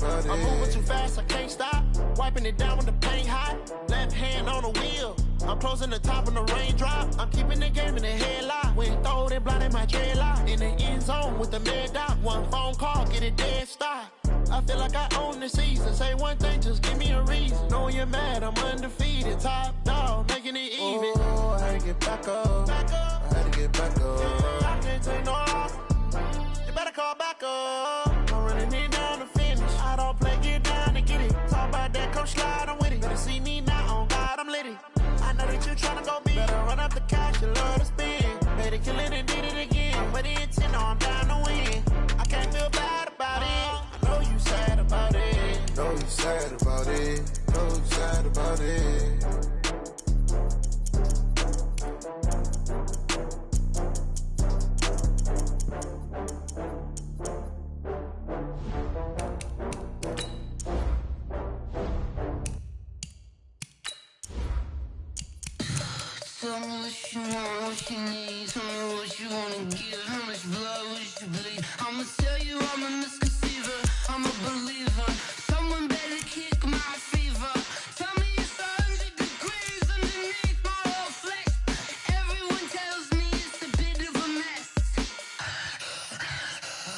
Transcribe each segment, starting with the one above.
about it. I'm moving too fast, I can't stop. Wiping it down when the paint hot. Left hand on the wheel. I'm closing the top when the raindrop. I'm keeping the game in the headlock. When throw it blind in my dreadlock. In the end zone with the mid dot. One phone call, get it dead stop. I feel like I own the season. Say one thing, just give me a reason. Knowing you're mad, I'm undefeated. Top dog, making it even. Oh, I had to get back up. I had to get back up. I can't take no off. You better call back up. I'm running it down to finish. I don't play, get down to get it. Talk about that, come slide, I'm with it. Better see me now, on God, I'm litty. I know that you tryna go big. Better run up the cash, you love to spend. Better kill it and did it again. But the intent, no, I'm down to win. I can't feel bad about it. I know you sad about it. Know you sad about it. Know you sad about it. Tell me what you want, what you need. Tell me what you wanna give. How much blood would you bleed? I'ma tell you I'm a misconceiver. I'm a believer. Someone better kick my fever. Tell me it's 100 degrees underneath my whole flesh. Everyone tells me it's a bit of a mess.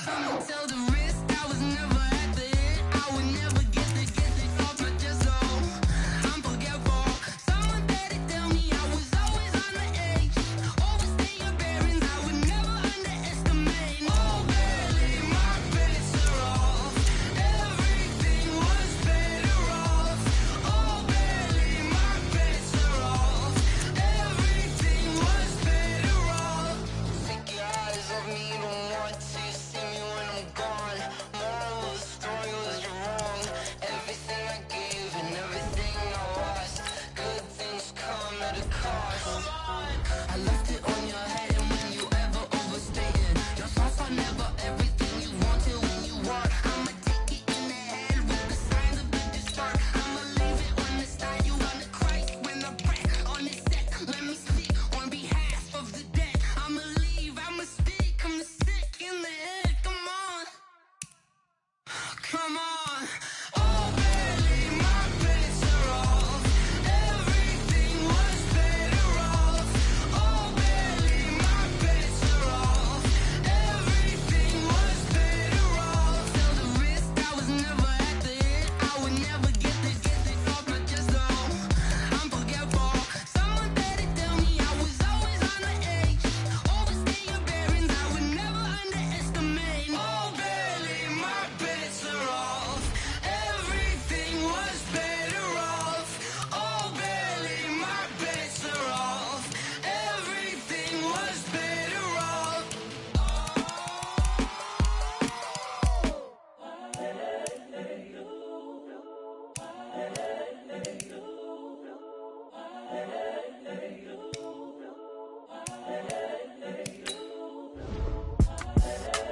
I'ma tell the risk I was never at the end. I would never get this off my chest. So I'm forgetful. Someone better tell me I was always on the edge. Overstay your bearings, I would never underestimate. Oh, barely, my bets are off. Everything was better off. Oh, barely, my bets are off. Everything was better off. Take your eyes off me, don't want to see me when I'm gone. Moral of the story was you're wrong. Everything I gave and everything I lost. Good things come at a cost. I left it on your head, and when you ever overstated your thoughts are never everything you wanted when you want. I'ma take it in the head with the signs of the distort. I'ma leave it on the side. You wanna Christ when the breath on the set. Let me speak on behalf of the dead. I'ma leave, I'ma speak. I'm the sick in the head. Come on, come on. Oh, barely, my bets are off. Everything was better off. Oh, barely, my bets are off. Everything was better off. Tell the risk I was never at the end. I would never get this off my chest. So I'm forgetful. Someone better tell me I was always on the edge. Overstay your bearings, I would never underestimate. Oh, barely, my bets are off. Everything was better off. Oh, barely, my bets are off. Everything was better off.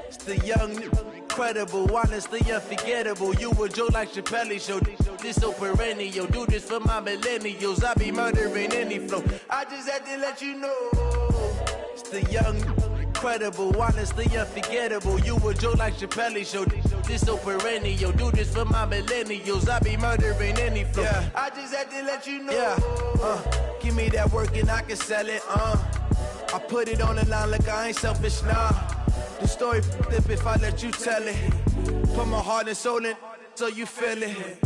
It's the young, incredible, honestly unforgettable. You a joke like Chappelle show. This so perennial. Do this for my millennials. I be murdering any flow. I just had to let you know. It's the young, incredible, honestly unforgettable. You a joke like Chappelle show. This so perennial. Do this for my millennials. I be murdering any flow. Yeah. I just had to let you know. Yeah. Give me that work and I can sell it. I put it on the line like I ain't selfish, nah. The story flip if I let you tell it. Put my heart and soul in so you feel it.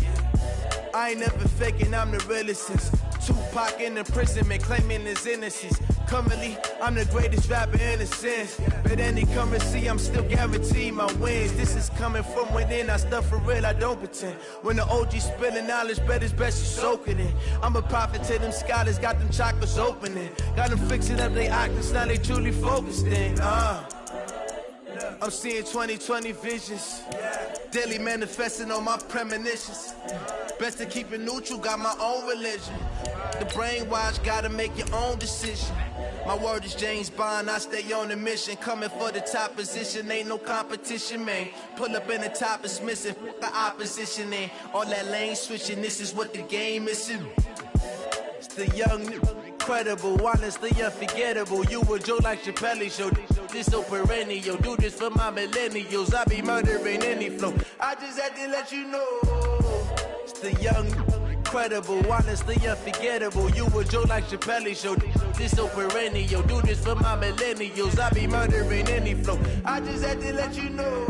I ain't never faking, I'm the realest since Tupac in imprisonment, claiming his innocence. Currently, I'm the greatest rapper in a sense. But any currency, I'm still guaranteed my wins. This is coming from within, I stuff for real, I don't pretend. When the OG spilling knowledge, bet it's best you soak it in. I'm a prophet to them scholars, got them chakras opening. Got them fixing up they octaves, now they truly focused in. I'm seeing 2020 visions. Daily manifesting on my premonitions. Best to keep it neutral, got my own religion. The brainwash, gotta make your own decision. My word is James Bond, I stay on the mission. Coming for the top position, ain't no competition, man. Pull up in the top, it's missing, the opposition ain't. All that lane switching, this is what the game is. It's the young, incredible, honestly unforgettable. You a joke like Chappelle show. This so perennial. Do this for my millennials. I be murdering any flow. I just had to let you know. It's the young, incredible, honestly unforgettable. You a joke like Chappelle show. This so perennial. Do this for my millennials. I be murdering any flow. I just had to let you know.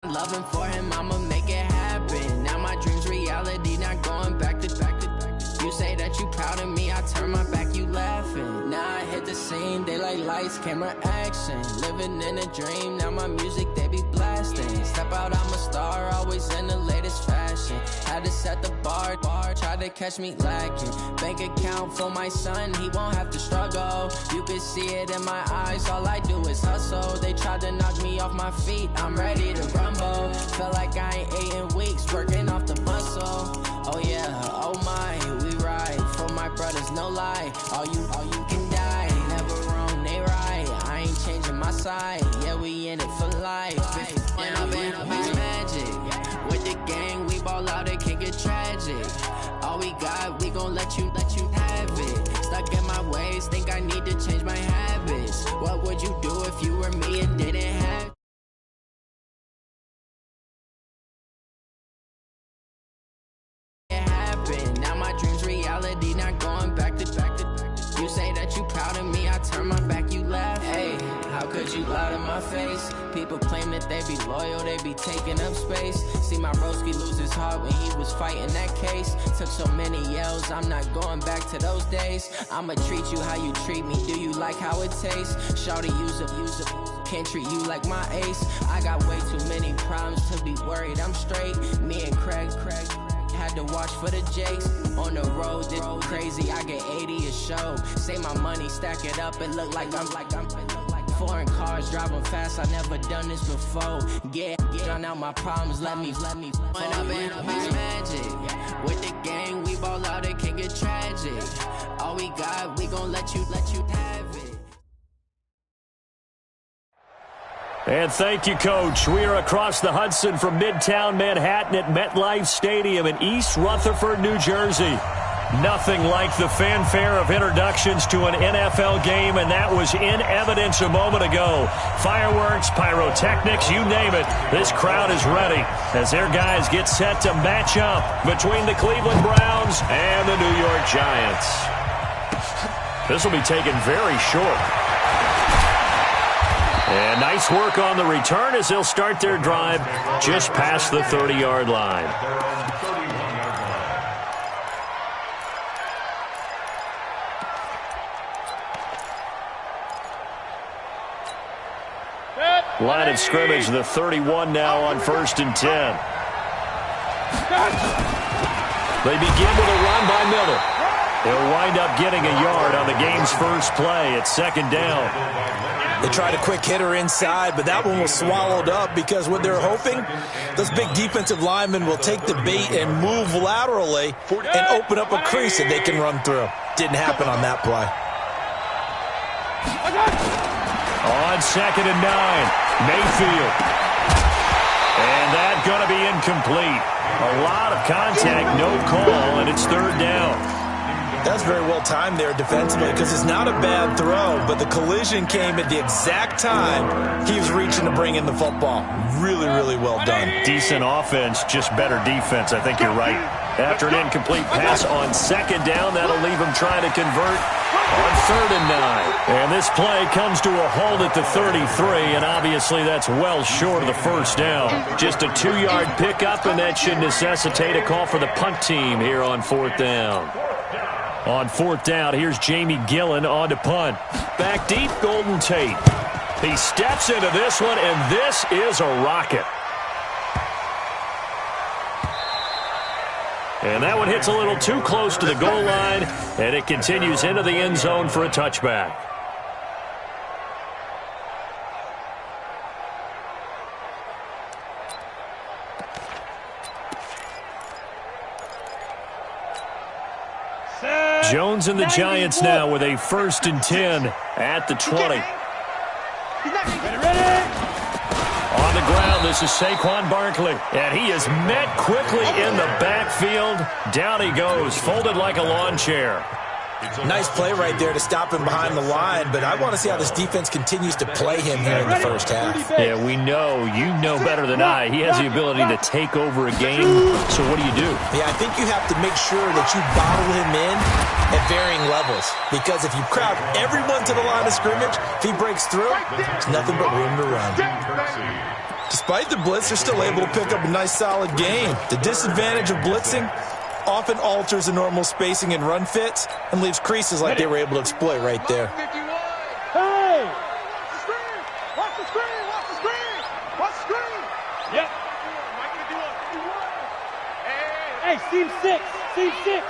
Loving for him, I'ma make it happen. Now my dream's reality, not going back to. You say that you proud of me, I turn my back, you laughing. Now I hit the scene, they like lights, camera, action. Living in a dream, now my music, they be blasting. Step out, I'm a star, always in the latest fashion. Had to set the bar, try to catch me lacking. Bank account for my son, he won't have to struggle. You can see it in my eyes, all I do is hustle. They tried to knock me off my feet, I'm ready to rumble. Feel like I ain't ate in weeks, working off the muscle. Oh yeah, oh my, we ride for my brothers, no lie. All you can die, never wrong, they right. I ain't changing my side, yeah, we in it for life. And I've been magic with the gang, we ball out, it can get tragic. All we got, we gon' let you have it. Stuck in my ways, think I need to change my habits. What would you do if you were me and didn't have reality, not going back to. You say that you proud of me, I turn my back, you laugh. Hey, how could you lie to my face? People claim that they be loyal, they be taking up space. See my broski lose his heart when he was fighting that case. Took so many yells, I'm not going back to those days. I'ma treat you how you treat me, do you like how it tastes? Shawty, use it, can't treat you like my ace. I got way too many problems to be worried, I'm straight. Me and Craig had to watch for the Jakes. On the road, this crazy, I get 80 a show. Say my money, stack it up, it look like I'm foreign cars, driving fast, I never done this before. Get drown out my problems, let me When I've been magic with the gang, we ball out, it can get tragic. All we got, we gon' let you have it. And thank you, Coach. We are across the Hudson from Midtown Manhattan at MetLife Stadium in East Rutherford, New Jersey. Nothing like the fanfare of introductions to an NFL game, and that was in evidence a moment ago. Fireworks, pyrotechnics, you name it. This crowd is ready as their guys get set to match up between the Cleveland Browns and the New York Giants. This will be taken very short. And nice work on the return as they'll start their drive just past the 30-yard line. Line of scrimmage, the 31 now on 1st and 10. They begin with a run by Miller. They'll wind up getting a yard on the game's first play at 2nd down. They tried a quick hitter inside, but that one was swallowed up because what they're hoping, those big defensive linemen will take the bait and move laterally and open up a crease that they can run through. Didn't happen on that play. On 2nd and 9, Mayfield. And that's going to be incomplete. A lot of contact, no call, and it's 3rd down. That's very well timed there defensively because it's not a bad throw, but the collision came at the exact time he was reaching to bring in the football. Really, really well done. Decent offense, just better defense. I think you're right. After an incomplete pass on second down, that'll leave him trying to convert on 3rd and 9. And this play comes to a halt at the 33, and obviously that's well short of the first down. Just a 2-yard pickup, and that should necessitate a call for the punt team here on 4th down. On 4th down, here's Jamie Gillen on to punt. Back deep, Golden Tate. He steps into this one, and this is a rocket. And that one hits a little too close to the goal line, and it continues into the end zone for a touchback. Jones and the Giants now with a 1st and 10 at the 20. On the ground, this is Saquon Barkley, and he is met quickly in the backfield. Down he goes, folded like a lawn chair. Nice play right there to stop him behind the line, but I want to see how this defense continues to play him here in the first half. Yeah, we know. You know better than I. He has the ability to take over a game, so what do you do? Yeah, I think you have to make sure that you bottle him in at varying levels, because if you crowd everyone to the line of scrimmage, if he breaks through, there's nothing but room to run. Despite the blitz, they're still able to pick up a nice, solid game. The disadvantage of blitzing often alters the normal spacing and run fits and leaves creases like they were able to exploit right there. Hey! Watch the screen! Watch the screen! Watch the screen! Yep. Hey, seam 6! Seam 6!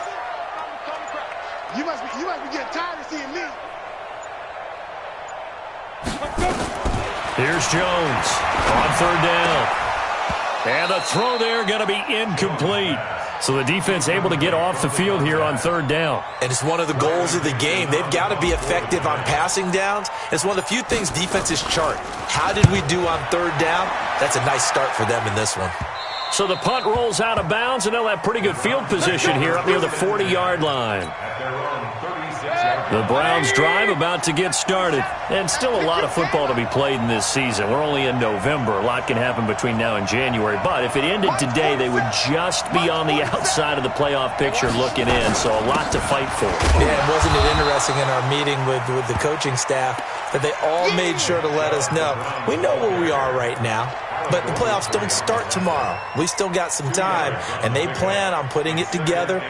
You must be getting tired of seeing me. Here's Jones on 3rd down. And the throw there going to be incomplete. So the defense able to get off the field here on 3rd down. And it's one of the goals of the game. They've got to be effective on passing downs. It's one of the few things defenses chart. How did we do on 3rd down? That's a nice start for them in this one. So the punt rolls out of bounds, and they'll have pretty good field position here up near the 40-yard line. The Browns drive about to get started, and still a lot of football to be played in this season. We're only in November. A lot can happen between now and January, but if it ended today, they would just be on the outside of the playoff picture looking in, so a lot to fight for. Yeah, and wasn't it interesting in our meeting with the coaching staff that they all made sure to let us know, we know where we are right now, but the playoffs don't start tomorrow. We still got some time, and they plan on putting it together,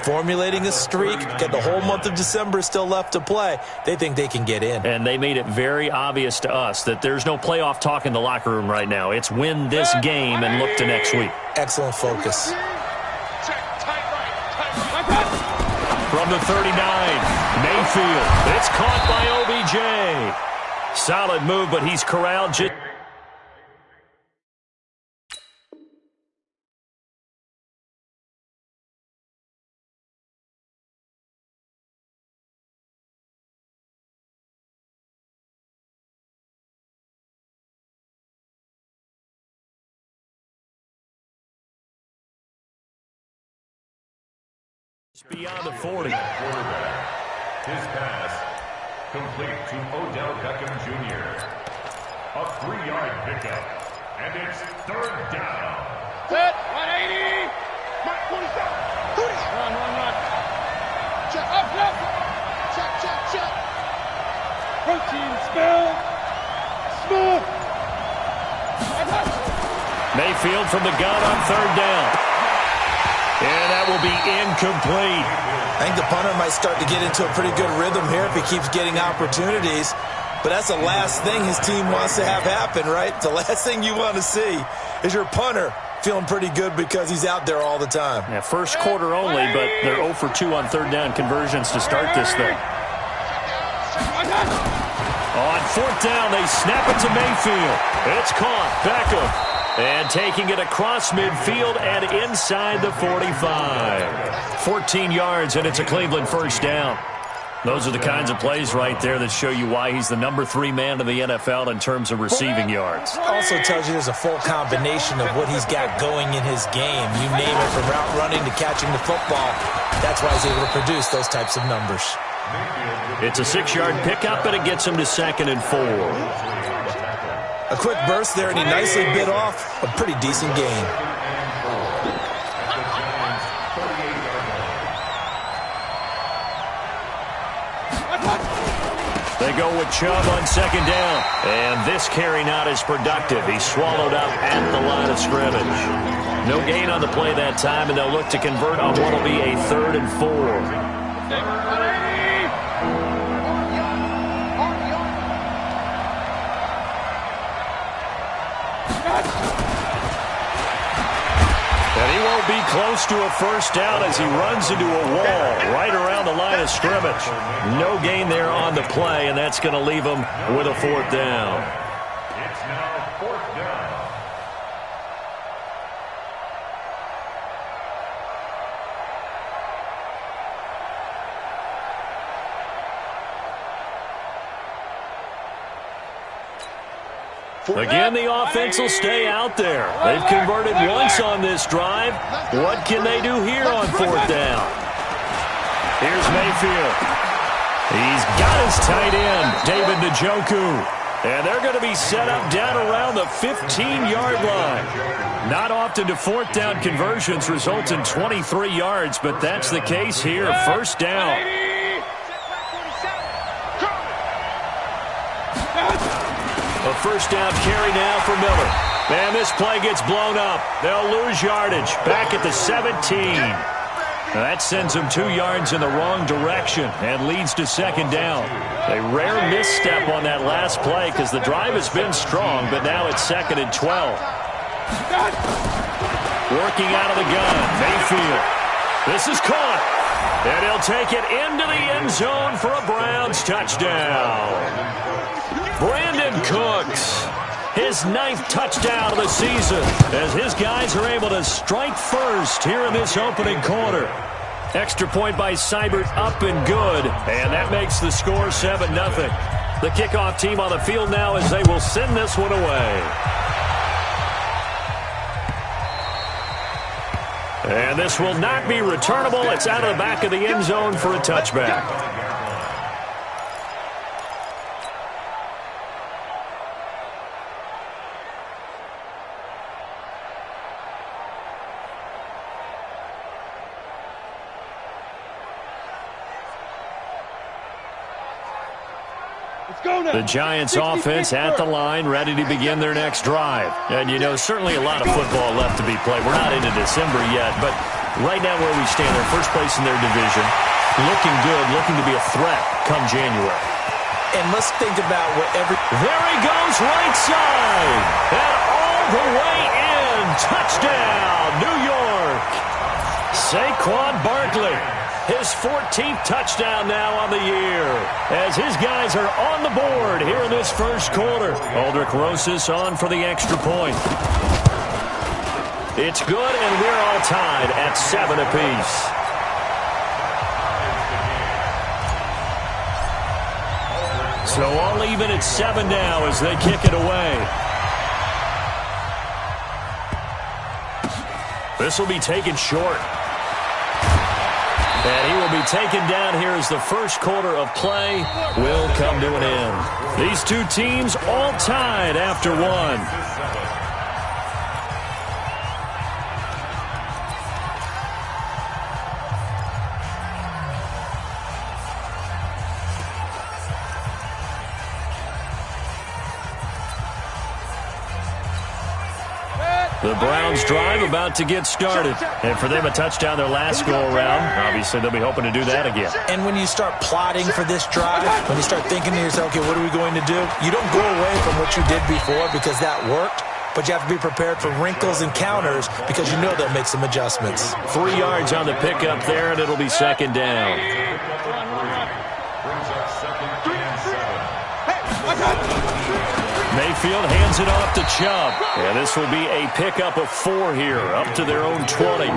formulating a streak, get the whole month of December still left to play. They think they can get in. And they made it very obvious to us that there's no playoff talk in the locker room right now. It's win this game and look to next week. Excellent focus. From the 39, Mayfield. It's caught by OBJ. Solid move, but he's corralled. Beyond the 40. His pass complete to Odell Beckham Jr. A 3-yard pickup, and it's 3rd down. Set 180. Mark 47. Run. Check up. Check. Protein spill. Smooth. Mayfield from the gun on 3rd down. And that will be incomplete. I think the punter might start to get into a pretty good rhythm here if he keeps getting opportunities. But that's the last thing his team wants to have happen, right? The last thing you want to see is your punter feeling pretty good because he's out there all the time. Yeah, first quarter only, but they're 0 for 2 on 3rd down conversions to start this thing. On 4th down, they snap it to Mayfield. It's caught. Beckham. And taking it across midfield and inside the 45. 14 yards, and it's a Cleveland 1st down. Those are the kinds of plays right there that show you why he's the number 3 man in the NFL in terms of receiving yards. Also tells you there's a full combination of what he's got going in his game. You name it, from route running to catching the football. That's why he's able to produce those types of numbers. It's a 6-yard pickup, and it gets him to 2nd and 4. A quick burst there, and he nicely bit off a pretty decent gain. They go with Chubb on second down. And this carry not as productive. He's swallowed up at the line of scrimmage. No gain on the play that time, and they'll look to convert on what will be a 3rd and 4. And he won't be close to a first down as he runs into a wall right around the line of scrimmage. No gain there on the play, and that's going to leave him with a 4th down. It's now 4th down. Again, the offense will stay out there. They've converted once on this drive. What can they do here on 4th down? Here's Mayfield. He's got his tight end, David Njoku. And they're going to be set up down around the 15-yard line. Not often do 4th down conversions result in 23 yards, but that's the case here. 1st down. A 1st down carry now for Miller. Man, this play gets blown up. They'll lose yardage. Back at the 17. That sends them 2 yards in the wrong direction and leads to 2nd down. A rare misstep on that last play because the drive has been strong, but now it's 2nd and 12. Working out of the gun, Mayfield. This is caught. And he'll take it into the end zone for a Browns touchdown. Brandon Cooks, his 9th touchdown of the season, as his guys are able to strike first here in this opening quarter. Extra point by Seibert up and good, and that makes the score 7-0. The kickoff team on the field now as they will send this one away. And this will not be returnable. It's out of the back of the end zone for a touchback. The Giants offense at the line, ready to begin their next drive. And, you know, certainly a lot of football left to be played. We're not into December yet, but right now where we stand, they're first place in their division, looking good, looking to be a threat come January. And let's think about what There he goes, right side. And all the way in. Touchdown, New York. Saquon Barkley. His 14th touchdown now on the year as his guys are on the board here in this first quarter. Aldrich Rosas on for the extra point. It's good, and we're all tied at 7 apiece. So all even at 7 now as they kick it away. This will be taken short. And he will be taken down here as the first quarter of play will come to an end. These two teams all tied after one. The Browns drive about to get started. And for them, a touchdown their last go-around. Obviously, they'll be hoping to do that again. And when you start plotting for this drive, when you start thinking to yourself, okay, what are we going to do? You don't go away from what you did before because that worked. But you have to be prepared for wrinkles and counters because you know they'll make some adjustments. 3 yards on the pickup there, and it'll be second down. Mayfield hands it off to Chubb. And this will be a pickup of 4 here, up to their own 20.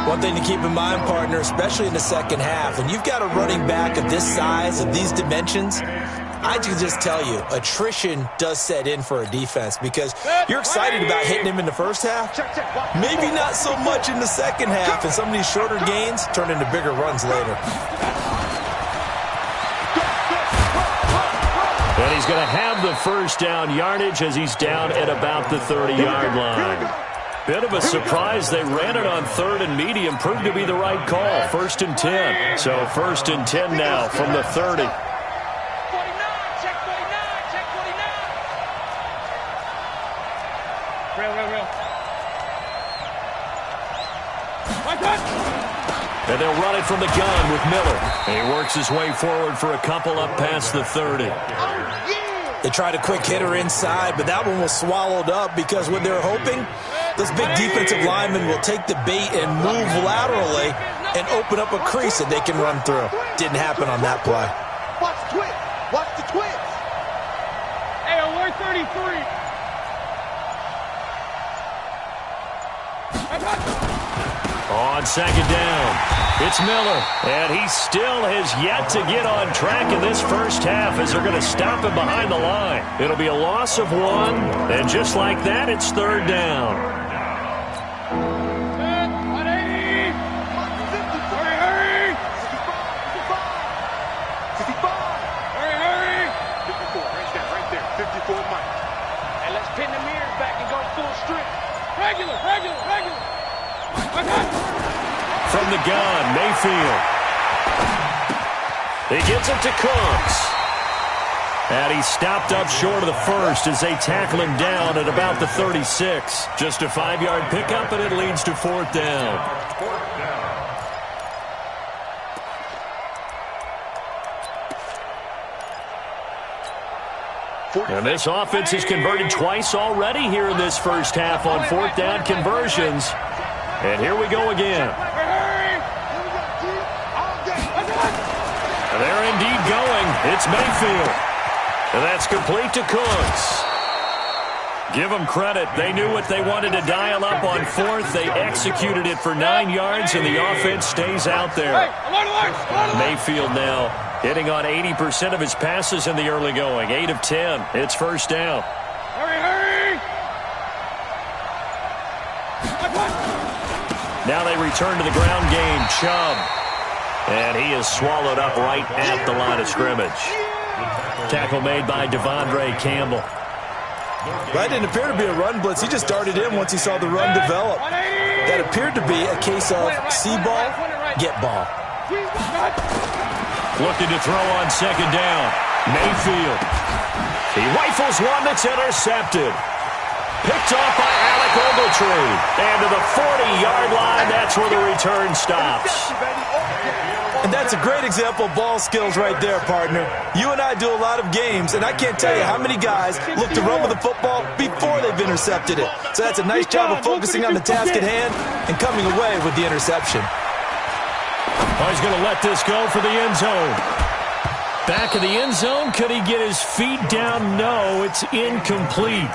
One thing to keep in mind, partner, especially in the second half, when you've got a running back of this size, of these dimensions, I can just tell you, attrition does set in for a defense because you're excited about hitting him in the first half. Maybe not so much in the second half, and some of these shorter gains turn into bigger runs later. And he's going to have the first down yardage as he's down at about the 30-yard line. Bit of a surprise. They ran it on 3rd and medium. Proved to be the right call. 1st and 10. So 1st and 10 now from the 30. 49, check 49, check 49. Real. And they'll run it from the gun with Miller. And he works his way forward for a couple up past the 30. They tried a quick hitter inside, but that one was swallowed up because what they're hoping, those big defensive linemen will take the bait and move laterally and open up a crease that they can run through. Didn't happen on that play. Watch the twins. Watch the twins. Hey, alert 33. On 2nd down, it's Miller, and he still has yet to get on track in this first half as they're going to stop him behind the line. It'll be a loss of 1, and just like that, it's 3rd down. Hurry! 54, right there, 54 Mike. Hey, let's pin the mirrors back and go full strength. Regular. From the gun, Mayfield. He gets it to Cooks. And he stopped up short of the first as they tackle him down at about the 36. Just a 5-yard pickup, and it leads to 4th down. And this offense has converted twice already here in this first half on 4th down conversions. And here we go again. And they're indeed going. It's Mayfield. And that's complete to Cooks. Give them credit. They knew what they wanted to dial up on 4th. They executed it for 9 yards, and the offense stays out there. Mayfield now hitting on 80% of his passes in the early going. 8 of 10. It's 1st down. Now they return to the ground game. Chubb. And he is swallowed up right at the line of scrimmage. Tackle made by Devondre Campbell. That didn't appear to be a run blitz. He just darted in once he saw the run develop. That appeared to be a case of see ball, get ball. Looking to throw on 2nd down. Mayfield. He rifles one that's intercepted. Picked off by Alec Ogletree. And to the 40-yard line, that's where the return stops. And that's a great example of ball skills right there, partner. You and I do a lot of games, and I can't tell you how many guys look to run with the football before they've intercepted it. So that's a nice job of focusing on the task at hand and coming away with the interception. Oh, he's going to let this go for the end zone. Back of the end zone. Could he get his feet down? No, it's incomplete.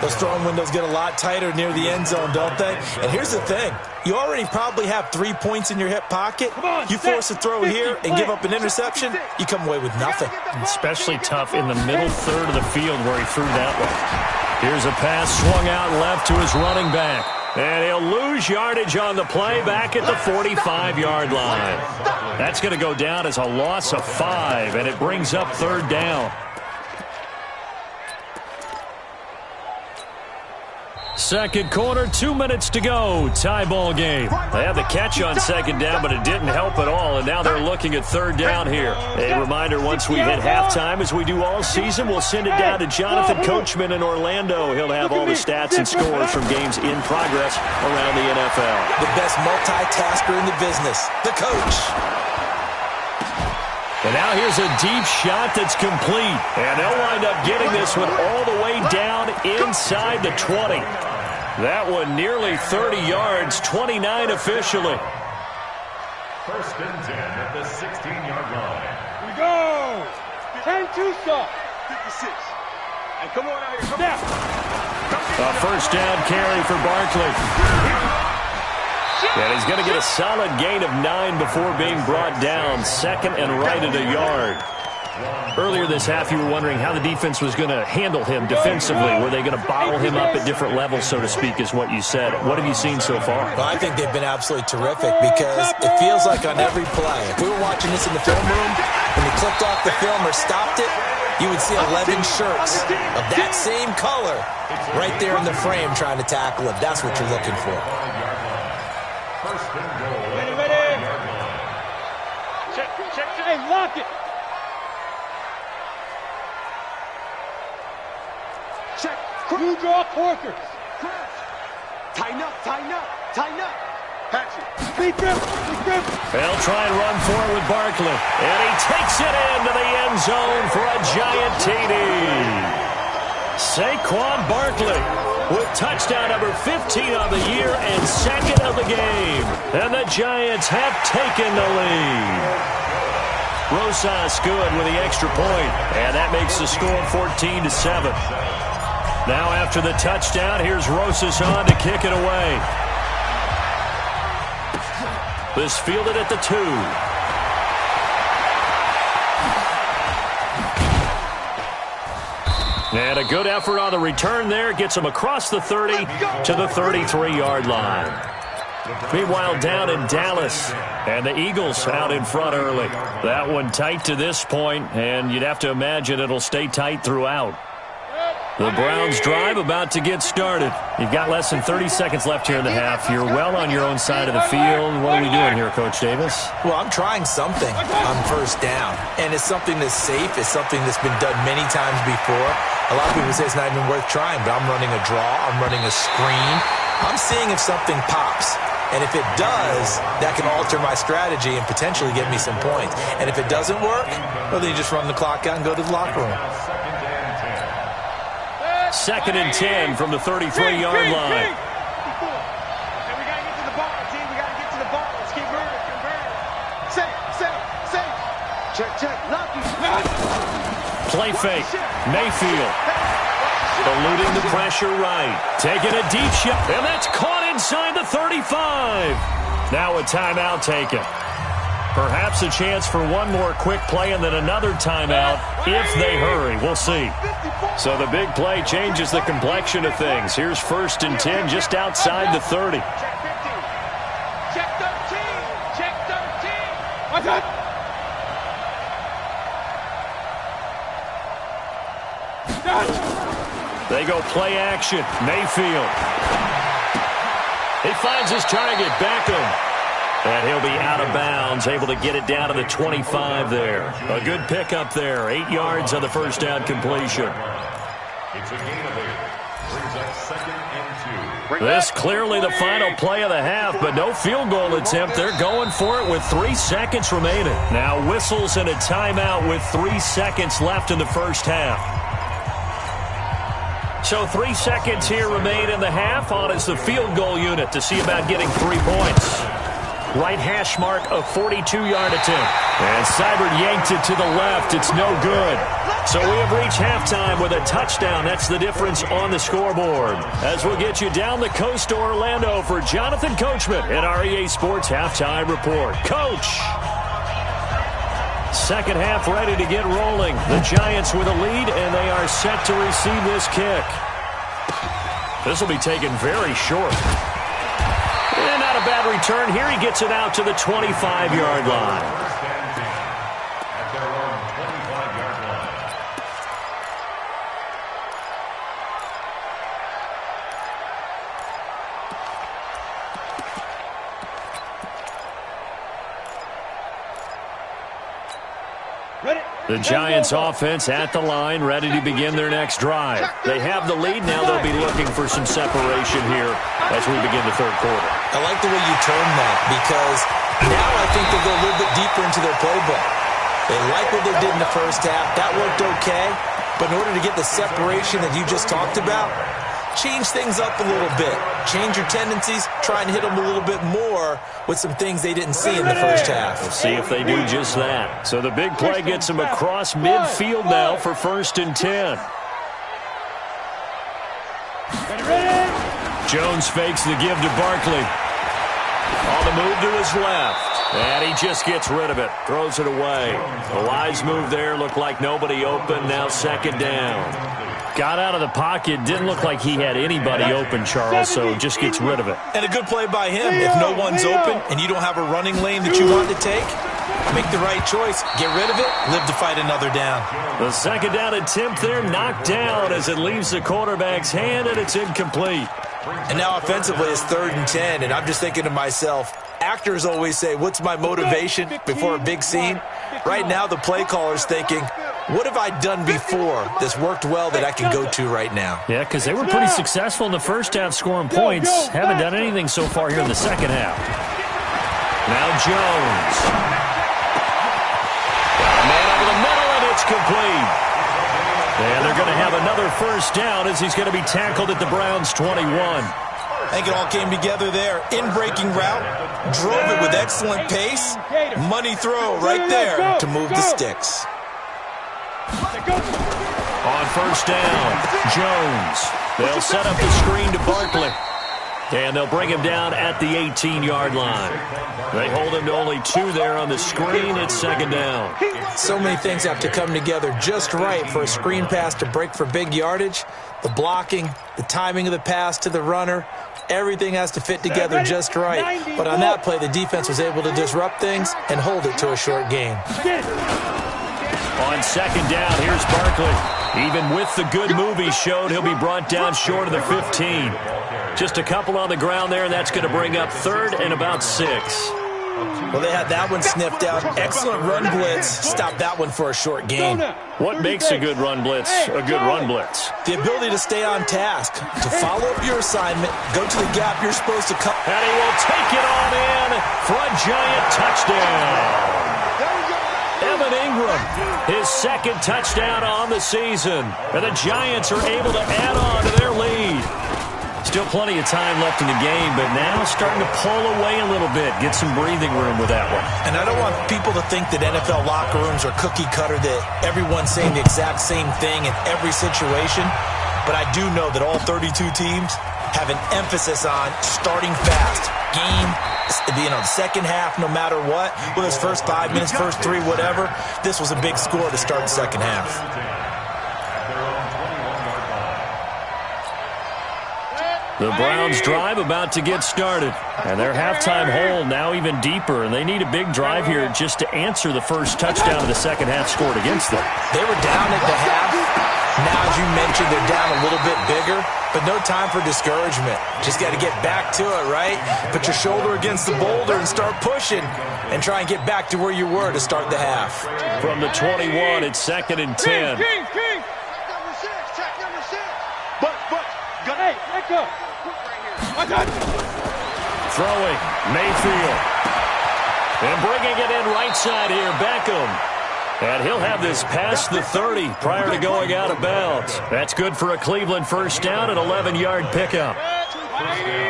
Those throwing windows get a lot tighter near the end zone, don't they? And here's the thing. You already probably have 3 points in your hip pocket. You force a throw here and give up an interception, you come away with nothing. Especially tough in the middle third of the field where he threw that one. Here's a pass swung out left to his running back. And he'll lose yardage on the play back at the 45-yard line. That's going to go down as a loss of 5, and it brings up 3rd down. Second quarter, 2 minutes to go. Tie ball game. They had the catch on 2nd down, but it didn't help at all, and now they're looking at 3rd down here. A reminder, once we hit halftime, as we do all season, we'll send it down to Jonathan Coachman in Orlando. He'll have all the stats and scores from games in progress around the NFL. The best multitasker in the business, the coach. And now here's a deep shot that's complete. And they'll wind up getting this one all the way down inside the 20. That one nearly 30 yards, 29 officially. 1st and 10 at the 16-yard line. Here we go. 10-2 stop. 56. And come on out here. Come down. A 1st down carry for Barkley. And he's going to get a solid gain of 9 before being brought down. 2nd and right at a yard. Earlier this half, you were wondering how the defense was going to handle him defensively. Were they going to bottle him up at different levels, so to speak, is what you said. What have you seen so far? Well, I think they've been absolutely terrific because it feels like on every play, if we were watching this in the film room, when they clicked off the film or stopped it, you would see 11 shirts of that same color right there in the frame trying to tackle it. That's what you're looking for. Ready. Check. Hey, lock it. Check. You draw corkers. Tighten up. Patch it. Speed grip. They'll try and run forward with Barkley. And he takes it into the end zone for a giant TD. Saquon Barkley with touchdown number 15 on the year and second of the game. And the Giants have taken the lead. Rosas good with the extra point, and that makes the score 14-7. Now after the touchdown, here's Rosas on to kick it away. This fielded at the 2. And a good effort on the return there. Gets him across the 30 to the 33-yard line. Meanwhile, down in Dallas, and the Eagles out in front early. That one tight to this point, and you'd have to imagine it'll stay tight throughout. The Browns drive about to get started. You've got less than 30 seconds left here in the half. You're well on your own side of the field. What are we doing here, Coach Davis? Well, I'm trying something on first down, and it's something that's safe. It's something that's been done many times before. A lot of people say it's not even worth trying, but I'm running a draw. I'm running a screen. I'm seeing if something pops. And if it does, that can alter my strategy and potentially get me some points. And if it doesn't work, well, then you just run the clock out and go to the locker room. 2nd and 10 from the 33-yard line. And we got to get to the ball, team. We got to get to the ball. Let's keep moving. Safe. Check. Lucky. Play fake. Mayfield. Eluding the pressure right. Taking a deep shot. And that's caught inside the 35. Now a timeout taken. Perhaps a chance for one more quick play and then another timeout if they hurry. We'll see. So the big play changes the complexion of things. Here's 1st and 10 just outside the 30. Check 13. What's up? They go play action. Mayfield. He finds his target, Beckham. And he'll be out of bounds, able to get it down to the 25 there. A good pickup there. 8 yards on the first down completion. It's a gain of 8. Brings up 2nd and 2. This clearly the final play of the half, but no field goal attempt. They're going for it with 3 seconds remaining. Now whistles and a timeout with 3 seconds left in the first half. So 3 seconds here remain in the half. On is the field goal unit to see about getting 3 points. Right hash mark, a 42-yard attempt. And Seibert yanked it to the left. It's no good. So we have reached halftime with a touchdown. That's the difference on the scoreboard. As we'll get you down the coast to Orlando for Jonathan Coachman at our EA Sports Halftime Report. Coach! Second half ready to get rolling. The Giants with a lead, and they are set to receive this kick. This will be taken very short. And not a bad return here. He gets it out to the 25-yard line. At their own 25-yard line. The Giants offense at the line, ready to begin their next drive. They have the lead. Now they'll be looking for some separation here as we begin the third quarter. I like the way you term that because now I think they'll go a little bit deeper into their playbook. They like what they did in the first half. That worked okay. But in order to get the separation that you just talked about, change things up a little bit. Change your tendencies. Try and hit them a little bit more with some things they didn't see in the first half. We'll see if they do just that. So the big play gets them across midfield now for 1st and 10. Jones fakes the give to Barkley. On the move to his left. And he just gets rid of it, throws it away. A wise move there, looked like nobody open, now second down. Got out of the pocket, didn't look like he had anybody open, Charles, so just gets rid of it. And a good play by him. If no one's open and you don't have a running lane that you want to take, make the right choice, get rid of it, live to fight another down. The second down attempt there knocked down as it leaves the quarterback's hand, and it's incomplete. And now offensively it's 3rd and 10, and I'm just thinking to myself, actors always say, what's my motivation before a big scene? Right now the play caller's thinking, what have I done before that's worked well that I can go to right now? Yeah, because they were pretty successful in the first half scoring points. Haven't done anything so far here in the second half. Now Jones. Got a man over the middle, and it's complete. And they're going to have another first down as he's going to be tackled at the Browns' 21. I think it all came together there. In-breaking route, drove it with excellent pace. Money throw right there to move the sticks. On first down, Jones. They'll set up the screen to Barkley. And they'll bring him down at the 18-yard line. They hold him to only 2 there on the screen. It's second down. So many things have to come together just right for a screen pass to break for big yardage. The blocking, the timing of the pass to the runner, everything has to fit together just right. But on that play, the defense was able to disrupt things and hold it to a short game. On second down, here's Barkley. Even with the good move he showed, he'll be brought down short of the 15. Just a couple on the ground there, and that's going to bring up 3rd and about 6. Well, they had that one sniffed out. Excellent run blitz. Stop that one for a short gain. What makes a good run blitz a good run blitz? The ability to stay on task, to follow up your assignment, go to the gap you're supposed to cut. And he will take it on in for a giant touchdown. Evan Ingram, his 2nd touchdown on the season. And the Giants are able to add on to their lead. Still plenty of time left in the game, but now starting to pull away a little bit, get some breathing room with that one. And I don't want people to think that NFL locker rooms are cookie cutter, that everyone's saying the exact same thing in every situation. But I do know that all 32 teams have an emphasis on starting fast. Game, the second half, no matter what, whether it's first 5 minutes, first 3, whatever, this was a big score to start the second half. The Browns drive about to get started. And their halftime hole now even deeper. And they need a big drive here just to answer the first touchdown of the second half scored against them. They were down at the half. Now, as you mentioned, they're down a little bit bigger. But no time for discouragement. Just got to get back to it, right? Put your shoulder against the boulder and start pushing. And try and get back to where you were to start the half. From the 21, it's 2nd and 10. King. Check number 6. But, hey, let go. Throwing, Mayfield. And bringing it in right side here, Beckham. And he'll have this past the 30 prior to going out of bounds. That's good for a Cleveland first down, an 11-yard pickup.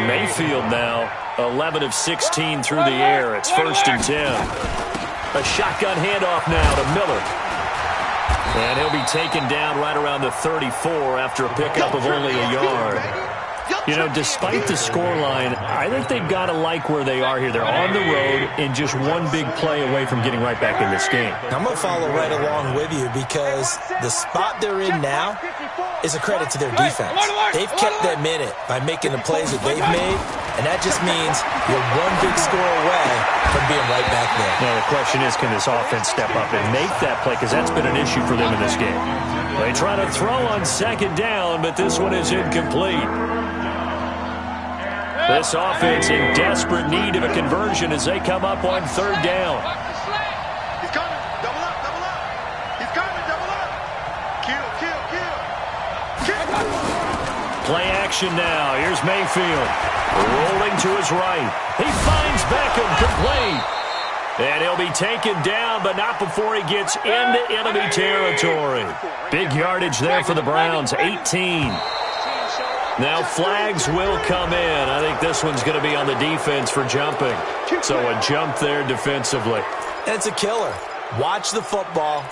Mayfield now 11 of 16 through the air. It's 1st and 10. A shotgun handoff now to Miller. And he'll be taken down right around the 34 after a pickup of only a yard. You know, despite the scoreline, I think they've got to like where they are here. They're on the road and just one big play away from getting right back in this game. I'm going to follow right along with you because the spot they're in now is a credit to their defense. They've kept them in it by making the plays that they've made, and that just means you're one big score away from being right back there. Now, the question is, can this offense step up and make that play? Because that's been an issue for them in this game. They try to throw on second down, but this one is incomplete. This offense in desperate need of a conversion as they come up on third down. He's coming. Double up. He's coming. Double up. Kill. Play action now. Here's Mayfield. Rolling to his right. He finds Beckham complete. And he'll be taken down, but not before he gets into enemy territory. Big yardage there for the Browns, 18. Now flags will come in. I think this one's going to be on the defense for jumping. So a jump there defensively. And it's a killer. Watch the football.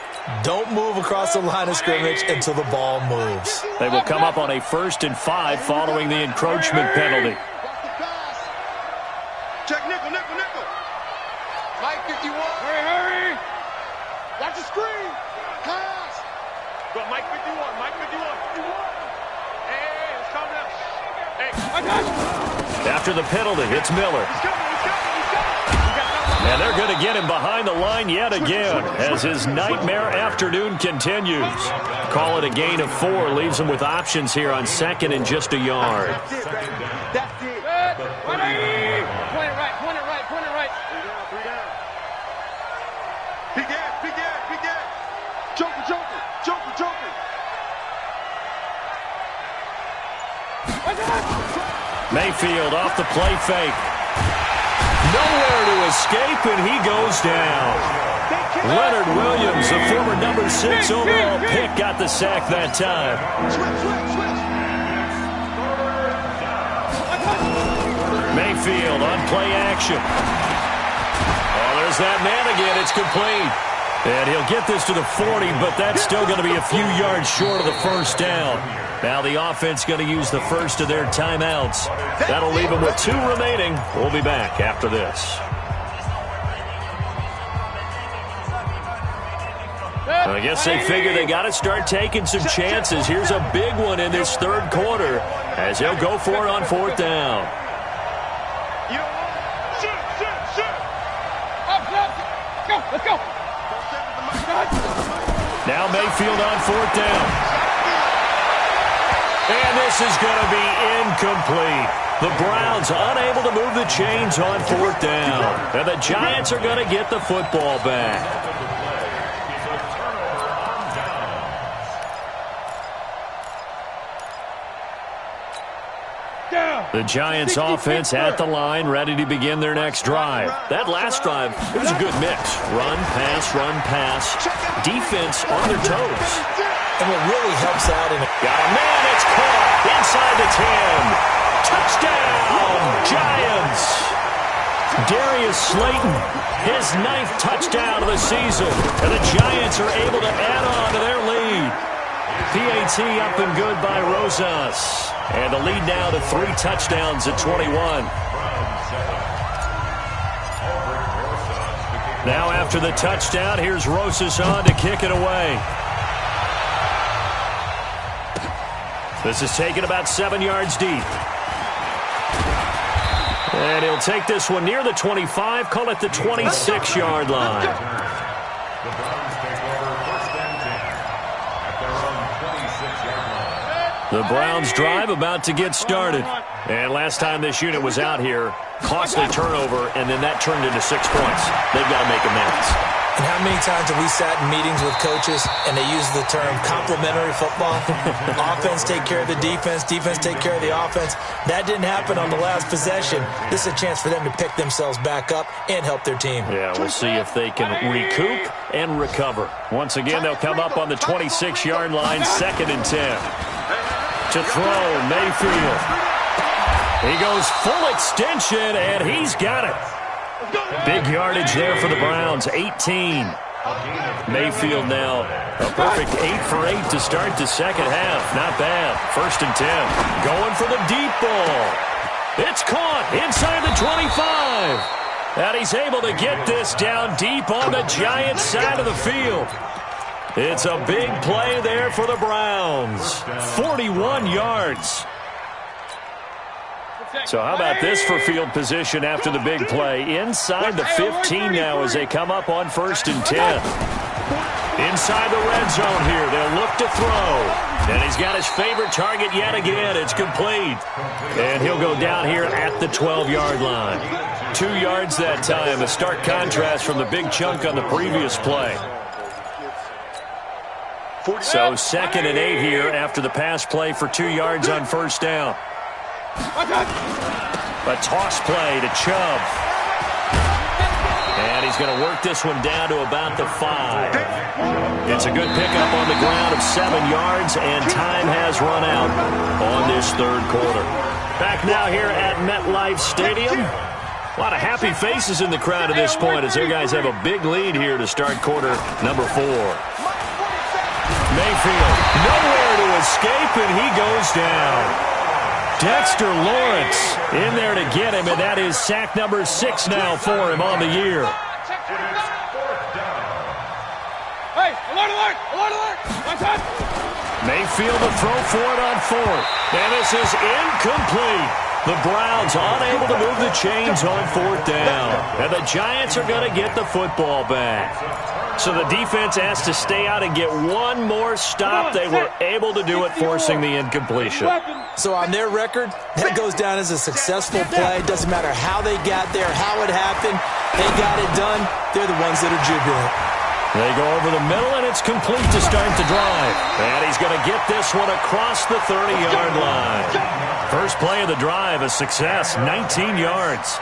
Don't move across the line of scrimmage until the ball moves. They will come up on a 1st and 5 following the encroachment penalty. Check nickel. Go, Mike 51, Mike 51. Hey, let's calm down. Hey, I got you. After the penalty, it's Miller. He's coming. And they're going to get him behind the line yet again as his nightmare afternoon continues. Call it a gain of 4, leaves him with options here on second and just a yard. That's it. Good. 180. Point it right. Three down. Big gas. Joker. Mayfield off the play fake. Nowhere to escape, and he goes down. Leonard Williams, the former number 6 overall pick, got the sack that time. Mayfield on play action. Oh, there's that man again. It's complete. And he'll get this to the 40, but that's still going to be a few yards short of the first down. Now the offense going to use the first of their timeouts. That'll leave them with 2 remaining. We'll be back after this. I guess they figure they got to start taking some chances. Here's a big one in this third quarter as he'll go for it on 4th down. Let's go. Now Mayfield on 4th down. And this is going to be incomplete. The Browns unable to move the chains on 4th down. And the Giants are going to get the football back. The Giants offense at the line, ready to begin their next drive. That last drive, it was a good mix. Run, pass. Defense on their toes. And what really helps out in Got a man, it's caught inside the 10. Touchdown, Giants. Darius Slayton, his 9th touchdown of the season. And the Giants are able to add on to their lead. PAT up and good by Rosas. And the lead now to 3 touchdowns at 21. Now after the touchdown, here's Rosas on to kick it away. This is taken about 7 yards deep. And he'll take this one near the 25, call it the 26-yard line. The Browns take over 1st and 10 at their own 26-yard line. The Browns drive about to get started. And last time this unit was out here, costly turnover, and then that turned into 6 points. They've got to make amends. And how many times have we sat in meetings with coaches and they use the term complementary football? Offense take care of the defense take care of the offense. That didn't happen on the last possession. This is a chance for them to pick themselves back up and help their team. Yeah, we'll see if they can recoup and recover. Once again, they'll come up on the 26-yard line, 2nd and 10. To throw, Mayfield. He goes full extension, and he's got it. Big yardage there for the Browns, 18. Mayfield now a perfect 8 for 8 to start the second half. Not bad. 1st and 10. Going for the deep ball. It's caught inside the 25. And he's able to get this down deep on the Giants side of the field. It's a big play there for the Browns. 41 yards. So how about this for field position after the big play? Inside the 15 now as they come up on 1st and 10. Inside the red zone here. They'll look to throw. And he's got his favorite target yet again. It's complete. And he'll go down here at the 12-yard line. 2 yards that time. A stark contrast from the big chunk on the previous play. So 2nd and 8 here after the pass play for 2 yards on 1st down. A toss play to Chubb. And he's going to work this one down to about the 5. It's a good pickup on the ground of 7 yards, and time has run out on this third quarter. Back now here at MetLife Stadium. A lot of happy faces in the crowd at this point as their guys have a big lead here to start quarter number 4. Mayfield, nowhere to escape, and he goes down. Dexter Lawrence in there to get him, and that is sack number 6 now for him on the year. Hey, alert, Mayfield to throw for it on fourth. And this is incomplete. The Browns unable to move the chains on fourth down. And the Giants are going to get the football back. So the defense has to stay out and get one more stop. They were able to do it, forcing the incompletion. So on their record, that goes down as a successful play. Doesn't matter how they got there, how it happened. They got it done. They're the ones that are jubilant. They go over the middle, and it's complete to start the drive. And he's going to get this one across the 30-yard line. First play of the drive, a success, 19 yards.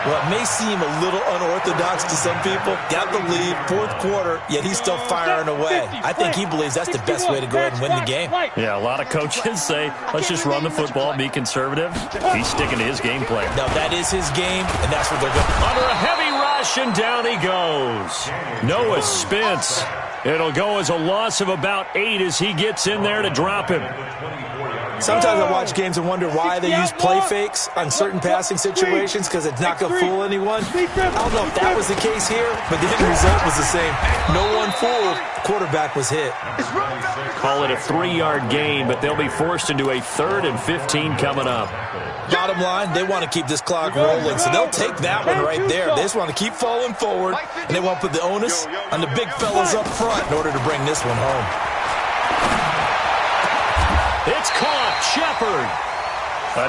Well, it may seem a little unorthodox to some people. Got the lead, fourth quarter, yet he's still firing away. I think he believes that's the best way to go ahead and win the game. Yeah, a lot of coaches say, let's just run the football, be conservative. He's sticking to his game plan. No, that is his game, and that's what they're going to do. Under a heavy rush, and down he goes. Noah Spence. It'll go as a loss of about 8 as he gets in there to drop him. Sometimes I watch games and wonder why they use play fakes on certain passing situations because it's not going to fool anyone. I don't know if that was the case here, but the end result was the same. No one fooled. The quarterback was hit. Call it a 3-yard gain, but they'll be forced into a 3rd and 15 coming up. Bottom line, they want to keep this clock rolling, so they'll take that one right there. They just want to keep falling forward, and they want to put the onus on the big fellas up front in order to bring this one home. It's caught. Shepard.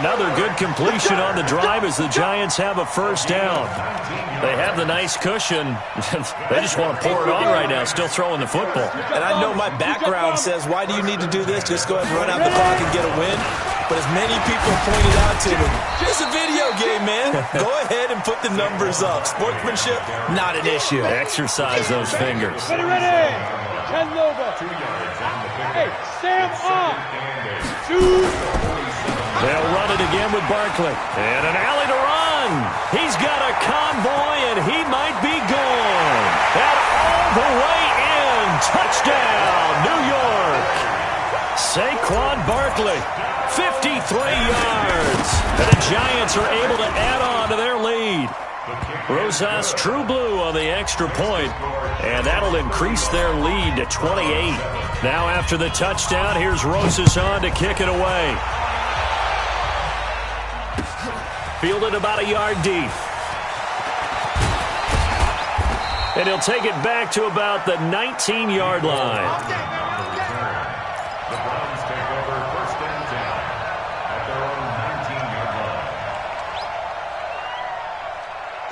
Another good completion on the drive as the Giants have a first down. They have the nice cushion. They just want to pour it on right now, still throwing the football. And I know my background says, why do you need to do this? Just go ahead and run out the clock and get a win. But as many people pointed out to me, it's a video game, man. Go ahead and put the numbers up. Sportsmanship, not an issue. Exercise those fingers. Ready. Ten over. Hey, Sam on. They'll run it again with Barkley. And an alley to run. He's got a convoy, and he might be gone. And all the way in. Touchdown, New York. Saquon Barkley, 53 yards. And the Giants are able to add on to their lead. Rosas True Blue on the extra point, and that'll increase their lead to 28. Now after the touchdown, here's Rosas on to kick it away. Fielded about a yard deep. And he'll take it back to about the 19-yard line. The Browns take over first and 10 at their own 19-yard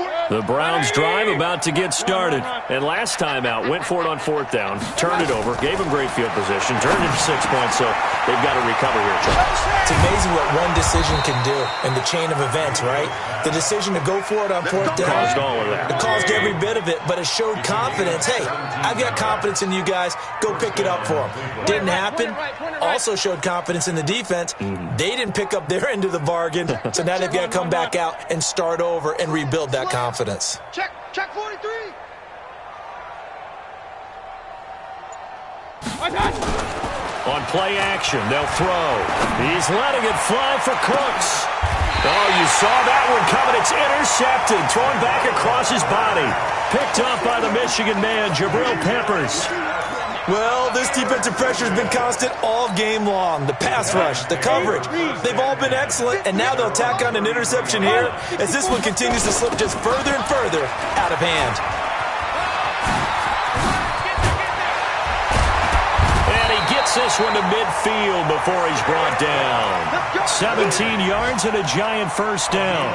line. The Browns drive about to get started. And last time out, went for it on fourth down, turned it over, gave them great field position, turned it to 6 points, so they've got to recover here, Charles. It's amazing what one decision can do in the chain of events, right? The decision to go for it on fourth down. Caused all of that. It caused every bit of it, but it showed confidence. Hey, I've got confidence in you guys. Go pick it up for them. Didn't happen. Also showed confidence in the defense. They didn't pick up their end of the bargain, so now they've got to come back out and start over and rebuild that confidence. Check 43. On play action, they'll throw. He's letting it fly for Cooks. Oh, you saw that one coming. It's intercepted, thrown back across his body. Picked up by the Michigan man, Jabril Peppers. Well, this defensive pressure has been constant all game long. The pass rush, the coverage, they've all been excellent, and now they'll tack on an interception here as this one continues to slip just further and further out of hand. This one to midfield before he's brought down. 17 yards and a Giant first down.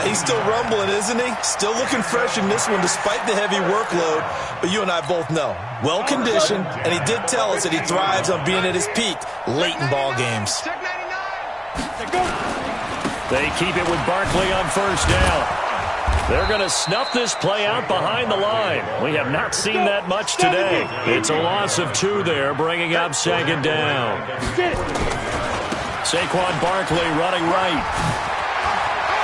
He's still rumbling, isn't he? Still looking fresh in this one despite the heavy workload. But you and I both know, well-conditioned, and he did tell us that he thrives on being at his peak late in ball games. They keep it with Barkley on first down. They're going to snuff this play out behind the line. We have not seen that much today. It's a loss of 2 there, bringing up second down. Saquon Barkley running right.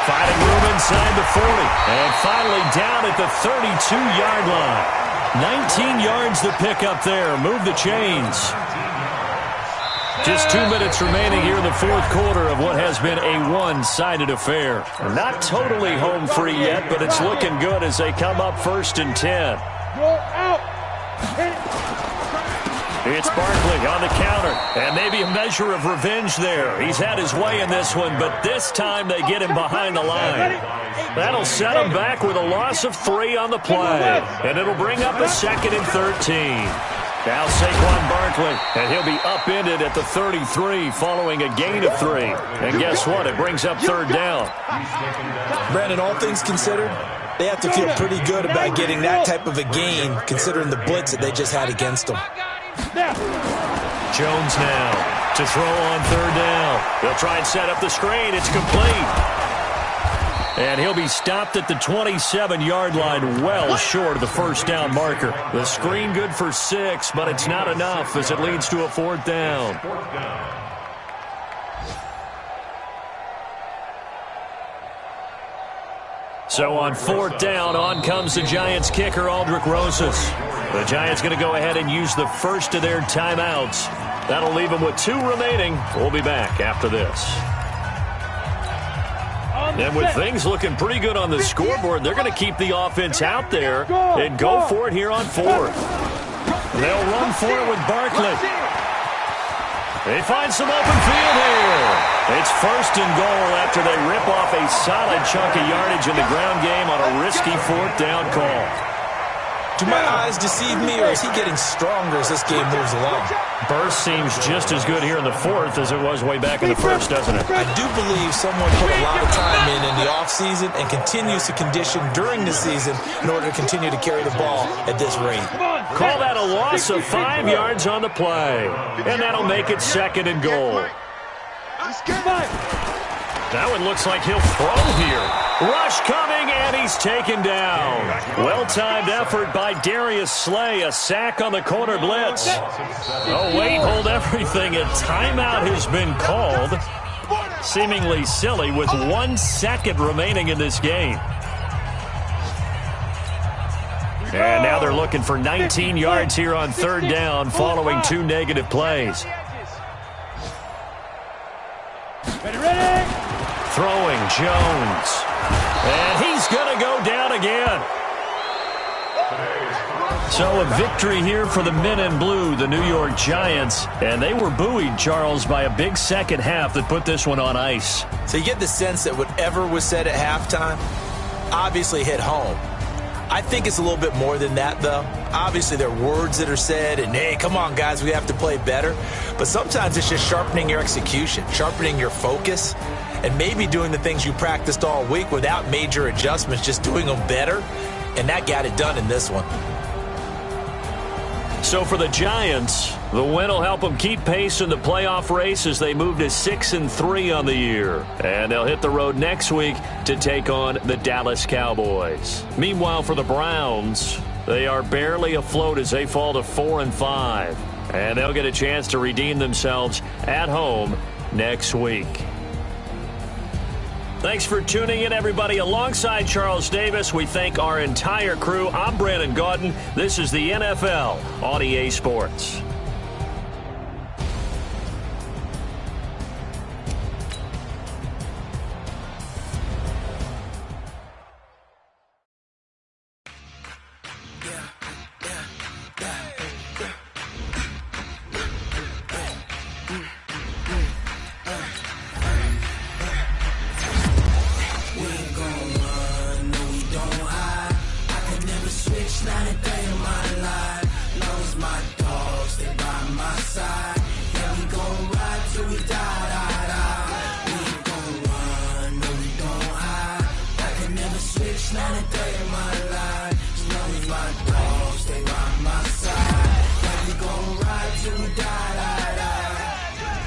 Finding room inside the 40. And finally down at the 32-yard line. 19 yards to pick up there. Move the chains. Just 2 minutes remaining here in the fourth quarter of what has been a one-sided affair. Not totally home free yet, but it's looking good as they come up first and 10. Go out. Hit it. It's Barkley on the counter, and maybe a measure of revenge there. He's had his way in this one, but this time they get him behind the line. That'll set him back with a loss of 3 on the play, and it'll bring up a 2nd and 13. Now Saquon Barkley, and he'll be upended at the 33 following a gain of 3. And guess what? It brings up 3rd down. Brandon, all things considered, they have to feel pretty good about getting that type of a gain considering the blitz that they just had against them. Jones now to throw on 3rd down. He'll try and set up the screen. It's complete. And he'll be stopped at the 27-yard line, well short of the 1st down marker. The screen good for 6, but it's not enough as it leads to a 4th down. So on 4th down, on comes the Giants kicker, Aldrick Rosas. The Giants going to go ahead and use the first of their timeouts. That'll leave them with 2 remaining. We'll be back after this. And with things looking pretty good on the scoreboard, they're going to keep the offense out there and go for it here on 4th. They'll run for it with Barkley. They find some open field here. It's 1st and goal after they rip off a solid chunk of yardage in the ground game on a risky 4th down call. Do my eyes deceive me, or is he getting stronger as this game moves along? Burst seems just as good here in the 4th as it was way back in the 1st, doesn't it? I do believe someone put a lot of time in the offseason and continues to condition during the season in order to continue to carry the ball at this rate. Call that a loss of 5 yards on the play, and that'll make it 2nd and goal. That one looks like he'll throw here. Rush coming, and he's taken down. Well-timed effort by Darius Slay. A sack on the corner blitz. Oh, wait, hold everything. A timeout has been called. Seemingly silly with 1 second remaining in this game. And now they're looking for 19 yards here on 3rd down following 2 negative plays. Ready? Throwing Jones. And he's going to go down again. So a victory here for the men in blue, the New York Giants. And they were buoyed, Charles, by a big second half that put this one on ice. So you get the sense that whatever was said at halftime obviously hit home. I think it's a little bit more than that, though. Obviously, there are words that are said, and, hey, come on, guys, we have to play better. But sometimes it's just sharpening your execution, sharpening your focus, and maybe doing the things you practiced all week without major adjustments, just doing them better. And that got it done in this one. So for the Giants, the win will help them keep pace in the playoff race as they move to 6-3 on the year. And they'll hit the road next week to take on the Dallas Cowboys. Meanwhile, for the Browns, they are barely afloat as they fall to 4-5. And they'll get a chance to redeem themselves at home next week. Thanks for tuning in, everybody. Alongside Charles Davis, we thank our entire crew. I'm Brandon Gaudin. This is the NFL on EA Sports.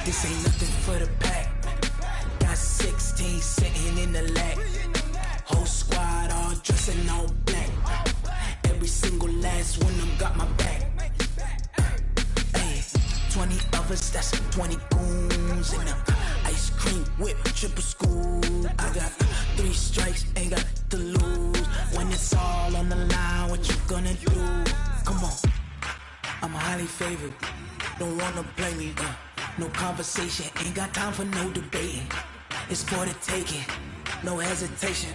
This ain't nothing for the pack. Got 16 sitting in the lag. Whole squad all dressing all black. Every single last one of them got my back. Hey, 20 of us, that's 20 goons in the ice cream whip, triple school. I got 3 strikes, ain't got to lose. When it's all on the line, what you gonna do? Come on, I'm highly favored. Don't wanna play me, no conversation, ain't got time for no debating. It's for the taking, no hesitation.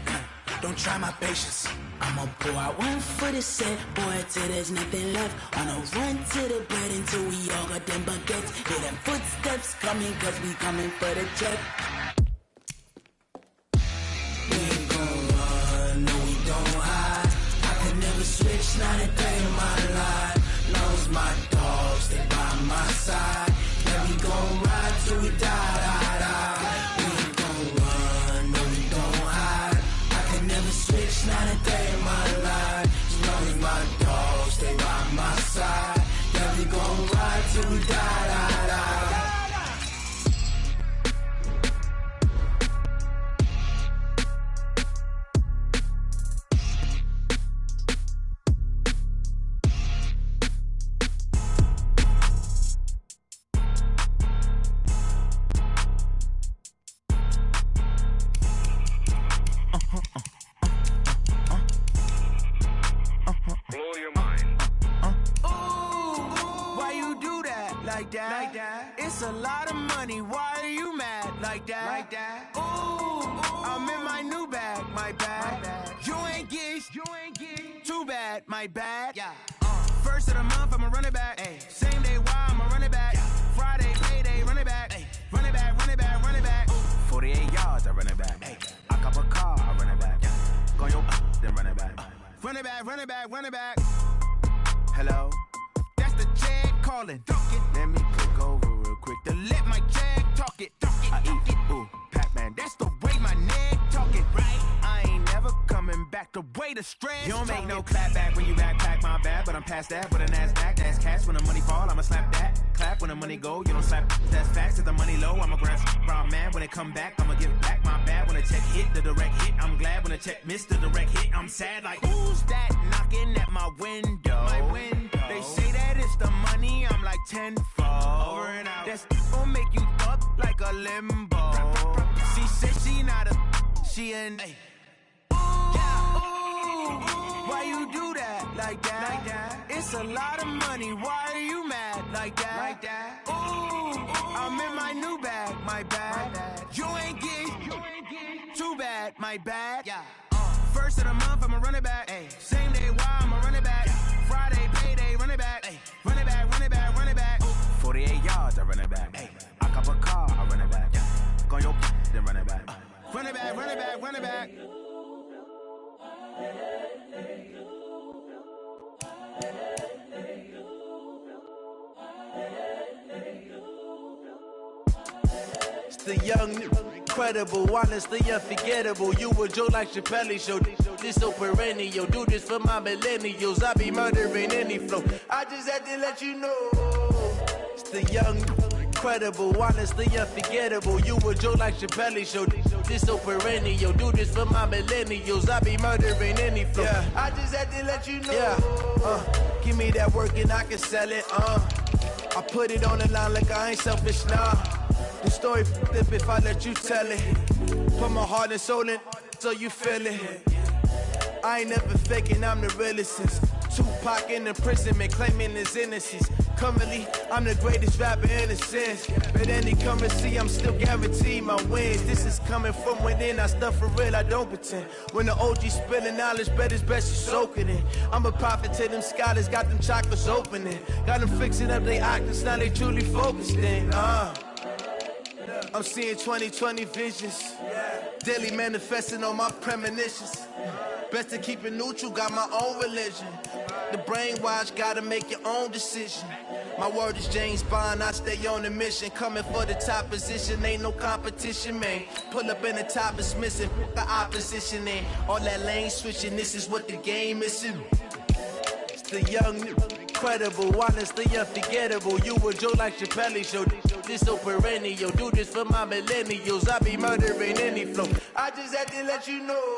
Don't try my patience. I'ma pour out one for the set, boy, till there's nothing left. Wanna run to the bed until we all got them baguettes. Hear them footsteps coming, cause we coming for the check. We ain't gon' run, no we don't hide. I could never switch, not a day in my life. Long as my dogs stay by my side. Yeah, we gon' ride till we die, die, die. We ain't gon' run, no we don't hide. I could never switch, not a day in my life. As long as my dogs stay by my side. Yeah, we gon' ride till we die, die, die. It's a lot of money, why are you mad like that? Ooh, I'm in my new bag, my bad. You ain't get too bad, my bad. Yeah. First of the month, I'ma run it back. Ay. Same day, why I'ma run it back. Yeah. Friday, payday, run it back. Ay. Run it back, run it back, run it back. 48 yards, I run it back. Ay. I cop a car, I run it back. Yeah. Go your then run it back. Run it back, run it back, run it back. Hello? That's the check calling. Let me click over real quick to let my check talk it. I eat it, ooh, Pac-Man. That's the way my neck talking, right? I ain't never coming back the way the stress. You don't make no clap back when you backpack my bad, but I'm past that with a NASDAQ. That's cash when the money fall, I'ma slap that. Clap when the money go, you don't slap. That's facts. If the money low, I'ma grab brown man. When it come back, I'ma give back my bad. When the check hit, the direct hit. I'm glad when the check missed the direct hit. I'm sad like, who's that knocking at my window? My window. They say that it's the money, I'm like tenfold. Over and out. That's gon' make you up like a limbo. She said she not a, she an. Ooh, why you do that like that? It's a lot of money, why are you mad like that? Ooh, I'm in my new bag, my bad. You ain't get too bad, my bad. Yeah. First of the month, I'ma run it back. Ay. Same day, why I'ma run it back. Friday, payday, run it back. Ay. Run it back, run it back, run it back. 48 yards, I run it back. Ay. I cop a car, I run it back. Go your then run it back. Run it back, run it back, run it back. It's the young, incredible, honestly unforgettable. You a Joe like Chappelle show. This so perennial. Do this for my millennials. I be murdering any flow. I just had to let you know. It's the young, incredible, honestly unforgettable. You a Joe like Chappelle show. This so perennial. Do this for my millennials. I be murdering any flow. Yeah. I just had to let you know. Yeah. Give me that work and I can sell it. I put it on the line like I ain't selfish, nah. The story flip if I let you tell it. Put my heart and soul in so you feel it. I ain't never faking, I'm the realest since Tupac in imprisonment, claiming his innocence. Currently, I'm the greatest rapper in a sense. But any currency, I'm still guaranteed my wins. This is coming from within, I stuff for real, I don't pretend. When the OG spilling knowledge, bet it's best you soak it in. I'm a prophet to them scholars, got them chakras opening. Got them fixing up their octaves, now they truly focused in. I'm seeing 2020 visions. Daily manifesting on my premonitions. Best to keep it neutral, got my own religion. The brainwash, gotta make your own decision. My word is James Bond, I stay on the mission. Coming for the top position, ain't no competition, man. Pull up in the top is missing, put the opposition in. All that lane switching, this is what the game is. It's the young, incredible, honestly unforgettable. You a Joe like Chappelle show. This so perennial. Do this for my millennials. I be murdering any flow. I just had to let you know.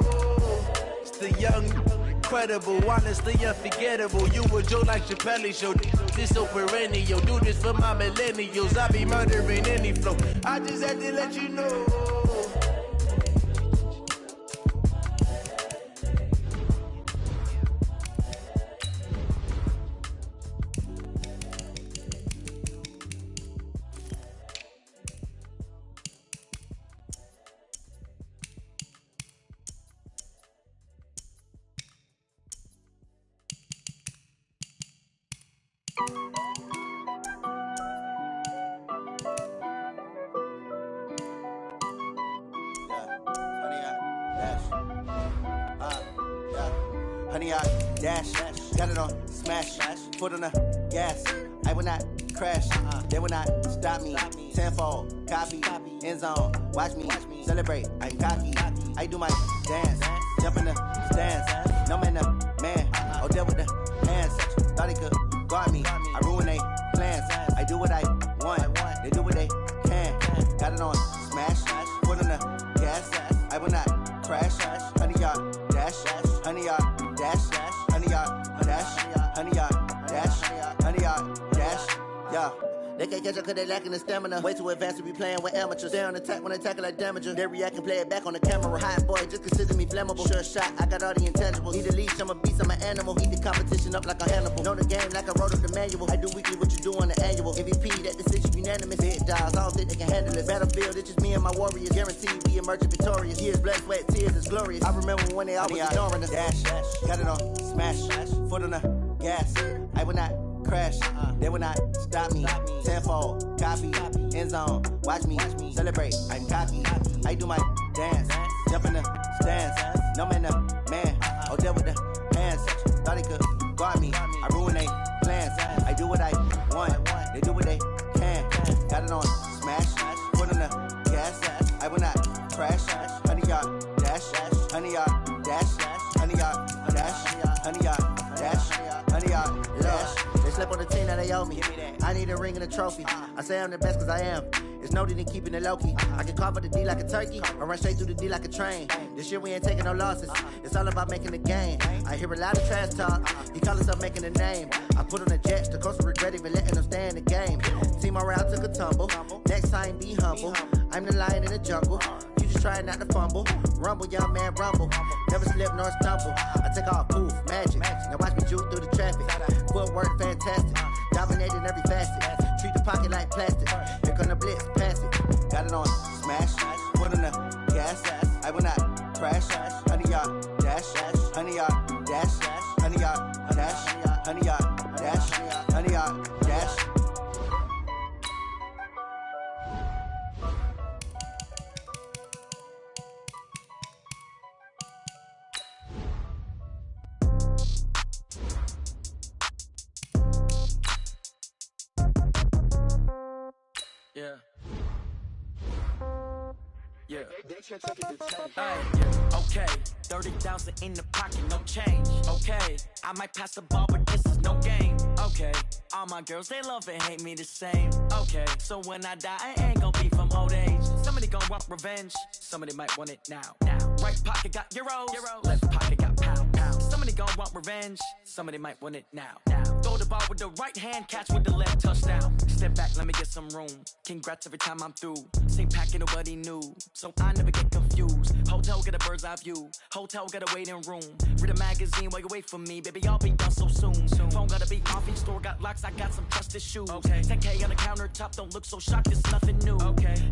It's the young, incredible, honestly unforgettable. You a Joe like Chappelle show. This so perennial. Do this for my millennials. I be murdering any flow. I just had to let you know. honey yard dash. Got it on smash, foot on the gas. I will not crash, they will not stop me. Tenfold, copy, end zone, watch me celebrate. I'm cocky, I do my dance, jump in the stands. No man, the man, oh there with the hands. Thought he could guard me, I ruin they plans. I do what I want, they do what they can. Got it on smash, foot on the gas. I will not crash, honey yard dash, honey yard dash, honey yard dash, honey yard dash, honey yard dash, yeah. They can't catch up cause they lacking the stamina. Way too advanced to be playing with amateurs. Stay on attack when they tackle like damager. They react and play it back on the camera. Hot boy, just consider me flammable. Sure shot, I got all the intangibles. Need a leash, I'm a beast, I'm an animal. Eat the competition up like a Hannibal. Know the game like I wrote up the manual. I do weekly what you do on the annual. MVP, that decision unanimous. Big dials, I don't think they can handle this. Battlefield, it's just me and my warriors. Guaranteed we emerging victorious. Years, blood, sweat, tears, it's glorious. I remember when they always ignoring us. Dash, got it on smash, foot on the gas. I will not crash, they will not stop me. Tenfold, copy, end zone, watch me celebrate. I'm cocky, I do my dance, jump in the stands. No man, the man, oh there with the hands. Thought he could guard me, I ruin they plans. I do what I want, they do what they can. Got it on smash, foot on the gas. I will not crash, honey yard dash, honey yard dash, honey yard dash, honey yard dash, honey yard dash. They slept on the team that they owe me. I need a ring and a trophy. I say I'm the best cause I am. It's no need in keeping it low-key. I can carve for the D like a turkey, or run straight through the D like a train. This year we ain't taking no losses. It's all about making the game. I hear a lot of trash talk. He call himself making a name. I put on the jets, the coach will regret even letting them stay in the game. Team morale took a tumble. Next time be humble. I'm the lion in the jungle. You just try not to fumble. Rumble, young man, rumble. Never slip nor stumble. I take off, poof, magic. Now watch me juke through the traffic. Footwork fantastic. Dominating every facet. Treat the pocket like plastic. Here come the blitz, pass it. Got it on smash, foot on the gas. I will not crash, honey yard dash, honey yard dash, honey yard dash, honey yard dash, honey yard dash. Yeah. Yeah. Hey, yeah. Okay. 30,000 in the pocket, no change. Okay. I might pass the ball, but this is no game. Okay. All my girls, they love and hate me the same. Okay. So when I die, I ain't gon' be from old age. Somebody gon' want revenge. Somebody might want it now. Right pocket got euros. Left pocket got pound. Somebody gon' want revenge. Somebody might want it now. Throw the ball with the right hand, catch with the left, touchdown. Step back, let me get some room. Congrats every time I'm through. Same packet, nobody knew, so I never get confused. Hotel get a bird's eye view. Hotel get a waiting room. Read a magazine while you wait for me, baby. I'll be done so soon. Phone gotta be off, each store got locks. I got some trusted shoes. 10K on the countertop, don't look so shocked. It's nothing new.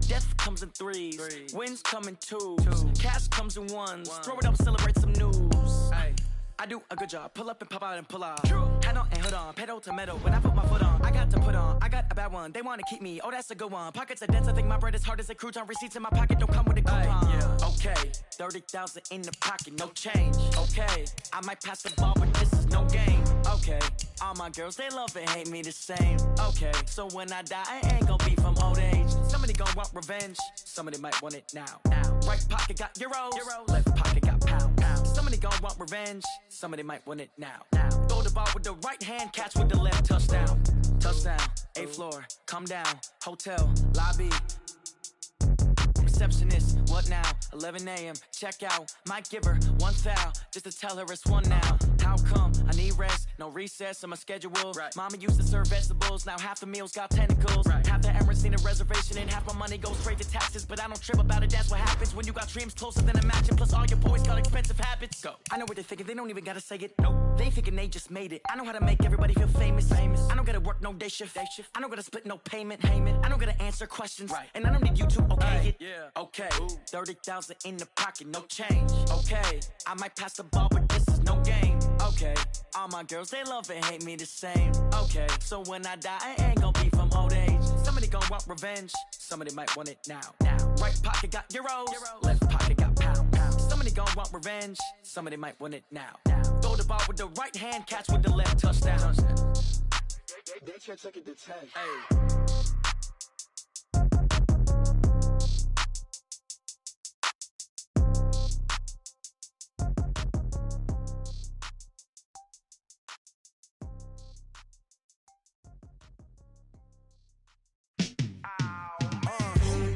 Death comes in threes. Wins come in twos. Cash comes in ones. Throw it up, celebrate some news. I do a good job. Pull up and pop out and pull out. Hat on and hood on. Pedal to metal. When I put my foot on, I got to put on. I got a bad one. They want to keep me. Oh, that's a good one. Pockets are dense. I think my bread is hard as a crouton. Receipts in my pocket don't come with a coupon. Okay. 30,000 in the pocket. No change. Okay. I might pass the ball, but this is no game. Okay. All my girls, they love and hate me the same. Okay. So when I die, I ain't gon' be from old age. Somebody gon' want revenge. Somebody might want it now. Right pocket got euros. Left pocket got pound. Somebody gon' want revenge. Somebody might want it now. Throw the ball with the right hand, catch with the left, touchdown. Touchdown, 8th floor, come down, hotel, lobby. Receptionist, what now? 11 a.m., check out. Might give her one foul, just to tell her it's one now. How come? I need rest, no recess in my schedule. Mama used to serve vegetables, now half the meals got tentacles. Half the Emirates need a reservation and half my money goes straight to taxes. But I don't trip about it, that's what happens when you got dreams closer than a match. And plus all your boys got expensive habits. Go. I know what they're thinking, they don't even gotta say it. Nope. They thinking they just made it. I know how to make everybody feel famous. I don't gotta work no day shift. I don't gotta split no payment. I don't gotta answer questions. And I don't need you to okay it. Okay, 30,000 in the pocket, no change. Okay, I might pass the ball, but this is no game. Okay, all my girls, they love and hate me the same. Okay, so when I die, I ain't gon' be from old age. Somebody gon' want revenge. Somebody might want it now. Right pocket got euros. Left pocket got pound. Somebody gon' want revenge. Somebody might want it now. Throw the the ball with the right hand, catch with the left, touchdown. They can't take it to 10. Hey.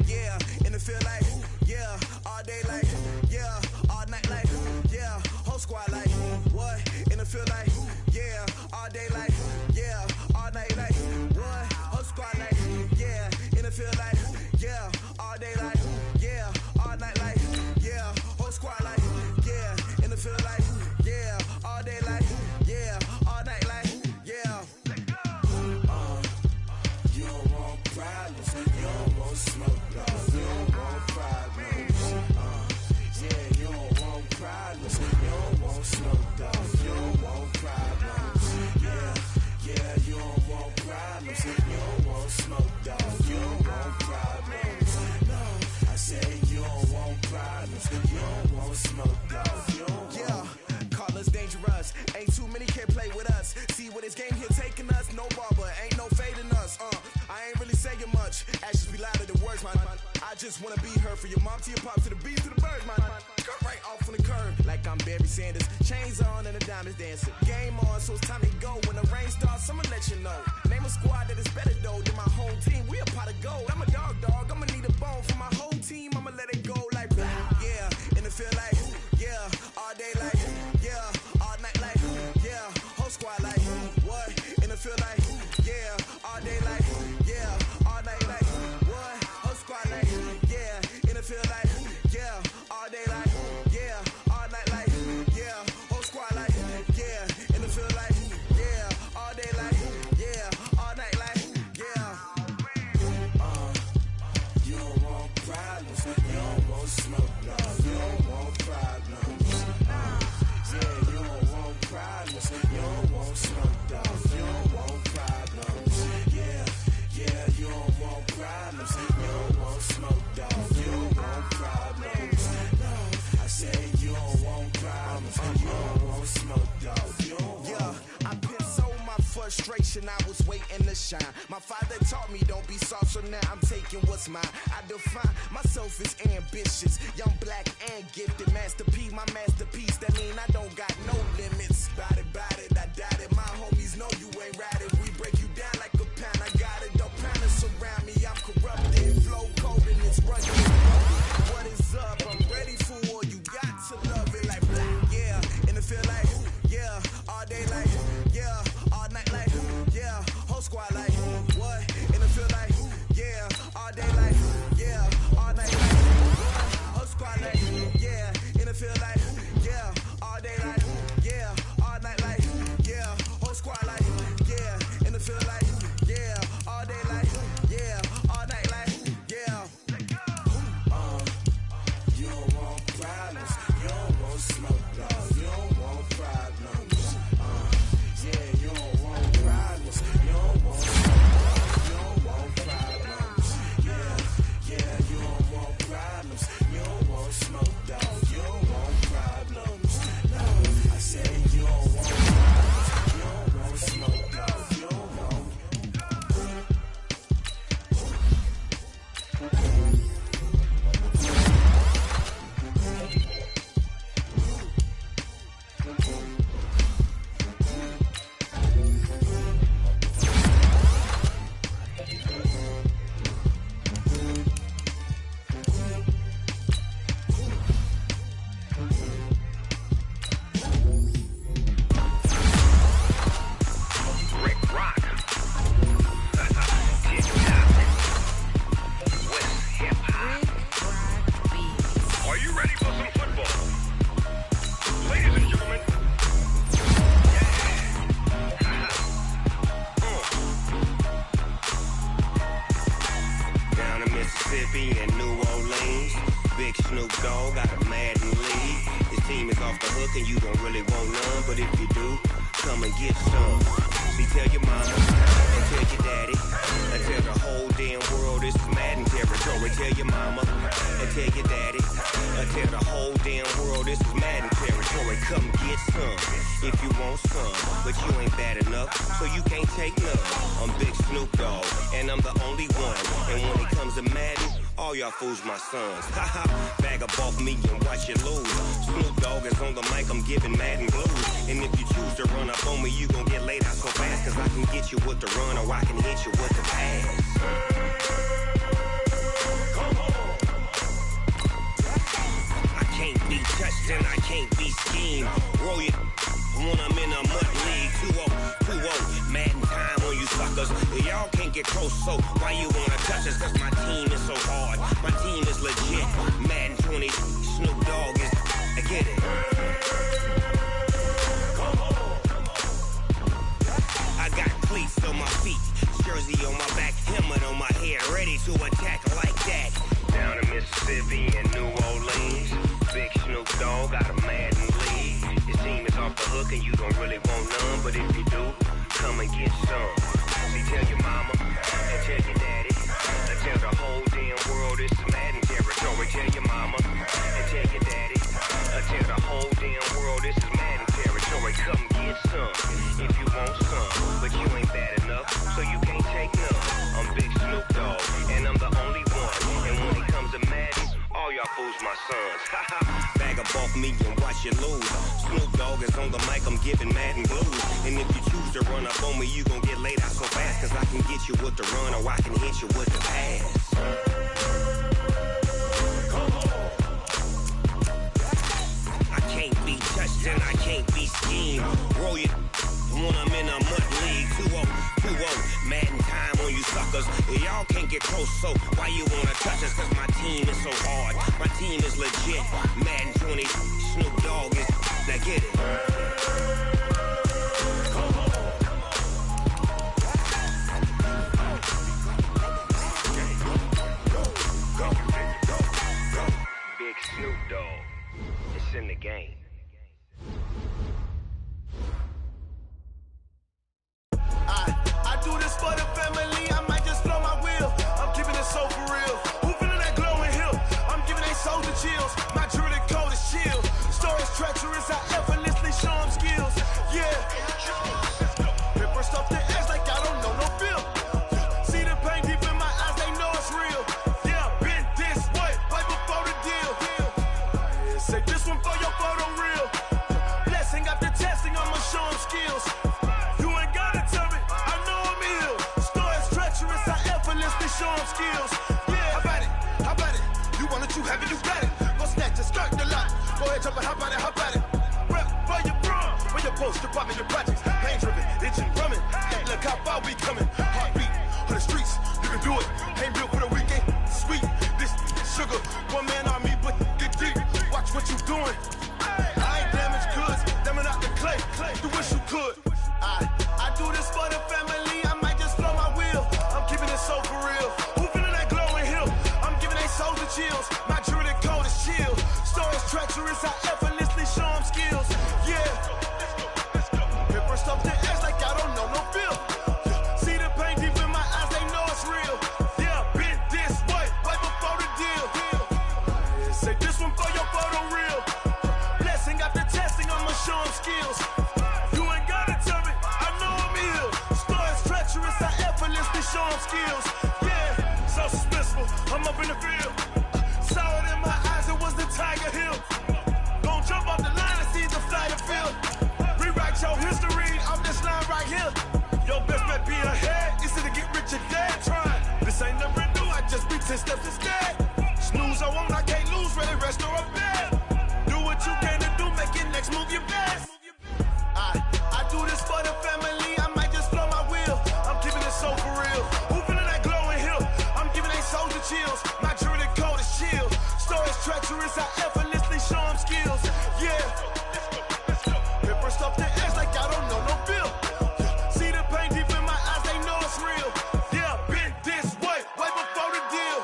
Yeah, in the field like, yeah, all day like, yeah, all night like, yeah, whole squad like, what? In the field like, yeah, all day like, yeah, all night like, what? Whole squad like, yeah, in the field like, yeah, all day like, yeah, all night like, yeah, whole squad like, yeah, in the field like, yeah, all day like, yeah, all night like, yeah. You don't want problems, you don't want smoke, dog. You don't want problems. Yeah, you don't want problems, you don't want smoke, dog. You don't want problems. Yeah, you don't want problems, you don't want smoke, dog. You don't want problems. No, I say you don't want problems, you don't want smoke, dog. You don't want. Call us dangerous. Ain't too many can play with us. See where this game here taking us. No barber, ain't no fading us. I ain't really saying much. Actions be louder than words, man. I just wanna be heard. For your mom to your pop to the beat to the birds, man. Cut right off on the curb like I'm Barry Sanders. Chains on and the diamonds dancing. Game on, so it's time to go. When the rain starts, I'ma let you know. Name a squad that is better though than my home team. We a pot of gold. I'm a dog. I'ma need a bone for my whole team. I'ma let it go like blah. Yeah, in the field like, yeah, all day like, yeah, all night like, yeah, whole squad like, what? In the field like, yeah, all day like, yeah, all night like, what? Whole squad like, yeah, in the field like, yeah, all day like, yeah, all night like, yeah, whole squad like, yeah, in the field like, yeah, all day like, yeah, all night like, yeah. You don't want problems, you don't want smoke, no, you don't want problems. Yeah, you don't want problems, you don't want smoke, dog. You don't want problems. Yeah, you don't want problems, you don't want smoke, dog. You don't want problems. No, I say you don't want problems, you don't want smoke, dog. You don't want. I been so my frustration, I was waiting to shine. My father taught me don't be soft, so now I'm taking what's mine. I define myself as ambitious, young, black, and gifted. Master P, my masterpiece. That mean I don't got no limits. Bout it, I doubt it. My homies know you ain't ride it. We break you down like a pound. I got it. Don't panic surround me. I'm corrupted. Flow cold and it's running. What is up? I'm ready for war. You got to love it like black. Yeah, in the field like, yeah, all day like, yeah, all night like, yeah, whole squad like, what? In the field like, yeah, all day like, yeah, all night like, what? Whole squad like, yeah, in the field like, yeah, all day like, yeah, all night like, yeah, whole squad like, yeah, in the field like, yeah, all day like, yeah, all night like, yeah. You don't want problems, you don't want smoke, dog. You don't want problems. Yeah, you don't want problems, you don't want smoke, you don't want problems. Yeah, you don't want problems, you don't want smoke, dog. You don't want problems. No, I say you don't want problems, you don't want smoke, dog. You don't want. Rick Rock. Are you ready for some football? Ladies and gentlemen. Down in Mississippi and New Orleans, Big Snoop Dogg got a Madden league. His team is off the hook and you don't really want none, but if you do, come and get some. See, tell your mama and tell your daddy and tell the whole damn world it's Madden territory. Tell your mama and tell your daddy I tell the whole damn world this is Madden territory. Come get some if you want some, but you ain't bad enough, so you can't take none. I'm Big Snoop Dogg, and I'm the only one. And when it comes to Madden, all y'all fools my sons. Haha, bag up off me and watch you lose. Snoop Dogg is on the mic, I'm giving Madden blues. And if you choose to run up on me, you gon' get laid out so fast, cause I can get you with the run or I can hit you with the pass. I can't be touched and I can't be schemed. Roll you when I'm in a mud league. 2-0, Madden time on you suckers. Y'all can't get close, so why you wanna touch us? Cause my team is so hard, my team is legit. Madden 20, Snoop Dogg is, I get it. I got cleats on my feet, jersey on my back, helmet on my head, ready to attack like that. Down in Mississippi and New Orleans, Big Snoop Dogg got a Madden league. His team is off the hook and you don't really want none, but if you do, come and get some. See, tell your mama and tell your daddy, and tell the whole damn world this is Madden territory. Tell your mama and tell your daddy, and tell the whole damn world this is Madden territory. Come get some if you want some, but you ain't bad enough, so you can't take none. I'm Big Snoop Dogg, and I'm the only one. And when it comes to Madden, all y'all fools my sons. Bag up off me and watch you lose. Snoop Dogg is on the mic, I'm giving Madden blues. And if you choose to run up on me, you gon' get laid out so fast, cause I can get you with the run or I can hit you with the pass. I can't be touched and I can't be schemed. Roll you when I'm in a mud league. 2-0, Madden time on you suckers. Y'all can't get close, so why you wanna touch us? Cause my team is so hard, my team is legit. Madden 20, Snoop Dogg is, now get it. Big Snoop Dogg, it's in the game. I do this for the family, I might just blow my wheel. I'm keeping it so for real. Who feeling that glowing hill? I'm giving they soldier chills. My jewelry code is chill. Stories treacherous, I effortlessly show them skills. Yeah. Paper stuff the edge like I don't know no feel. See the pain deep in my eyes, they know it's real. Yeah, been this way, right before the deal. Say this one for your photo real. Blessing after testing, I'ma show them skills. You ain't gotta tell me, I know I'm ill. Stories treacherous, I effortlessly show them skills. Yeah, how about it? How about it? You want it, you have it, you got it. Go snatch it, skirt the lot. Go ahead, jump it, how about it? How about it? Rep for your bro, for your post, your pop, your projects. Pain driven, itching, drumming. Hey, look how far we coming. Heartbeat for the streets, you can do it. Ain't built for the weekend. Sweet, this sugar, one man army, but get deep. Watch what you doing. I ain't damaged goods, damn it out the clay. You wish you could. I do this for the family, I might just blow my wheel. I'm keeping it so for real. Who feeling that glowing hill? I'm giving they soldier chills. My jewelry code is chill. Stories treacherous, I effortlessly show them skills. Yeah. Paper stuff the edge like I don't know no feel. See the pain deep in my eyes, they know it's real. Yeah, been this way, right before the deal. Say this one for your photo real. Blessing after testing, I'ma show them skills. You ain't gotta tell me, I know I'm ill. Stories treacherous, I effortlessly show them skills. Yeah, so suspenseful, I'm up in the field. Saw it in my eyes, it was the Tiger Hill. Gon' jump off the line and see the flyer field. Rewrite your history off this line right here. Your best bet be ahead, easy to get rich or dead trying. This ain't never new, I just be 10 steps instead. Snooze I won't, I can't lose, ready, rest or a bed. Do what you can to do, make your next move your best. I do this for the family, I might just blow my wheel. I'm keeping it so for real. Who feeling that glowing hill? I'm giving they soldier chills. My jewelry code is chill. Stories treacherous, I effortlessly show them skills. Yeah. Paper stuff the edge like I don't know no feel. See the pain deep in my eyes, they know it's real. Yeah, been this way, right before the deal.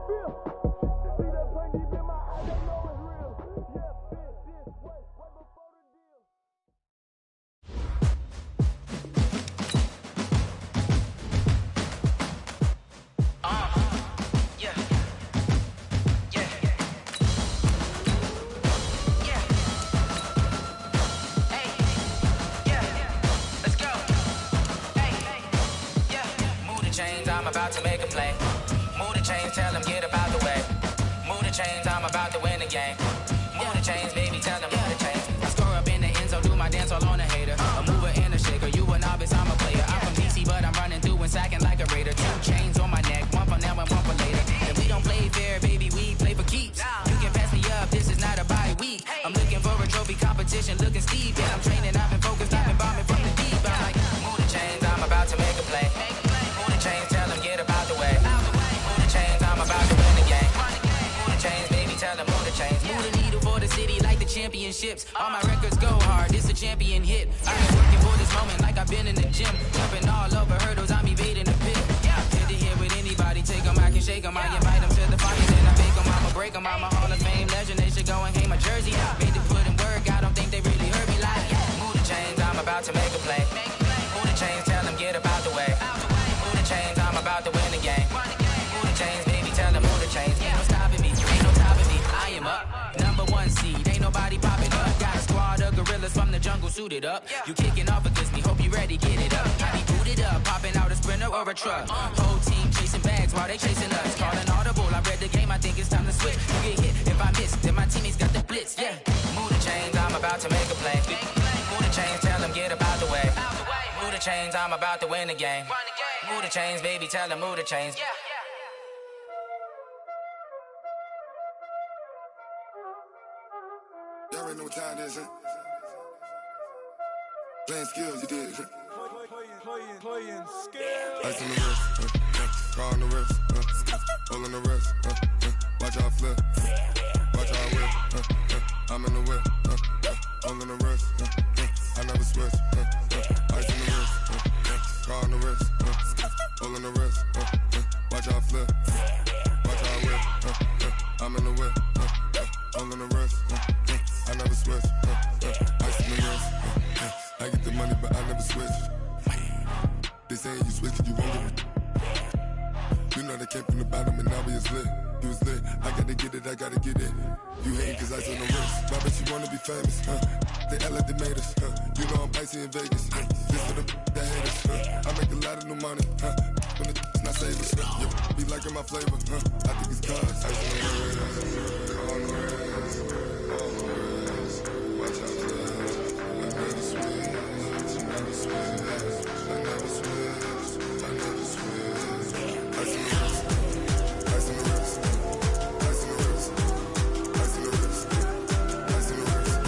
feel. See that pain deep in my eyes, they know it's real. Yeah, bitch, this way before the deal. I'm about to make a play. Move the chains, tell them get about the way. Move the chains, I'm about to win the game. Move the chains, baby, tell them move the chains. I score up in the end zone, do my dance all on a hater. A mover and a shaker, you a novice, I'm a player. I'm from DC, but I'm running through and sacking like a raider. 2 chains on my neck, one for now and one for later. And we don't play fair, baby, we play for keeps. You can pass me up, this is not a bye week. I'm looking for a trophy competition, looking steep. Yeah, I'm training, I've been focused, I've been bombing from the deep. I'm like, move the chains, I'm about to make a play. Move the chains, tell them get about the way. Move the chains, I'm about to win the game. Move the chains, baby, tell them move the chains. Move the needle for the city like the championships. All my records go hard, this a champion hit. I've been working for this moment like I've been in the gym. Jumping all over hurdles, I'm evading the pit. Head to head with anybody, take them, I can shake them. I invite them to the fire, then I make them, I'ma break them. I'm a Hall of Fame legend, they should go and hang my jersey. Made to put in work, I don't think they really heard me like. Move the chains, I'm about to make a play. Move the chains, tell them get about the way. Move the chains, I'm about to win the game. Move the chains, baby, tell them move the chains. Ain't no stopping me, ain't no stopping me. I am up, #1 seed, ain't nobody popping up. Got a squad of gorillas from the jungle suited up. You kicking off against me, hope you ready, get it up. I be booted up, popping out a sprinter or a truck. Whole team chasing bags while they chasing us. Calling audible, I read the game, I think it's time to switch. You get hit if I miss, then my teammates got the blitz, yeah. Move the chains, I'm about to make a play. Move the chains, tell them get about the way. Move the chains, I'm about to win the game. Move the chains, baby, tell them move the chains. Y'all already know what time it is, huh? Playing skills, you did. Playing skills. Ice on the wrist, car on the wrist, hole in the wrist, watch out flip, watch out whip, I'm in the whip, hole in the wrist, I never switch, ice on the wrist, car on the wrist, hole in the wrist, watch out flip, watch out whip, I'm in the whip, hole in the wrist, I never switch, ice on the wrist, I get the money but I never switch. They saying you switch it, you won't get it. You know they came from the bottom and now we is lit. You was lit, I gotta get it, I gotta get it. You hating cause ice on the wrist. Why bet you wanna be famous, They act like they made us, You know I'm icy in Vegas, This for the that hate us, I make a lot of new money, When it's not savers, Be liking my flavor, I think it's cause ice on the wrist, on the wrist, on the wrist. Watch out for that. I never switch, I never switch. I never switch, I never switch. Ice in the wrist, ice in the wrist, ice in the wrist, ice in the wrist, ice in the wrist.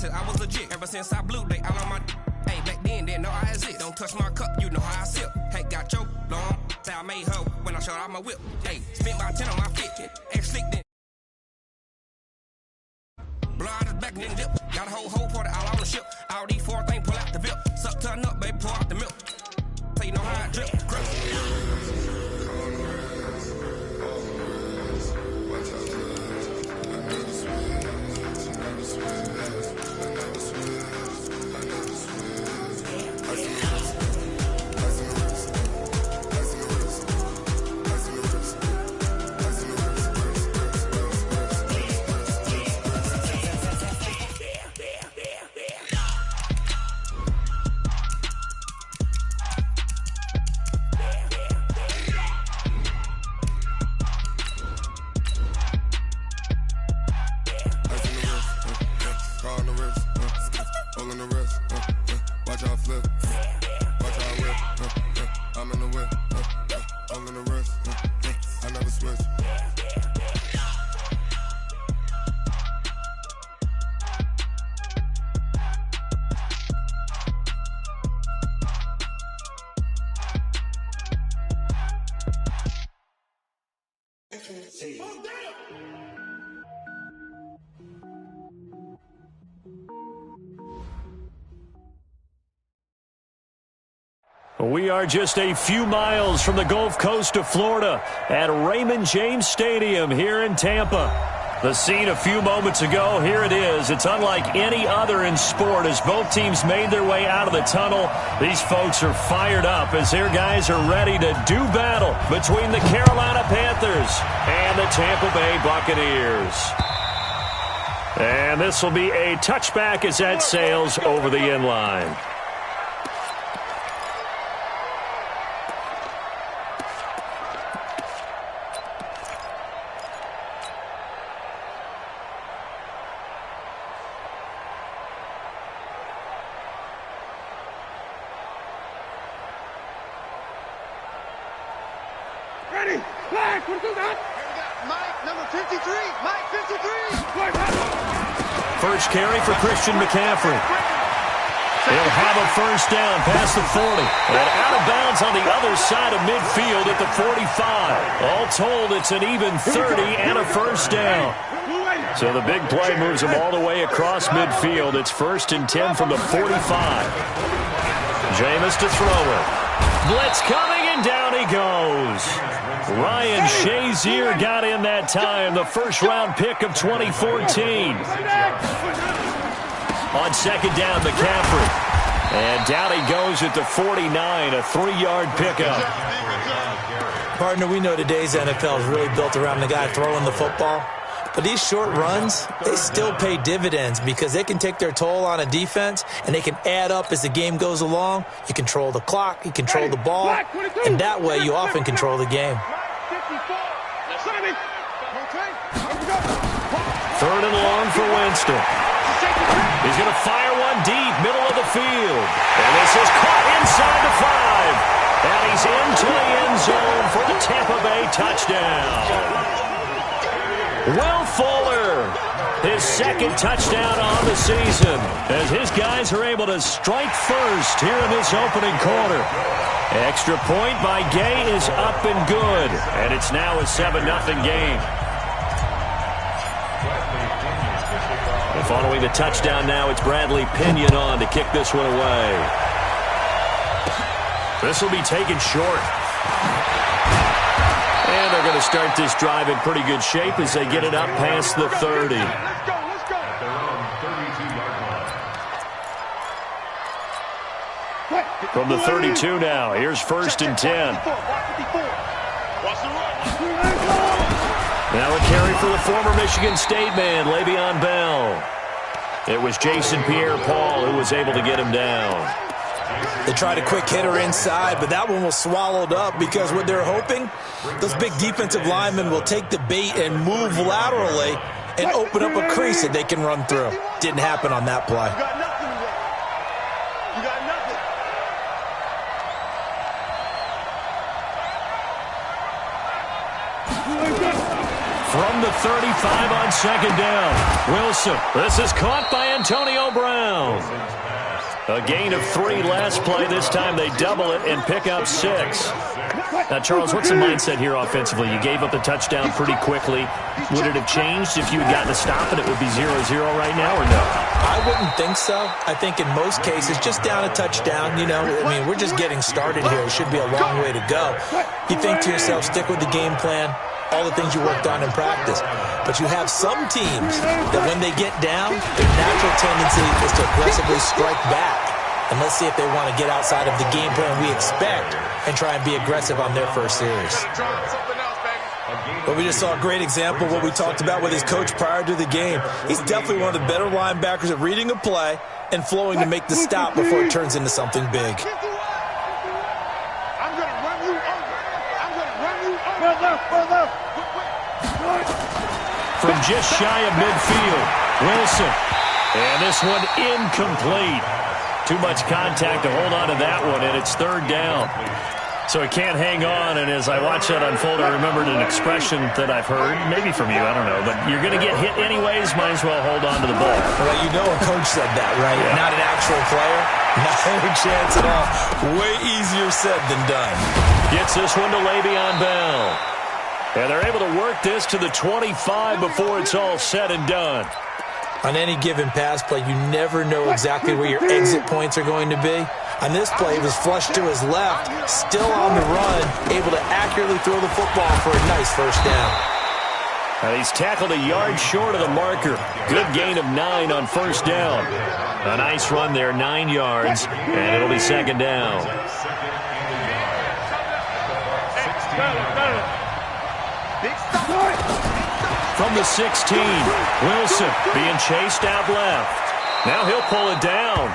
I was legit ever since I blew they all on my. Hey, back then didn't know I exist. Don't touch my cup, you know how I sip. Hey, got your long. Say I made her when I showed out my whip. Hey, spent about 10 on my fit. Ex slick then. Blood is back and then dip. Got a whole party all on the ship. All these 4 things pull out the VIP. Suck turn up, baby, pour out the milk. So you know how I drip. We are just a few miles from the Gulf Coast of Florida at Raymond James Stadium here in Tampa. The scene a few moments ago, here it is. It's unlike any other in sport as both teams made their way out of the tunnel. These folks are fired up as their guys are ready to do battle between the Carolina Panthers and the Tampa Bay Buccaneers. And this will be a touchback as that sails over the end line. Ready, flag, what is that? Mike, number 53, Mike 53. First carry for Christian McCaffrey. He'll have a first down past the 40. And out of bounds on the other side of midfield at the 45. All told, it's an even 30 and a first down. So the big play moves him all the way across midfield. It's 1st and 10 from the 45. Jameis to throw it. Blitz coming, and down he goes. Ryan Shazier got in that time, the first-round pick of 2014. On second down, McCaffrey. And down he goes at the 49, a 3-yard pickup. Partner, we know today's NFL is really built around the guy throwing the football. But these short runs, they still pay dividends because they can take their toll on a defense and they can add up as the game goes along. You control the clock, you control the ball, and that way you often control the game. 3rd and long for Winston. He's going to fire one deep, middle of the field. And this is caught inside the 5. And he's into the end zone for the Tampa Bay touchdown. Will Fuller, his second touchdown on the season, as his guys are able to strike first here in this opening quarter. Extra point by Gay is up and good, and it's now a 7-0 game. And following the touchdown now, it's Bradley Pinion on to kick this one away. This will be taken short. And they're going to start this drive in pretty good shape as they get it up past the 30. From the 32 now, here's 1st and 10. Now a carry for the former Michigan State man, Le'Veon Bell. It was Jason Pierre-Paul who was able to get him down. They tried a quick hitter inside, but that one was swallowed up because what they're hoping, those big defensive linemen will take the bait and move laterally and open up a crease that they can run through. Didn't happen on that play. From the 35 on second down, Wilson. This is caught by Antonio Brown. A gain of 3 last play. This time they double it and pick up 6. Now, Charles, what's the mindset here offensively? You gave up the touchdown pretty quickly. Would it have changed if you had gotten a stop and it would be 0-0 right now, or no? I wouldn't think so. I think in most cases, just down a touchdown, you know, I mean, we're just getting started here. It should be a long way to go. You think to yourself, stick with the game plan, all the things you worked on in practice. But you have some teams that when they get down, their natural tendency is to aggressively strike back. And let's see if they want to get outside of the game plan we expect and try and be aggressive on their first series. But we just saw a great example of what we talked about with his coach prior to the game. He's definitely one of the better linebackers at reading a play and flowing to make the stop before it turns into something big. From just shy of midfield, Wilson. And this one incomplete. Too much contact to hold on to that one, and it's 3rd down. So he can't hang on, and as I watch that unfold, I remembered an expression that I've heard, maybe from you, I don't know, but you're going to get hit anyways, might as well hold on to the ball. Well, you know a coach said that, right? Yeah. Not an actual player. Not a chance at all. Way easier said than done. Gets this one to Le'Veon Bell. And they're able to work this to the 25 before it's all said and done. On any given pass play, you never know exactly where your exit points are going to be. On this play, he was flushed to his left, still on the run, able to accurately throw the football for a nice first down. And he's tackled a yard short of the marker. Good gain of 9 on first down. A nice run there, 9 yards, and it'll be second down. From the 16, Wilson being chased out left. Now he'll pull it down.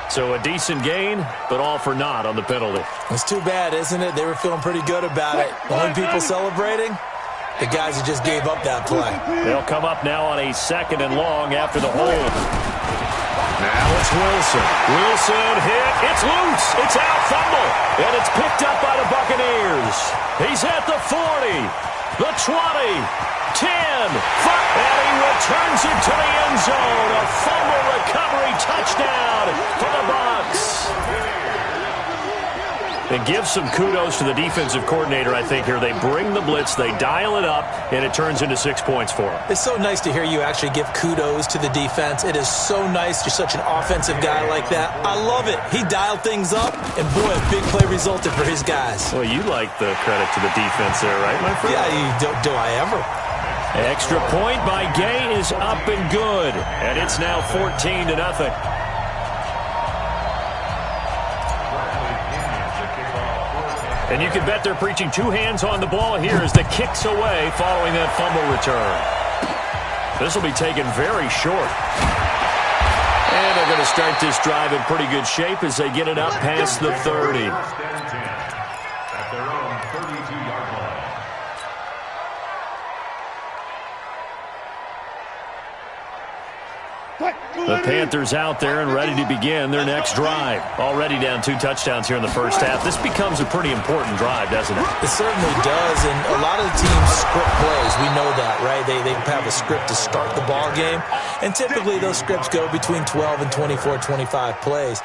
So a decent gain, but all for naught on the penalty. It's too bad, isn't it? They were feeling pretty good about it. Only people celebrating, the guys who just gave up that play. They'll come up now on a 2nd and long after the hold. Now it's Wilson. Wilson hit. It's loose. It's out, fumble. And it's picked up by the Buccaneers. He's at the 40, the 20, 10, 5. And he returns it to the end zone. A fumble recovery touchdown for the Bucs. And give some kudos to the defensive coordinator, I think, here. They bring the blitz, they dial it up, and it turns into 6 points for them. It's so nice to hear you actually give kudos to the defense. It is so nice. You're such an offensive guy like that. I love it. He dialed things up, and boy, a big play resulted for his guys. Well, you like the credit to the defense there, right, my friend? Yeah, do I ever? Extra point by Gay is up and good, and it's now 14-0. And you can bet they're preaching 2 hands on the ball here as the kick's away following that fumble return. This will be taken very short. And they're going to start this drive in pretty good shape as they get it up past the 30. At their own 32-yard line. The Panthers out there and ready to begin their next drive. Already down 2 touchdowns here in the first half. This becomes a pretty important drive, doesn't it? It certainly does, and a lot of the teams script plays. We know that, right? They have a script to start the ball game, and typically those scripts go between 12 and 24, 25 plays.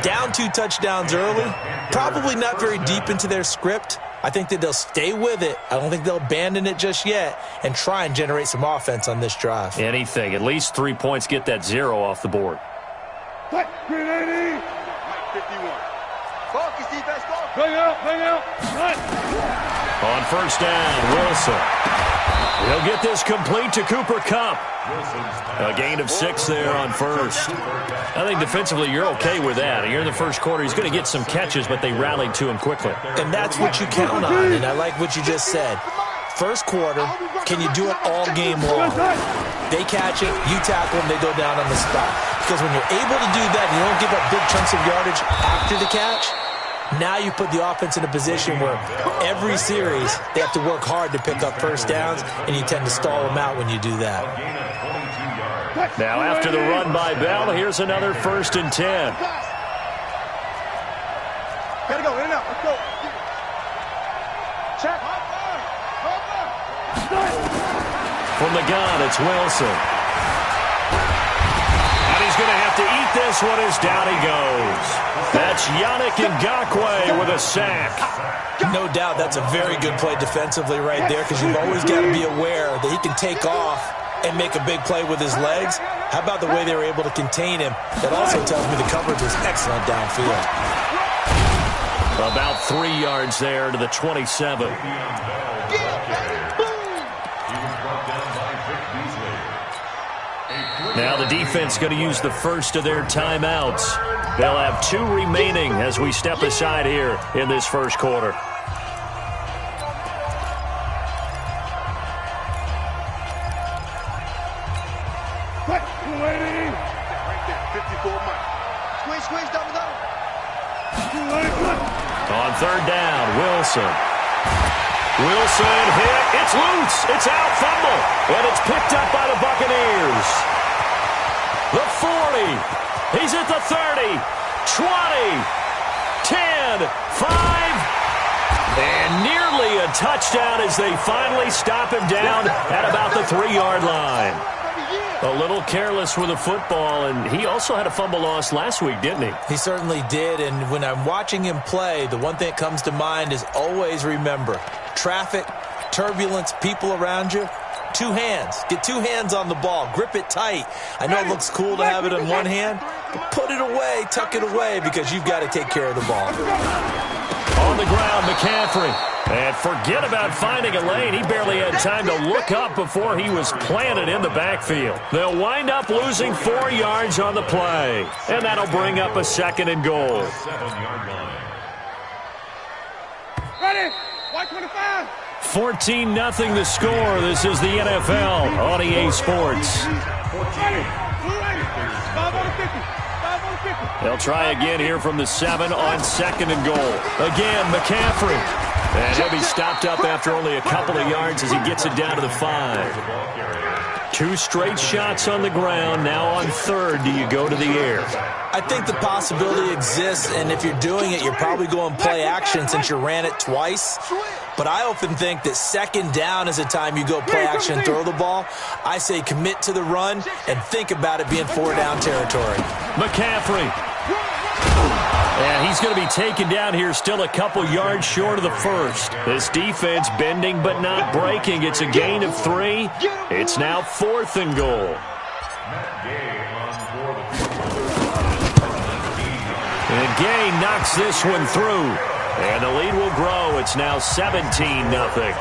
Down 2 touchdowns early, probably not very deep into their script. I think that they'll stay with it. I don't think they'll abandon it just yet and try and generate some offense on this drive. Anything. At least 3 points, get that 0 off the board. 51. Focus, defense, focus. Bring out. On first down, Wilson. He'll get this complete to Cooper Kupp. A gain of 6 there on first. I think defensively you're okay with that. You're in the first quarter. He's going to get some catches, but they rallied to him quickly. And that's what you count on, and I like what you just said. First quarter, can you do it all game long? They catch it, you tackle them, they go down on the spot. Because when you're able to do that, you don't give up big chunks of yardage after the catch. Now you put the offense in a position where every series they have to work hard to pick up first downs, and you tend to stall them out when you do that. Now after the run by Bell, here's another 1st and 10. Gotta go, in and out, let's go. Check. From the gun, it's Wilson. And he's going to have to eat this one as down he goes. That's Yannick Ngakoue with a sack. No doubt that's a very good play defensively right there, because you've always got to be aware that he can take off and make a big play with his legs. How about the way they were able to contain him? That also tells me the coverage was excellent downfield. About 3 yards there to the 27. Now the defense going to use the first of their timeouts. They'll have 2 remaining as we step aside here in this first quarter. Squeeze, double. On third down, Wilson. Wilson hit. It's loose. It's out. Fumble. And it's picked up by the Buccaneers. The 40. He's at the 30. 20. 10. 5. And nearly a touchdown as they finally stop him down at about the 3-yard line. A little careless with the football, and he also had a fumble loss last week, didn't he? He certainly did, and when I'm watching him play, the one thing that comes to mind is always remember, traffic, turbulence, people around you, Two hands. Get two hands on the ball. Grip it tight. I know it looks cool to have it in one hand, but put it away, tuck it away, because you've got to take care of the ball. On the ground, McCaffrey. And forget about finding a lane. He barely had time to look up before he was planted in the backfield. They'll wind up losing 4 yards on the play. And that'll bring up a 2nd and goal. 7-yard line. Ready? 125. 14-0 the score. This is the NFL on EA Sports. Ready? 5 on the 50. 5 on the 50. They'll try again here from the 7 on 2nd and goal. Again, McCaffrey. And he'll be stopped up after only a couple of yards as he gets it down to the 5. 2 straight shots on the ground. Now on 3rd, do you go to the air? I think the possibility exists, and if you're doing it, you're probably going play action since you ran it twice. But I often think that 2nd down is the time you go play action and throw the ball. I say commit to the run and think about it being 4-down territory. McCaffrey. And he's going to be taken down here still a couple yards short of the 1st. This defense bending but not breaking. It's a gain of 3. It's now 4th and goal. And Gay knocks this one through. And the lead will grow. It's now 17-0.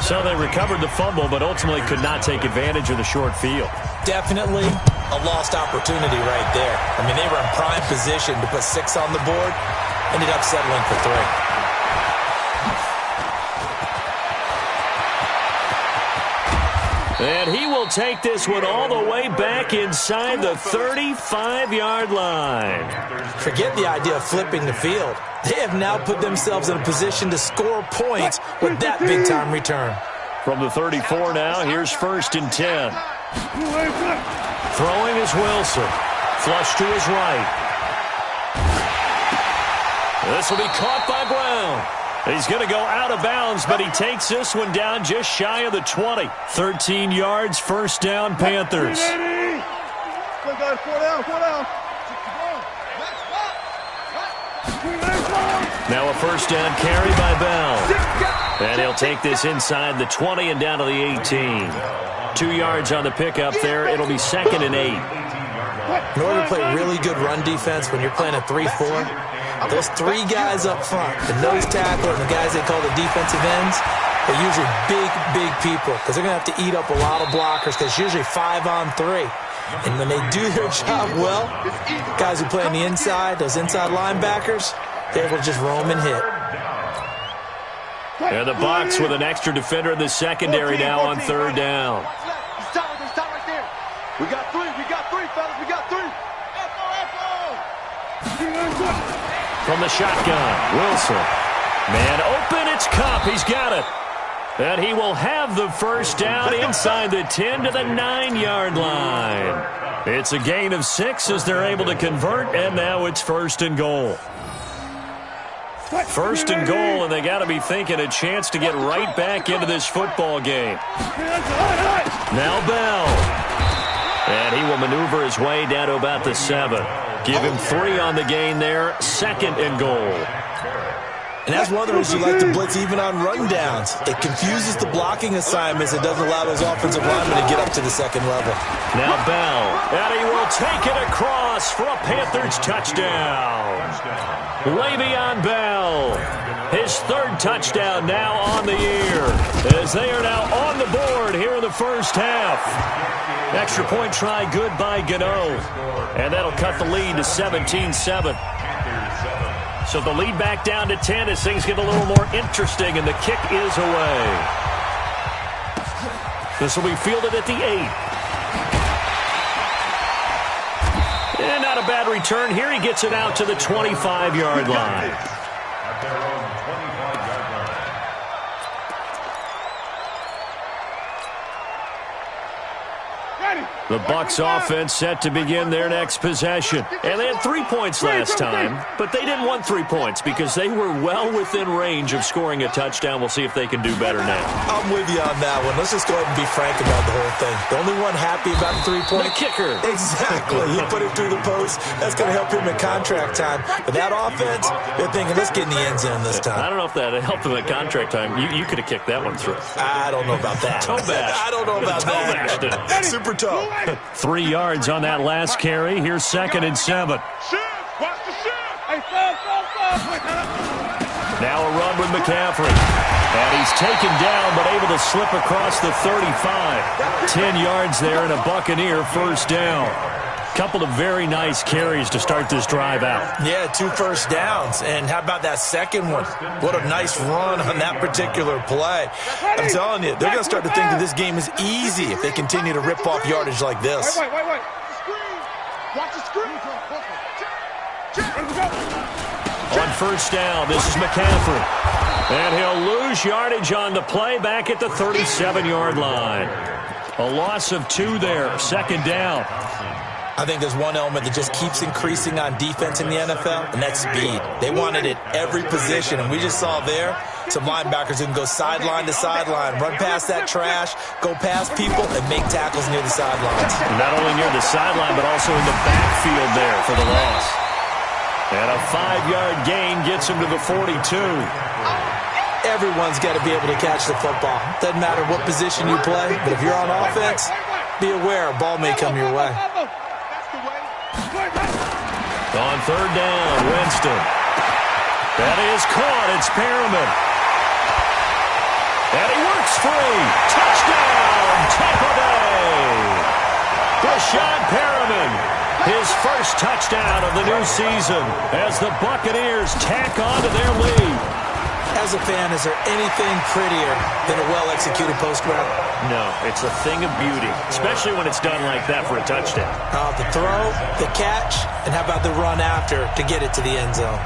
So they recovered the fumble, but ultimately could not take advantage of the short field. Definitely a lost opportunity right there. I mean, they were in prime position to put 6 on the board. Ended up settling for 3. And he will take this one all the way back inside the 35-yard line. Forget the idea of flipping the field. They have now put themselves in a position to score points with that big-time return. From the 34 now, here's 1st and 10. Throwing is Wilson. Flush to his right. This will be caught by Brown. He's going to go out of bounds, but he takes this one down just shy of the 20. 13 yards, 1st down, Panthers. Still got it. 4 down. 4 down. Now a 1st down carry by Bell. And he'll take this inside the 20 and down to the 18. 2 yards on the pickup there. It'll be 2nd and 8. In order to play really good run defense when you're playing a 3-4, those 3 guys up front, the nose tackle and the guys they call the defensive ends, are usually big people because they're going to have to eat up a lot of blockers because it's usually 5 on 3. And when they do their job well, guys who play on the inside, those inside linebackers, they're able to just roam and hit. And the Bucs with an extra defender in the secondary now on 3rd down. Stop right there. We got 3, fellas. We got 3. From the shotgun, Wilson. Man open, it's Cup. He's got it. And he will have the 1st down inside the 10 to the 9-yard line. It's a gain of 6 as they're able to convert, and now it's 1st and goal. 1st and goal, and they got to be thinking a chance to get right back into this football game. Now Bell. And he will maneuver his way down to about the 7. Give him 3 on the gain there. 2nd and goal. And that's one of the reasons you like to blitz even on rundowns. It confuses the blocking assignments. It doesn't allow those offensive linemen to get up to the 2nd level. Now Bell. And he will take it across for a Panthers touchdown. Le'Veon Bell. His 3rd touchdown now on the year. As they are now on the board here in the 1st half. Extra point try good by Gano. And that'll cut the lead to 17-7. So the lead back down to 10 as things get a little more interesting, and the kick is away. This will be fielded at the 8. And not a bad return. Here he gets it out to the 25-yard line. At their own 25-yard line. Ready. The Bucs offense set to begin their next possession. And they had 3 points last time, but they didn't want 3 points because they were well within range of scoring a touchdown. We'll see if they can do better now. I'm with you on that one. Let's just go ahead and be frank about the whole thing. The only one happy about the 3-point. The kicker. Exactly. He put it through the post. That's going to help him at contract time. But that offense, they're thinking, let's get in the end zone this time. I don't know if that helped him at contract time. You could have kicked that one through. I don't know about that. Toe bash. I don't know about that. Super toe. 3 yards on that last carry. Here's 2nd and 7. Watch the shift. Hey, fall. Now a run with McCaffrey. And he's taken down, but able to slip across the 35. 10 yards there and a Buccaneer first down. Couple of very nice carries to start this drive out. Yeah, 2 first downs. And how about that second one? What a nice run on that particular play. I'm telling you, they're going to start to think that this game is easy if they continue to rip off yardage like this. Wait. Watch the screen. On first down, this is McCaffrey. And he'll lose yardage on the play back at the 37-yard line. A loss of 2 there, 2nd down. I think there's one element that just keeps increasing on defense in the NFL, and that's speed. They want it at every position, and we just saw there some linebackers who can go sideline to sideline, run past that trash, go past people, and make tackles near the sidelines. Not only near the sideline, but also in the backfield there for the loss. And a 5-yard gain gets him to the 42. Everyone's got to be able to catch the football. Doesn't matter what position you play, but if you're on offense, be aware a ball may come your way. On 3rd down, Winston. That is caught. It's Perriman. And he works free. Touchdown, Tampa Bay. Rashad Perriman, his first touchdown of the new season as the Buccaneers tack on to their lead. As a fan, is there anything prettier than a well-executed post route? No, it's a thing of beauty, especially when it's done like that for a touchdown. The throw, the catch, and how about the run after to get it to the end zone?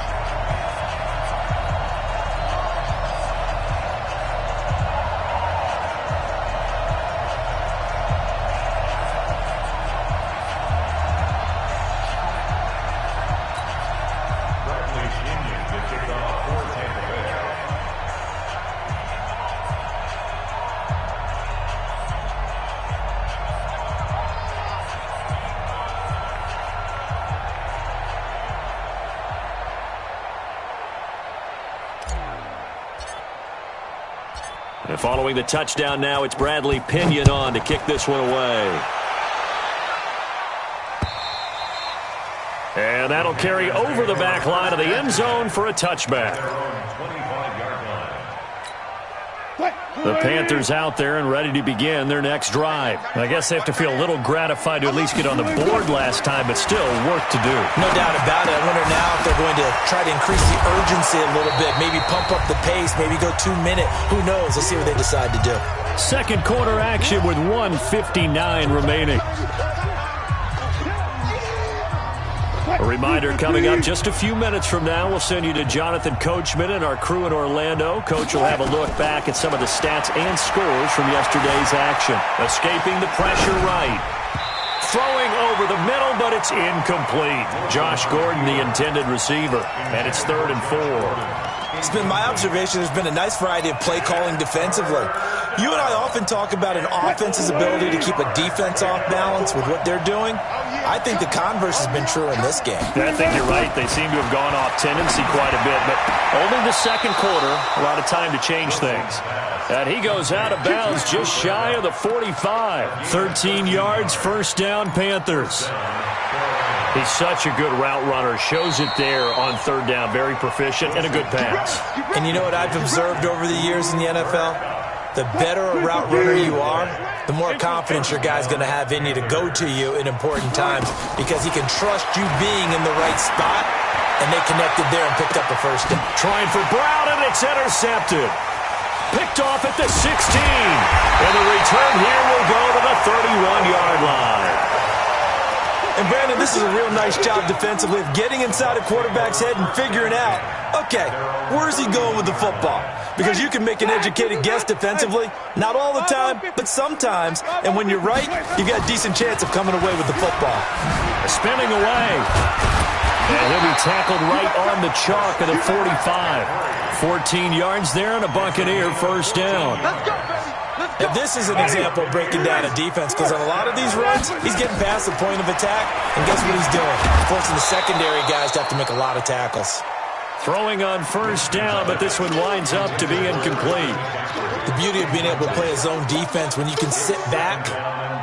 And following the touchdown now, it's Bradley Pinion on to kick this one away. And that'll carry over the back line of the end zone for a touchback. The Panthers out there and ready to begin their next drive. I guess they have to feel a little gratified to at least get on the board last time, but still work to do. No doubt about it. I wonder now if they're going to try to increase the urgency a little bit, maybe pump up the pace, maybe go 2-minute. Who knows? Let's see what they decide to do. Second quarter action with 1:59 remaining. A reminder coming up just a few minutes from now, we'll send you to Jonathan Coachman and our crew in Orlando. Coach will have a look back at some of the stats and scores from yesterday's action. Escaping the pressure right. Throwing over the middle, but it's incomplete. Josh Gordon, the intended receiver, and it's 3rd and 4. It's been my observation there's been a nice variety of play calling defensively. You and I often talk about an offense's ability to keep a defense off balance with what they're doing. I think the converse has been true in this game. I think you're right. They seem to have gone off tendency quite a bit, but only the second quarter, a lot of time to change things. And he goes out of bounds just shy of the 45. 13 yards, first down, Panthers. He's such a good route runner. Shows it there on 3rd down. Very proficient and a good pass. And you know what I've observed over the years in the NFL? The better a route runner you are, the more confidence your guy's going to have in you to go to you in important times because he can trust you being in the right spot, and they connected there and picked up a first down. Trying for Brown, and it's intercepted. Picked off at the 16. And the return here will go to the 31-yard line. And And, Brandon, this is a real nice job defensively of getting inside a quarterback's head and figuring out, okay, where's he going with the football? Because you can make an educated guess defensively, not all the time, but sometimes. And when you're right, you got a decent chance of coming away with the football. Spinning away. And he'll be tackled right on the chalk at the 45. 14 yards there and a Buccaneer first down. And this is an example of breaking down a defense, because on a lot of these runs, he's getting past the point of attack, and guess what he's doing? Forcing the secondary guys to have to make a lot of tackles. Throwing on first down, but this one winds up to be incomplete. The beauty of being able to play a zone defense when you can sit back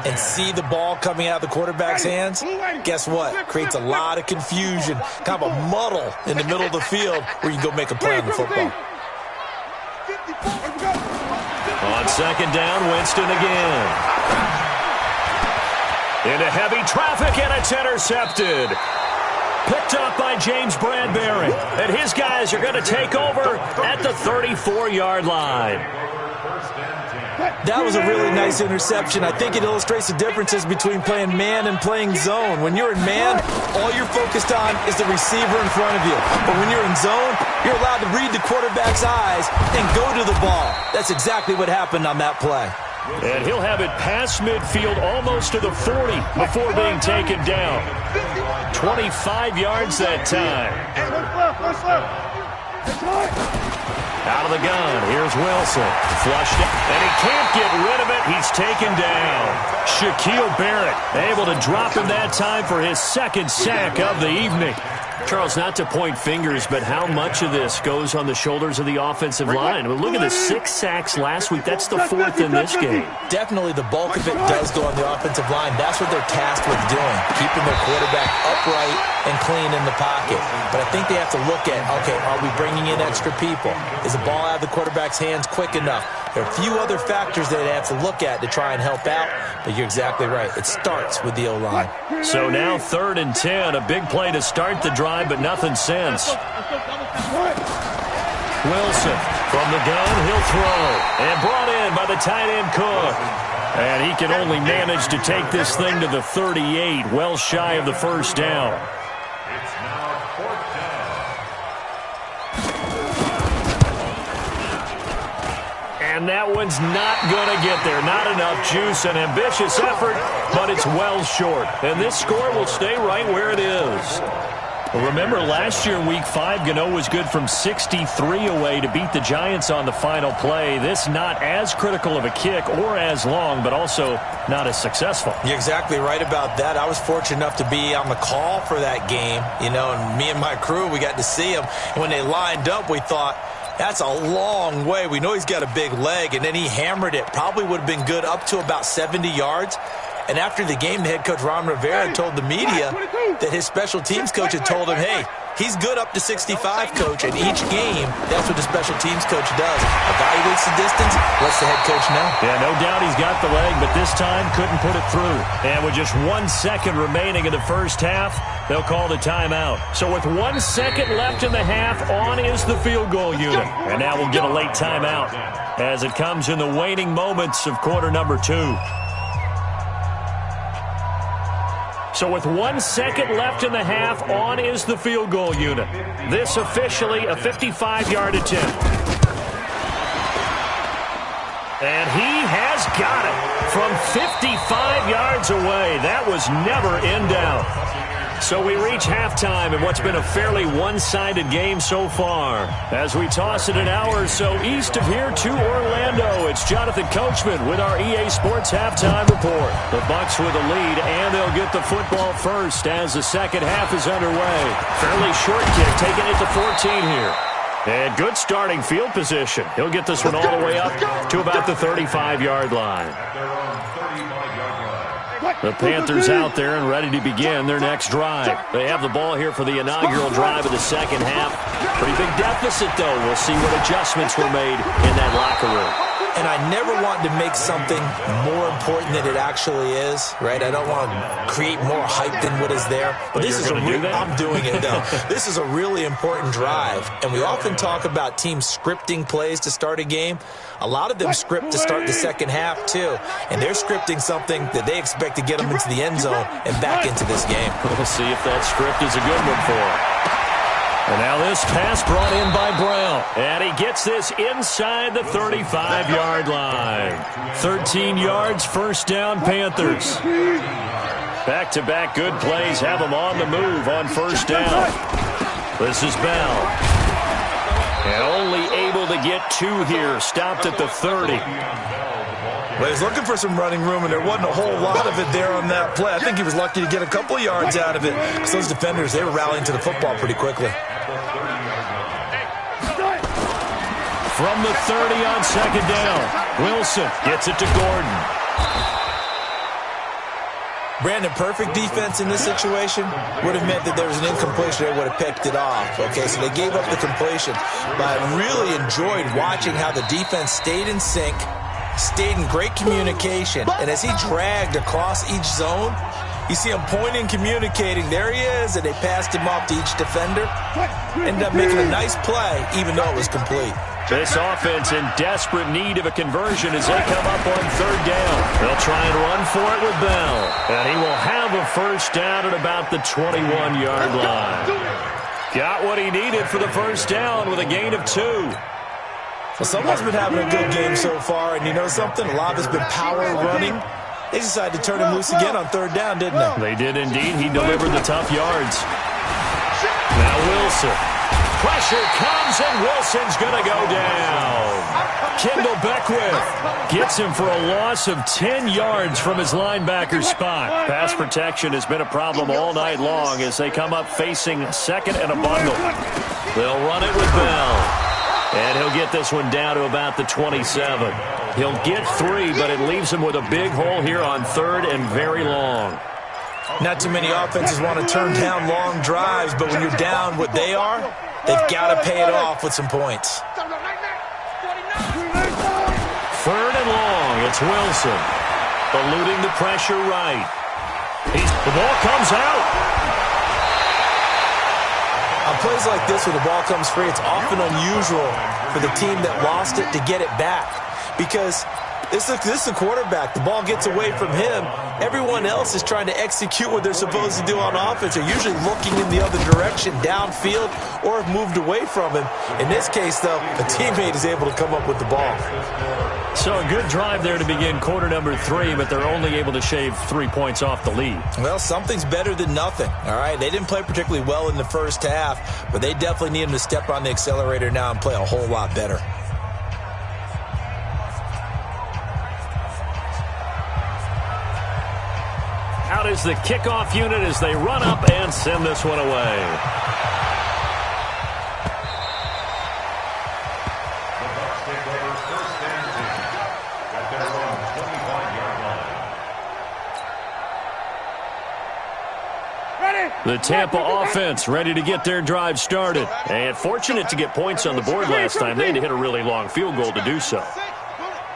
and see the ball coming out of the quarterback's hands, guess what? Creates a lot of confusion, kind of a muddle in the middle of the field where you can go make a play on the football. On second down, Winston again. Into heavy traffic, and it's intercepted. Picked up by James Bradbury. And his guys are going to take over at the 34-yard line. That was a really nice interception. I think it illustrates the differences between playing man and playing zone. When you're in man, all you're focused on is the receiver in front of you. But when you're in zone, you're allowed to read the quarterback's eyes and go to the ball. That's exactly what happened on that play. And he'll have it past midfield almost to the 40 before being taken down. 25 yards that time. Out of the gun, here's Wilson. Flushed it, and he can't get rid of it. He's taken down. Shaquille Barrett able to drop him that time for his second sack of the evening. Charles, not to point fingers, but how much of this goes on the shoulders of the offensive line? Well, look at the 6 sacks last week. That's the 4th in this game. Definitely the bulk of it does go on the offensive line. That's what they're tasked with doing, keeping their quarterback upright and clean in the pocket. But I think they have to look at, okay, are we bringing in extra people? Is the ball out of the quarterback's hands quick enough? There are a few other factors that they have to look at to try and help out, but you're exactly right. It starts with the O-line. So now 3rd and 10, a big play to start the drive, but nothing since. Wilson from the gun, he'll throw. And brought in by the tight end Cook. And he can only manage to take this thing to the 38, well shy of the first down. It's now 4th down. And that one's not going to get there. Not enough juice. An ambitious effort, but it's well short. And this score will stay right where it is. Well, remember, last year in Week 5, Gano was good from 63 away to beat the Giants on the final play. This not as critical of a kick or as long, but also not as successful. You're exactly right about that. I was fortunate enough to be on the call for that game, and me and my crew, we got to see him. And when they lined up, we thought, that's a long way. We know he's got a big leg, and then he hammered it. Probably would have been good up to about 70 yards. And after the game, the head coach, Ron Rivera, told the media that his special teams coach had told him, hey, he's good up to 65, coach. And each game, that's what the special teams coach does. Evaluates the distance, lets the head coach know. Yeah, no doubt he's got the leg, but this time couldn't put it through. And with just 1 second remaining in the first half, they'll call the timeout. So with 1 second left in the half, on is the field goal unit. And now we'll get a late timeout as it comes in the waning moments of quarter number 2. So with 1 second left in the half, on is the field goal unit. This officially a 55-yard attempt. And he has got it from 55 yards away. That was never in doubt. So we reach halftime in what's been a fairly one-sided game so far. As we toss it an hour or so east of here to Orlando, it's Jonathan Coachman with our EA Sports Halftime Report. The Bucs with a lead, and they'll get the football first as the second half is underway. Fairly short kick, taking it to 14 here. And good starting field position. He'll get this one all the way up to about the 35-yard line. The Panthers out there and ready to begin their next drive. They have the ball here for the inaugural drive of the second half. Pretty big deficit, though. We'll see what adjustments were made in that locker room. and I never want to make something more important than it actually is, right? I don't want to create more hype than what is there. But this is I'm doing it, though. This is a really important drive, and we often talk about teams scripting plays to start a game. A lot of them script to start the second half, too, and they're scripting something that they expect to get them into the end zone and back into this game. We'll see if that script is a good one for them. And now this pass brought in by Brown. And he gets this inside the 35-yard line. 13 yards, first down, Panthers. Back-to-back good plays have them on the move on first down. This is Bell. And only able to get 2 here. Stopped at the 30. Well, he's looking for some running room, and there wasn't a whole lot of it there on that play. I think he was lucky to get a couple of yards out of it, because those defenders, they were rallying to the football pretty quickly. From the 30 on second down, Wilson gets it to Gordon. Brandon, perfect defense in this situation would have meant that there was an incompletion. They would have picked it off. Okay, so they gave up the completion. But I really enjoyed watching how the defense stayed in sync, stayed in great communication, and as he dragged across each zone, you see him pointing, communicating. There he is, and they passed him off to each defender. Ended up making a nice play, even though it was complete. This offense in desperate need of a conversion as they come up on third down. They'll try and run for it with Bell. And he will have a first down at about the 21-yard line. Got what he needed for the first down with a gain of 2. Well, someone's been having a good game so far, and you know something? A lot of it's been power running. They decided to turn him loose again on third down, didn't they? They did indeed. He delivered the tough yards. Now Wilson. Pressure comes, and Wilson's going to go down. Kendall Beckwith gets him for a loss of 10 yards from his linebacker spot. Pass protection has been a problem all night long as they come up facing second and a bundle. They'll run it with Bell. And he'll get this one down to about the 27. He'll get 3, but it leaves him with a big hole here on third and very long. Not too many offenses want to turn down long drives, but when you're down what they are, they've got to pay it off with some points. Third and long, it's Wilson. Eluding the pressure right. The ball comes out. On plays like this where the ball comes free, it's often unusual for the team that lost it to get it back. Because this is the quarterback. The ball gets away from him. Everyone else is trying to execute what they're supposed to do on offense. They're usually looking in the other direction, downfield, or have moved away from him. In this case, though, a teammate is able to come up with the ball. So a good drive there to begin quarter number 3, but they're only able to shave 3 points off the lead. Well, something's better than nothing, all right? They didn't play particularly well in the first half, but they definitely need him to step on the accelerator now and play a whole lot better. Out is the kickoff unit as they run up and send this one away. The Tampa offense ready to get their drive started. And fortunate to get points on the board last time. They had to hit a really long field goal to do so.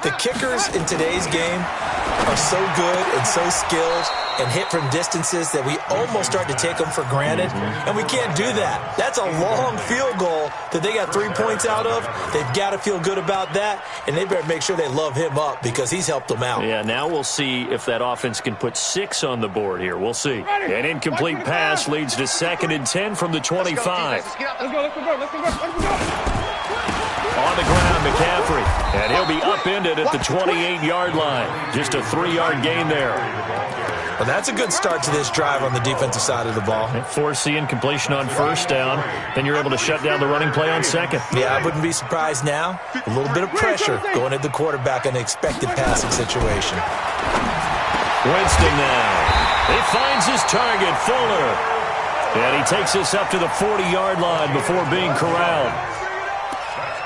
The kickers in today's game are so good and so skilled and hit from distances that we almost start to take them for granted, and we can't do that. That's a long field goal that they got 3 points out of. They've got to feel good about that, and they better make sure they love him up because he's helped them out. Yeah, now we'll see if that offense can put 6 on the board here. We'll see. An incomplete pass leads to 2nd and 10 from the 25. Let's go. On the ground, McCaffrey. And he'll be upended at the 28-yard line. Just a 3-yard gain there. Well, that's a good start to this drive on the defensive side of the ball. Force the incompletion on first down. Then you're able to shut down the running play on second. Yeah, I wouldn't be surprised now. A little bit of pressure going at the quarterback in the expected passing situation. Winston now. He finds his target, Fuller. And he takes this up to the 40-yard line before being corralled.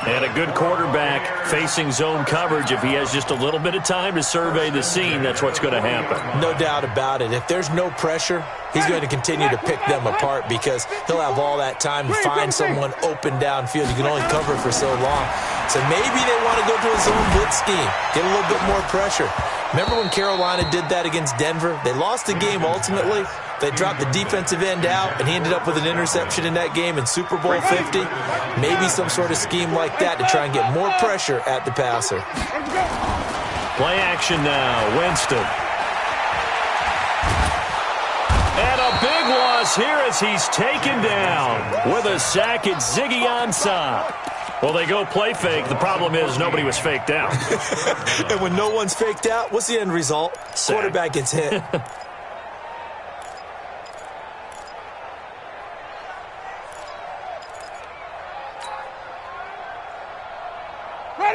And a good quarterback facing zone coverage, if he has just a little bit of time to survey the scene, that's what's going to happen. No doubt about it. If there's no pressure, he's going to continue to pick them apart because he'll have all that time to find someone open downfield. You can only cover for so long. So maybe they want to go to a zone blitz scheme, get a little bit more pressure. Remember when Carolina did that against Denver? They lost the game ultimately. They dropped the defensive end out, and he ended up with an interception in that game in Super Bowl 50. Maybe some sort of scheme like that to try and get more pressure at the passer. Play action now, Winston. And a big loss here as he's taken down with a sack at Ziggy Ansah. Well, they go play fake. The problem is nobody was faked out. And when no one's faked out, what's the end result? Sack. Quarterback gets hit.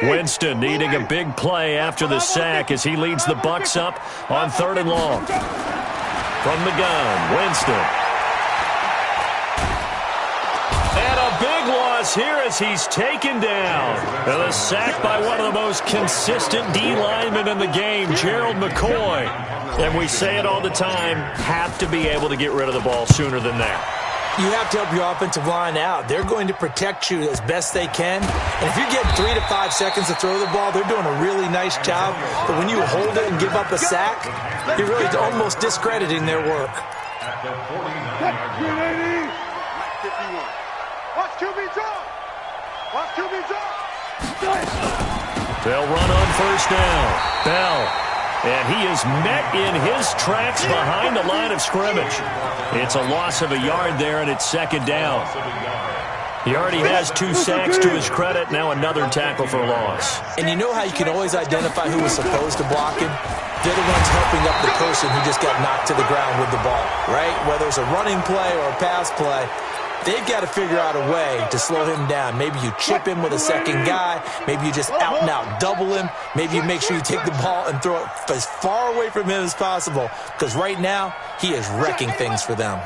Winston needing a big play after the sack as he leads the Bucs up on 3rd and long. From the gun, Winston. And a big loss here as he's taken down. And a sack by one of the most consistent D linemen in the game, Gerald McCoy. And we say it all the time, have to be able to get rid of the ball sooner than that. You have to help your offensive line out. They're going to protect you as best they can. And if you're getting 3 to 5 seconds to throw the ball, they're doing a really nice job. But when you hold it and give up a sack, you're really almost discrediting their work. At the 49-yard line. Watch QB draw. Watch QB draw. They'll run on 1st down. Bell. And he is met in his tracks behind the line of scrimmage. It's a loss of a yard there, and it's 2nd down. He already has 2 sacks to his credit, now another tackle for loss. And you know how you can always identify who was supposed to block him? They're the ones helping up the person who just got knocked to the ground with the ball, right? Whether it's a running play or a pass play, they've got to figure out a way to slow him down. Maybe you chip him with a second guy. Maybe you just out and out double him. Maybe you make sure you take the ball and throw it as far away from him as possible. Because right now, he is wrecking things for them.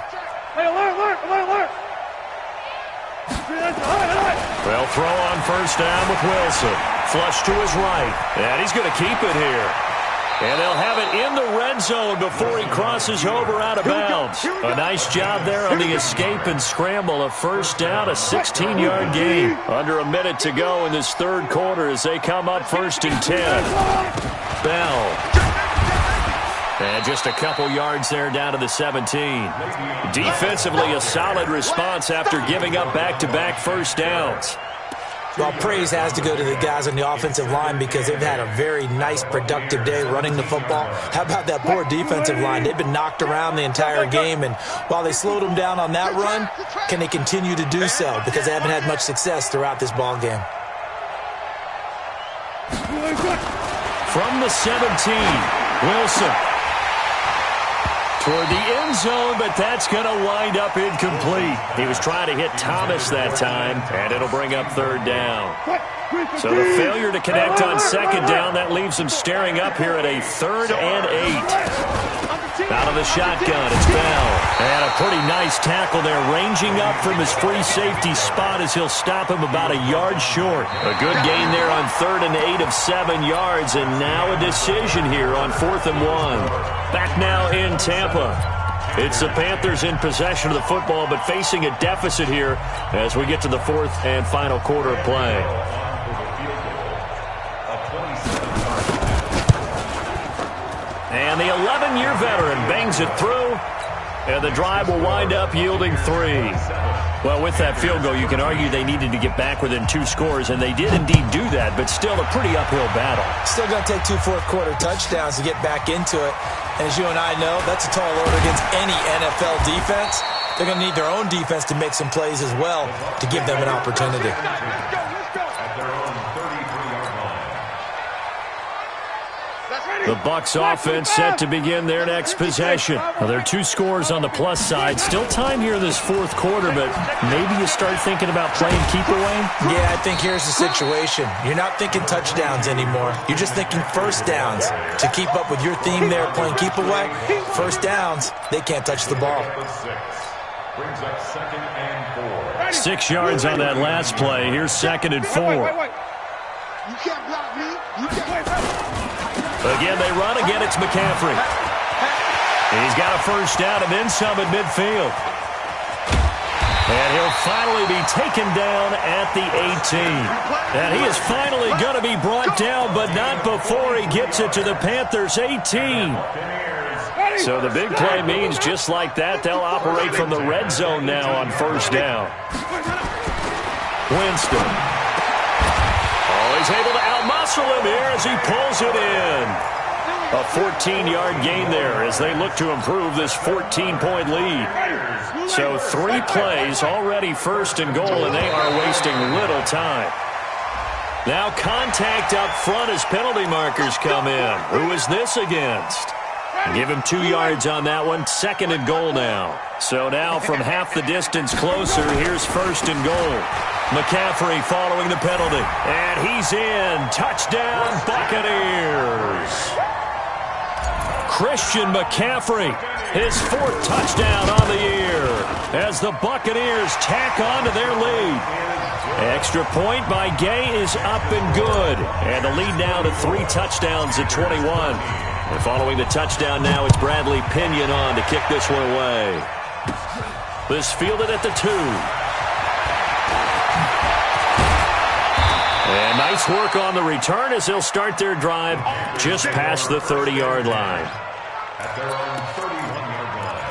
They'll throw on 1st down with Wilson. Flush to his right. And he's going to keep it here. And they'll have it in the red zone before he crosses over out of bounds. A nice job there on the escape and scramble. A 1st down, a 16-yard gain. Under a minute to go in this 3rd quarter as they come up 1st and 10. Bell. And just a couple yards there down to the 17. Defensively, a solid response after giving up back-to-back 1st downs. Well, praise has to go to the guys on the offensive line because they've had a very nice, productive day running the football. How about that poor defensive line? They've been knocked around the entire game, and while they slowed them down on that run, can they continue to do so? Because they haven't had much success throughout this ball game. From the 17, Wilson. Toward the end zone, but that's going to wind up incomplete. He was trying to hit Thomas that time, and it'll bring up 3rd down. So the failure to connect on 2nd down, that leaves him staring up here at a 3rd and 8. Out of the shotgun, it's Bell. And a pretty nice tackle there, ranging up from his free safety spot as he'll stop him about a yard short. A good gain there on 3rd and 8 of 7 yards, and now a decision here on 4th and 1. Back now in Tampa. It's the Panthers in possession of the football, but facing a deficit here as we get to the 4th and final quarter of play. And the 11-year veteran bangs it through, and the drive will wind up yielding 3. Well, with that field goal, you can argue they needed to get back within 2 scores, and they did indeed do that, but still a pretty uphill battle. Still going to take 2 fourth-quarter touchdowns to get back into it. And as you and I know, that's a tall order against any NFL defense. They're going to need their own defense to make some plays as well to give them an opportunity. The Bucs offense set to begin their next possession. Now, there are 2 scores on the plus side. Still time here in this 4th quarter, but maybe you start thinking about playing keep away? Yeah, I think here's the situation. You're not thinking touchdowns anymore. You're just thinking 1st downs. To keep up with your theme there, playing keep away, 1st downs, they can't touch the ball. Brings up 2nd and 4. 6 yards on that last play. Here's 2nd and 4. Wait. You can't block me. You can't. Again, they run. Again, it's McCaffrey. He's got a first down and then some at midfield. And he'll finally be taken down at the 18. And he is finally going to be brought down, but not before he gets it to the Panthers' 18. So the big play means just like that, they'll operate from the red zone now on first down. Winston. Oh, he's able to outmuscle him here as he pulls it in. A 14-yard gain there as they look to improve this 14-point lead. So 3 plays already first and goal, and they are wasting little time. Now contact up front as penalty markers come in. Who is this against? Give him 2 yards on that one. 2nd and goal now. So now from half the distance closer, here's first and goal. McCaffrey following the penalty. And he's in. Touchdown, Buccaneers. Christian McCaffrey, his 4th touchdown on the year as the Buccaneers tack on to their lead. Extra point by Gay is up and good. And the lead now to 3 touchdowns at 21. And following the touchdown now, it's Bradley Pinion on to kick this one away. This fielded at the 2. And nice work on the return as they'll start their drive just past the 30-yard line. At their own 31-yard line.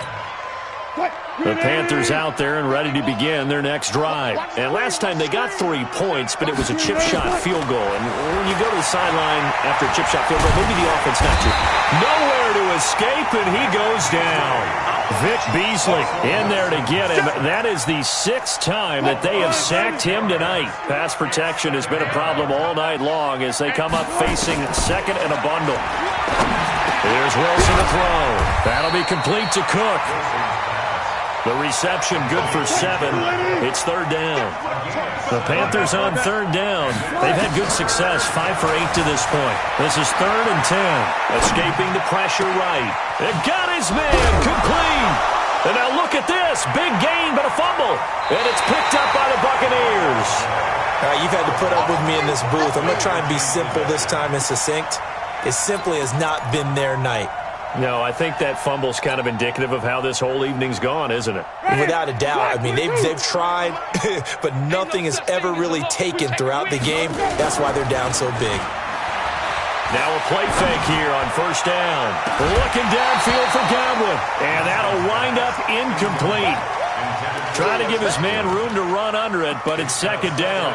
The Panthers out there and ready to begin their next drive. And last time they got 3 points, but it was a chip shot field goal. And when you go to the sideline after a chip shot field goal, maybe the offense not to. Nowhere to escape, and he goes down. Vic Beasley in there to get him. That is the 6th time that they have sacked him tonight. Pass protection has been a problem all night long as they come up facing 2nd and a bundle. Here's Wilson to throw. That'll be complete to Cook. The reception good for 7. It's 3rd down. The Panthers on 3rd down. They've had good success, 5 for 8 to this point. This is 3rd and 10. Escaping the pressure right. It got his man complete. And now look at this. Big gain, but a fumble. And it's picked up by the Buccaneers. All right, you've had to put up with me in this booth. I'm going to try and be simple this time and succinct. It simply has not been their night. No, I think that fumble's kind of indicative of how this whole evening's gone, isn't it? Without a doubt. I mean, they've tried, but nothing has ever really taken throughout the game. That's why they're down so big. Now a play fake here on first down. Looking downfield for Godwin. And that'll wind up incomplete. Trying to give his man room to run under it, but it's 2nd down.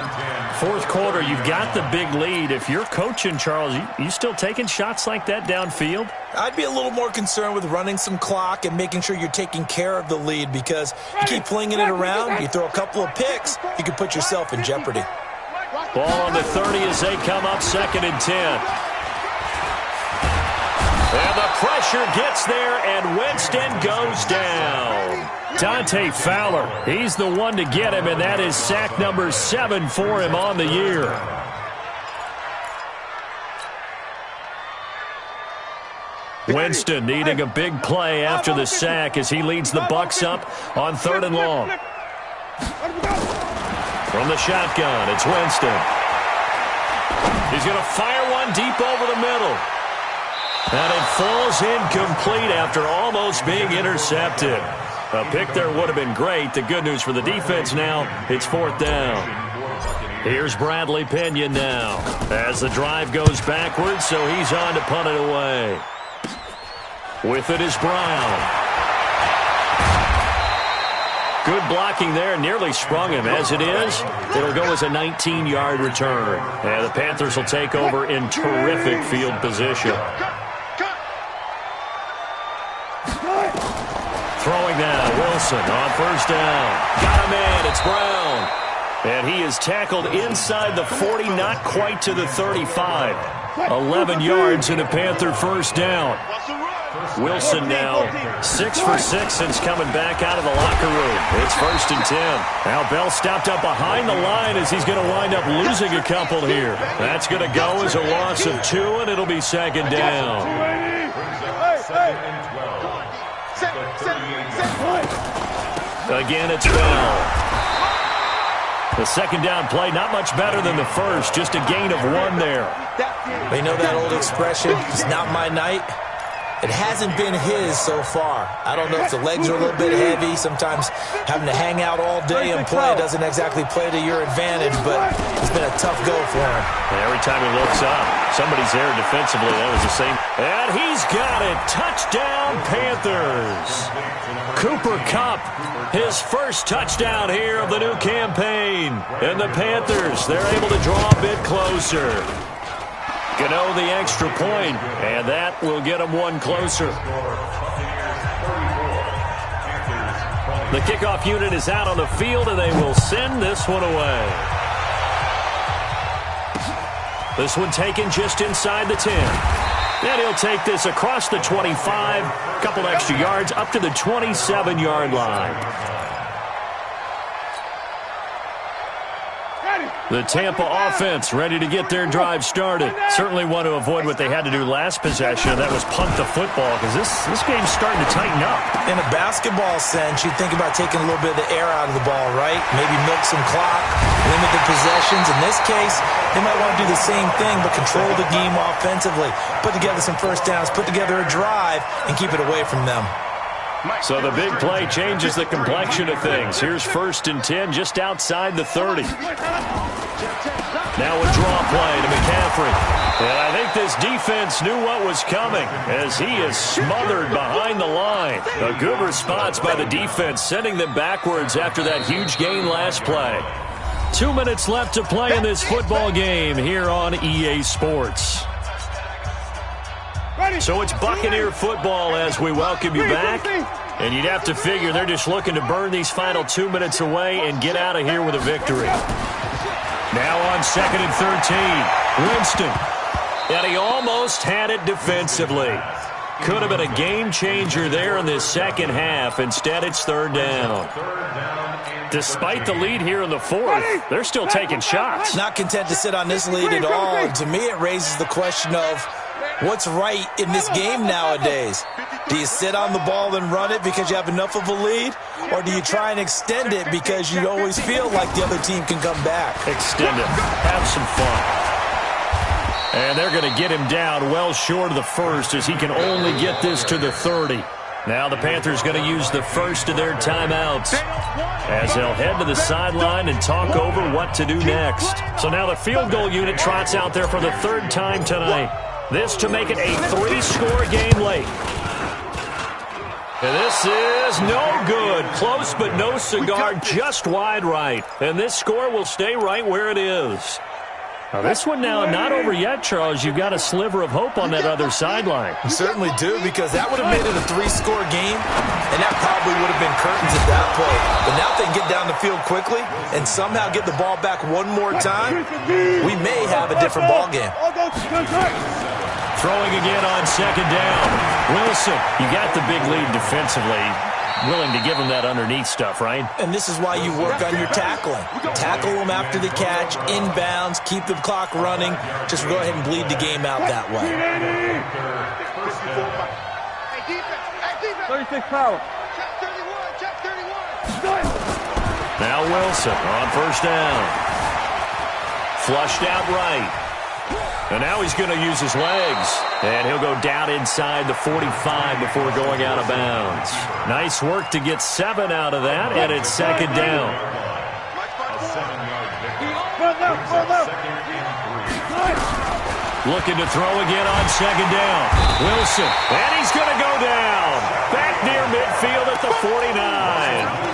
4th quarter, you've got the big lead. If you're coaching, Charles, you still taking shots like that downfield? I'd be a little more concerned with running some clock and making sure you're taking care of the lead because you keep flinging it around, you throw a couple of picks, you could put yourself in jeopardy. Ball on the 30 as they come up 2nd and 10. And the pressure gets there, and Winston goes down. Dante Fowler, he's the one to get him, and that is sack number 7 for him on the year. Winston needing a big play after the sack as he leads the Bucs up on 3rd and long. From the shotgun, it's Winston. He's going to fire one deep over the middle. And it falls incomplete after almost being intercepted. A pick there would have been great. The good news for the defense now, it's 4th down. Here's Bradley Pinion now as the drive goes backwards, so he's on to punt it away. With it is Brown. Good blocking there, nearly sprung him. As it is, it'll go as a 19-yard return. And the Panthers will take over in terrific field position. Throwing now, Wilson on first down. Got him in, it's Brown. And he is tackled inside the 40, not quite to the 35. 11 yards and a Panther first down. Wilson now 6 for 6 since coming back out of the locker room. It's 1st and 10. Now Bell stopped up behind the line as he's going to wind up losing a couple here. That's going to go as a loss of 2, and it'll be 2nd down. Again, it's Bell. The second down play, not much better than the first, just a gain of 1 there. They know that old expression, it's not my night. It hasn't been his so far. I don't know if the legs are a little bit heavy. Sometimes having to hang out all day and play doesn't exactly play to your advantage, but it's been a tough go for him. And every time he looks up, somebody's there defensively. That was the same. And he's got it. Touchdown, Panthers. Cooper Kupp, his first touchdown here of the new campaign. And the Panthers, they're able to draw a bit closer. Gano the extra point, and that will get them 1 closer. The kickoff unit is out on the field, and they will send this one away. This one taken just inside the 10. And he'll take this across the 25, a couple extra yards, up to the 27-yard line. The Tampa offense ready to get their drive started. Certainly want to avoid what they had to do last possession, and that was punt the football, because this game's starting to tighten up. In a basketball sense, you think about taking a little bit of the air out of the ball, right? Maybe milk some clock, limit the possessions. In this case, they might want to do the same thing, but control the game offensively. Put together some first downs, put together a drive, and keep it away from them. So the big play changes the complexion of things. Here's 1st and 10 just outside the 30. Now a draw play to McCaffrey. And I think this defense knew what was coming as he is smothered behind the line. A good response by the defense, sending them backwards after that huge gain last play. 2 minutes left to play in this football game here on EA Sports. So it's Buccaneer football as we welcome you back. And you'd have to figure they're just looking to burn these final 2 minutes away and get out of here with a victory. Now on 2nd and 13, Winston. And he almost had it defensively. Could have been a game changer there in this second half. Instead, it's 3rd down. Despite the lead here in the 4th, they're still taking shots. Not content to sit on this lead at all. And to me, it raises the question of what's right in this game nowadays. Do you sit on the ball and run it because you have enough of a lead? Or do you try and extend it because you always feel like the other team can come back? Extend it. Have some fun. And they're going to get him down well short of the 1st as he can only get this to the 30. Now the Panthers going to use the first of their timeouts as they'll head to the sideline and talk over what to do next. So now the field goal unit trots out there for the 3rd time tonight. This to make it a 3-score game late. And this is no good. Close but no cigar, just wide right. And this score will stay right where it is. Now this one now not over yet, Charles. You've got a sliver of hope on that other sideline. You certainly do, because that would have made it a 3-score game, and that probably would have been curtains at that point. But now if they can get down the field quickly and somehow get the ball back one more time, we may have a different ball game. Throwing again on 2nd down. Wilson, you got the big lead defensively. Willing to give him that underneath stuff, right? And this is why you work on your tackling. Tackle them after the catch, inbounds, keep the clock running. Just go ahead and bleed the game out that way. 36 power. Now Wilson on 1st down. Flushed out right. And now he's going to use his legs. And he'll go down inside the 45 before going out of bounds. Nice work to get 7 out of that, and it's 2nd down. Looking to throw again on 2nd down. Wilson, and he's going to go down. Back near midfield at the 49.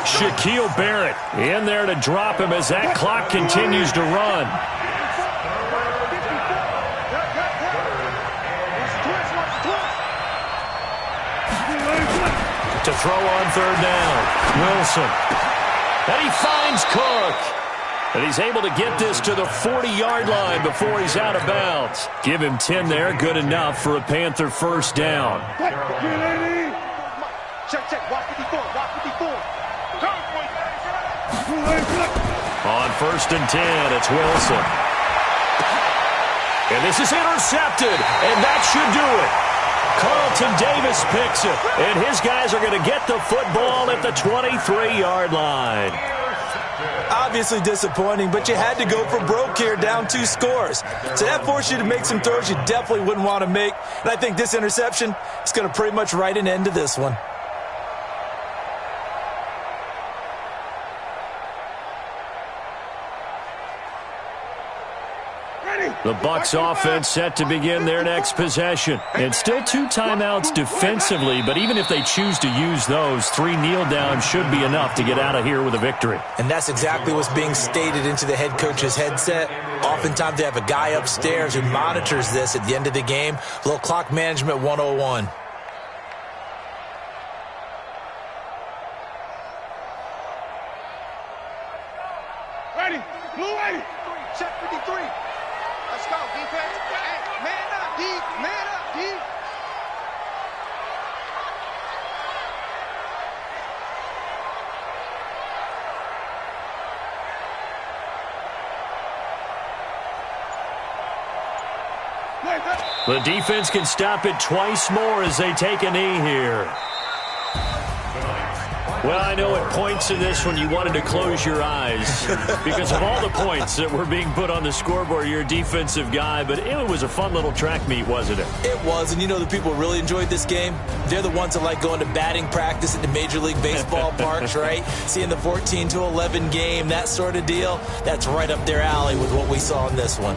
Shaquille Barrett in there to drop him as that clock continues to run. To throw on 3rd down. Wilson. And he finds Cook. And he's able to get this to the 40-yard line before he's out of bounds. Give him 10 there. Good enough for a Panther 1st down. On 1st and 10, it's Wilson. And this is intercepted. And that should do it. Carlton Davis picks it, and his guys are going to get the football at the 23-yard line. Obviously disappointing, but you had to go for broke here, down 2 scores. So that forced you to make some throws you definitely wouldn't want to make. And I think this interception is going to pretty much write an end to this one. The Bucs offense set to begin their next possession. And still 2 timeouts defensively, but even if they choose to use those, 3 kneel downs should be enough to get out of here with a victory. And that's exactly what's being stated into the head coach's headset. Oftentimes they have a guy upstairs who monitors this at the end of the game. A little clock management 101. Ready, blue ready, check 53. Let's go, defense. Hey, man up, D. Man up, D. The defense can stop it twice more as they take a knee here. Well, I know at points in this one you wanted to close your eyes because of all the points that were being put on the scoreboard. You're a defensive guy, but it was a fun little track meet, wasn't it? It was, and you know the people who really enjoyed this game? They're the ones that like going to batting practice at the Major League Baseball parks, right? Seeing the 14-11 game, that sort of deal. That's right up their alley with what we saw in this one.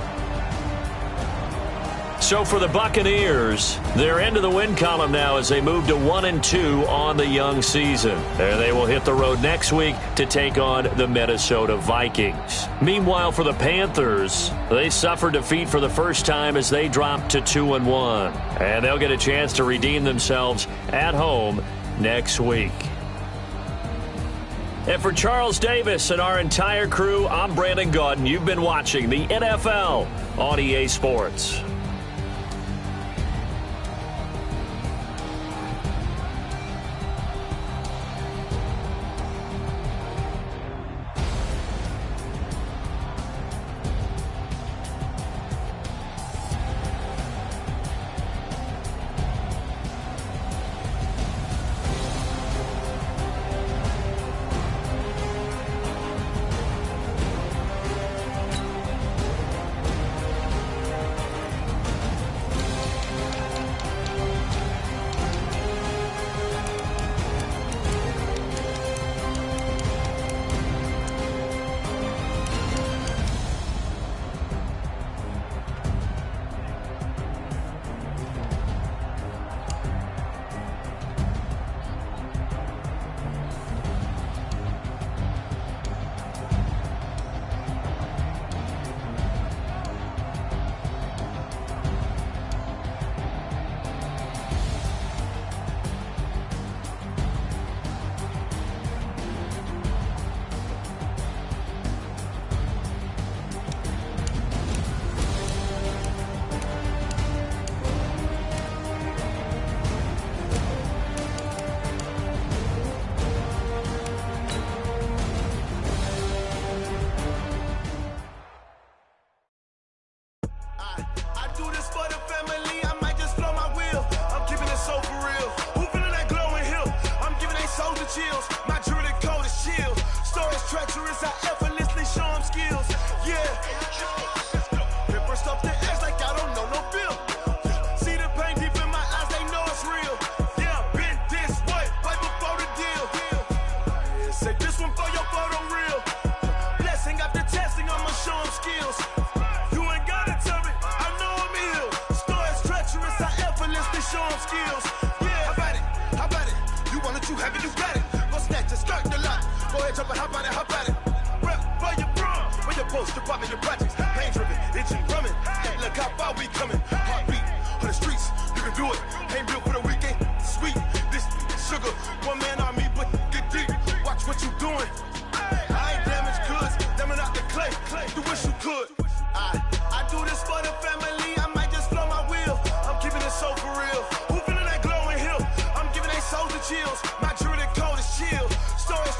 So for the Buccaneers, they're into the win column now as they move to 1-2 on the young season. And they will hit the road next week to take on the Minnesota Vikings. Meanwhile, for the Panthers, they suffered defeat for the first time as they dropped to 2-1. And they'll get a chance to redeem themselves at home next week. And for Charles Davis and our entire crew, I'm Brandon Gaudin. You've been watching the NFL on EA Sports.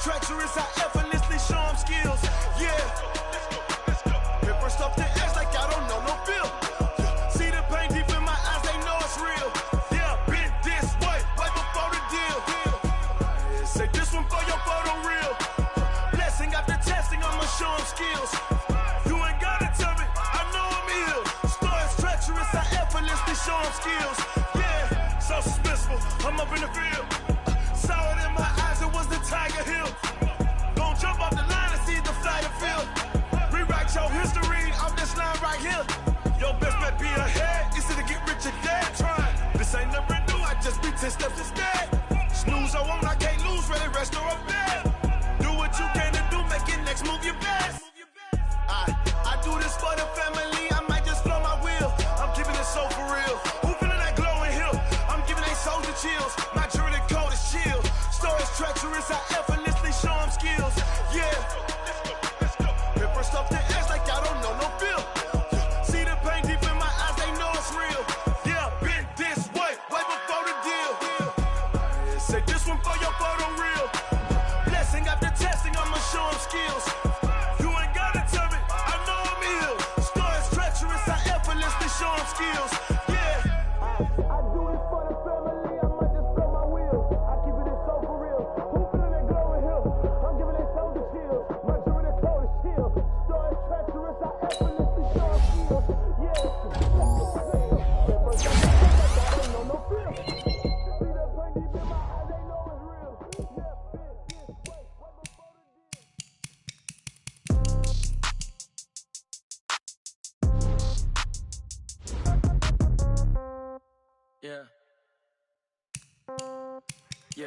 Treacherous, I effortlessly show them skills. Yeah. Let's go. show them skills. You ain't gotta tell me, I know I'm ill. Stories treacherous, I effortlessly show them skills. Yeah, so suspenseful, I'm up in the field. Saw it in my eyes, it was the Tiger Hill. Gon' jump off the line and see the flight of field. Rewrite your history off this line right here. Your best bet be ahead, easy to get rich or dead trying. This ain't never new, I just be 10 steps instead. Snooze I won't, I can't lose, ready, rest or up bed. Do what you can to do, make your next move your best. I do this for the family, I might just blow my wheel. I'm keeping it so for real. Who feeling that glowing hill? I'm giving they soldier chills. My jury code is chill. Stories treacherous, I effortlessly show them skills. Yeah. Paper stuff to ass like I don't know no feel. See the pain deep in my eyes, they know it's real. Yeah, been this way before the deal. Say this one for your photo reel. Blessing after testing, I'ma show them skills. You ain't gotta tell me, I know I'm ill. Stories treacherous, I effortlessly show them skills. Yeah. I do this for the family, I might just blow my wheel. I keep it so for real. Who feeling that glowing hill? I'm giving they soldier chills. My jury code is chill. Stories treacherous, I effortlessly show them skills. Yeah. I don't know no feel. See the pain deep in my eyes, they know it's real. Yeah, Yeah. Yeah.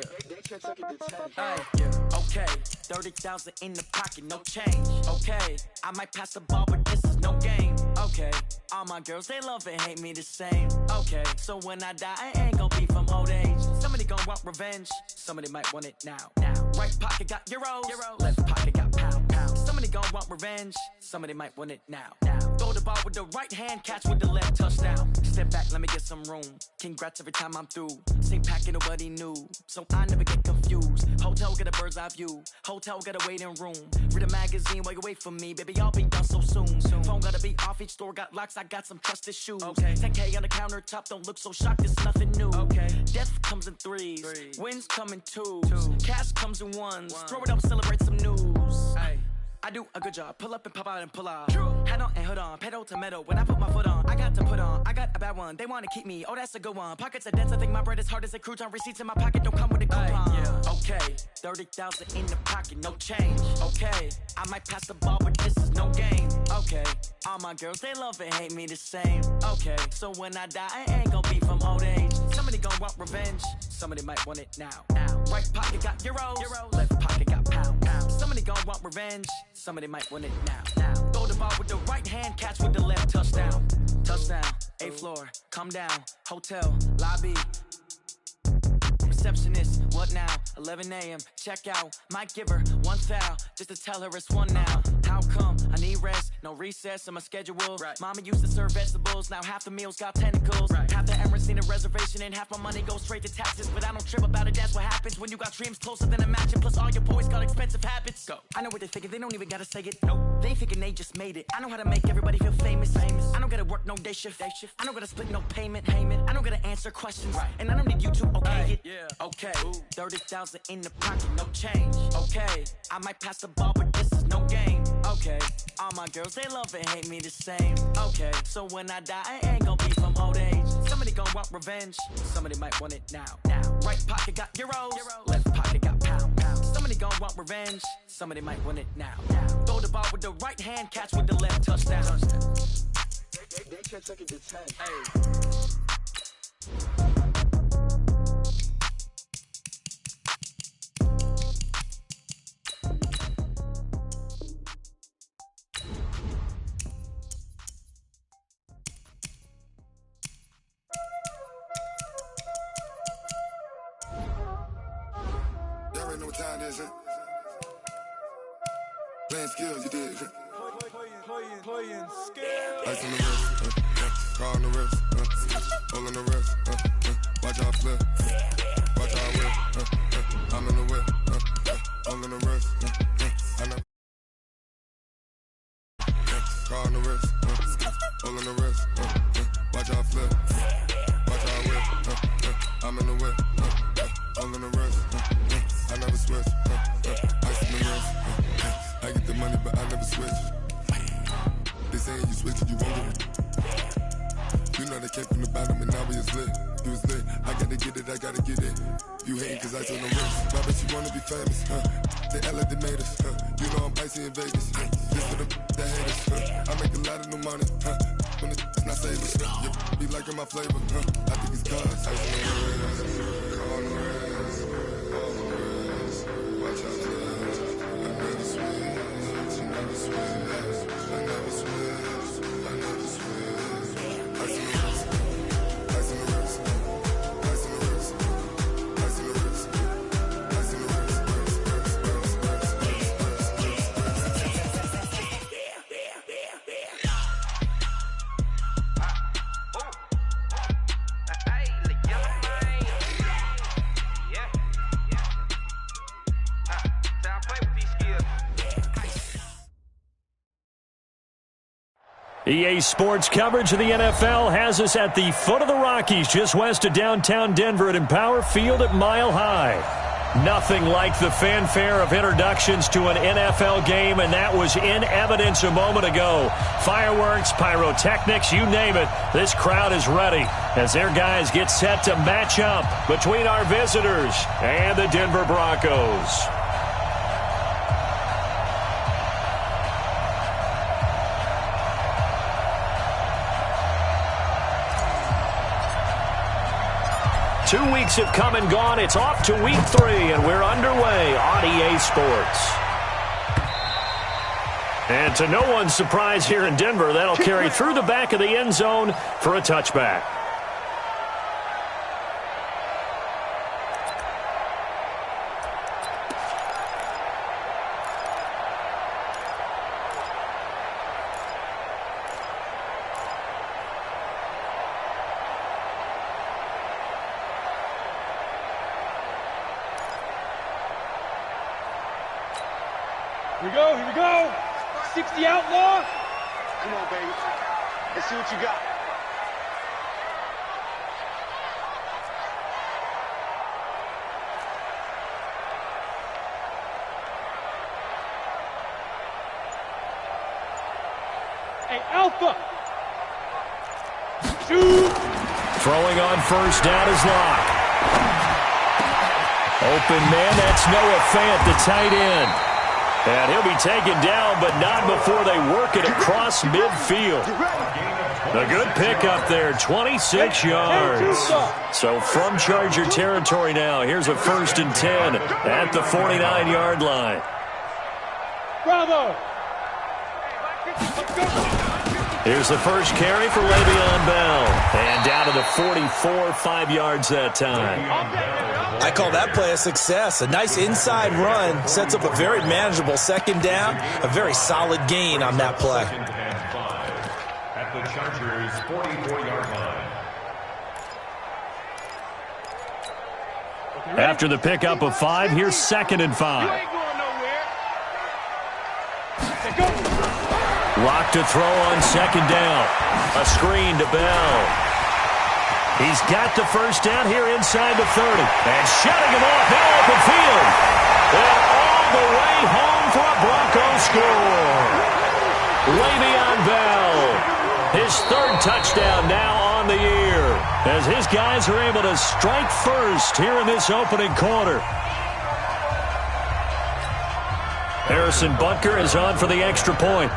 Hey, yeah. Okay, 30,000 in the pocket, no change. Okay, I might pass the ball, but this is no game. Okay, all my girls, they love and hate me the same. Okay, so when I die, I ain't gon' be from old age. Somebody gon' want revenge, somebody might want it now. Right pocket got euros, left pocket got pound. Somebody gon' want revenge, somebody might want it now. Throw the ball with the right hand, catch with the left, touchdown. Step back, let me get some room. Congrats every time I'm through. Same packet, nobody knew, so I never get confused. Hotel get a bird's eye view. Hotel got a waiting room. Read a magazine while you wait for me, baby. I'll be done so soon. Phone gotta be off. Each store got locks. I got some trusted shoes. Okay. 10K on the countertop. Don't look so shocked. It's nothing new. Okay. Death comes in threes. Wins come in twos. Cash comes in ones. Throw it up, celebrate some news. Hey. I do a good job. Pull up and pop out and pull out. Head on and hood on. Pedal to metal. When I put my foot on, I got to put on. I got a bad one. They want to keep me. Oh, that's a good one. Pockets are dense. I think my bread is hard as a crouton. Receipts in my pocket don't come with a coupon. Yeah. Okay. 30,000 in the pocket. No change. Okay. I might pass the ball, but this is no game. Okay. All my girls, they love and hate me the same. Okay. So when I die, I ain't gonna be from old age. Somebody gon' want revenge. Somebody might want it now. Right pocket got euros. Left pocket got pound. Somebody gon' want revenge. Somebody might win it now. Throw the ball with the right hand, catch with the left, touchdown. Touchdown, 8th floor, come down, hotel, lobby. Receptionist, what now? 11 a.m., check out. Might give her one foul, just to tell her it's one now. How come? I need rest, no recess in my schedule. Right. Mama used to serve vegetables, now half the meals got tentacles. Right. Half the Emirates need a reservation and half my money goes straight to taxes. But I don't trip about it, that's what happens when you got dreams closer than a match. And plus all your boys got expensive habits. Go. I know what they're thinking, they don't even gotta say it. Nope. They ain't thinking they just made it. I know how to make everybody feel famous. I don't gotta work no day shift. I don't gotta split no payment. I don't gotta answer questions. Right. And I don't need you to okay it. Yeah. Okay. 30,000 in the pocket, no change. Okay. I might pass the ball, but this is no game. Okay. All my girls, they love and hate me the same. Okay. So when I die, I ain't gonna be from old age. Somebody gon' want revenge. Somebody might want it now. Right pocket got euros. Left pocket got pound. Somebody gon' want revenge. Somebody might want it now. Throw the ball with the right hand, catch with the left, touchdown. They can't take it to 10. Hey. Y'all already know what time it is, huh? Playing skills, you did. Playing skills. Ice on the wrist, car on the wrist, hole on the wrist, watch out flip, watch out whip, I'm in the whip, hole on the wrist, I know. Car on the wrist, hole on the wrist, watch out flip, watch out whip, I'm in the whip, hole on the wrist, I never switch, ice on the wrist, I get the the money, but I never switch. They saying you switch it, you won't get it. You know they came from the bottom and now we is lit. You was lit, I gotta get it, I gotta get it. You hating cause I told them risk. Why bet you wanna be famous, huh? They act like they made us, huh? You know I'm icy in Vegas, This for the that hate us, huh? I make a lot of new money, huh? When it's not savers, you be liking my flavor, huh? I think it's cause ice on the wrist, on the wrist, on the wrist. Watch out, I never switch, I never switch, I never switch, I never switch. Ice on the wrist, ice on the wrist, ice on the wrist, ice on the wrist, ice on the wrist, EA Sports coverage of the NFL has us at the foot of the Rockies, just west of downtown Denver at Empower Field at Mile High. Nothing like the fanfare of introductions to an NFL game, and that was in evidence a moment ago. Fireworks, pyrotechnics, you name it. This crowd is ready as their guys get set to match up between our visitors and the Denver Broncos. Two weeks have come and gone. It's off to week 3, and we're underway on EA Sports. And to no one's surprise here in Denver, that'll carry through the back of the end zone for a touchback. Here we go. 60 outlaw. Come on, baby. Let's see what you got. Hey, Alpha. Shoot. Throwing on first down is Locke. Open man, that's Noah Fant, the tight end. And he'll be taken down, but not before they work it across midfield. A good pickup there, 26 yards. So from Charger territory now, here's a 1st and 10 at the 49-yard line. Bravo. Here's the first carry for Le'Veon Bell. And down to the 44, 5 yards that time. I call that play a success. A nice inside run sets up a very manageable 2nd down. A very solid gain on that play. At the Chargers' 44-yard line. After the pickup of 5, here's 2nd and 5. Lock to throw on 2nd down. A screen to Bell. He's got the first down here inside the 30. And shutting him off now open field. And all the way home for a Broncos score. Le'Veon Bell. His 3rd touchdown now on the year. As his guys are able to strike first here in this opening quarter. Harrison Butker is on for the extra point.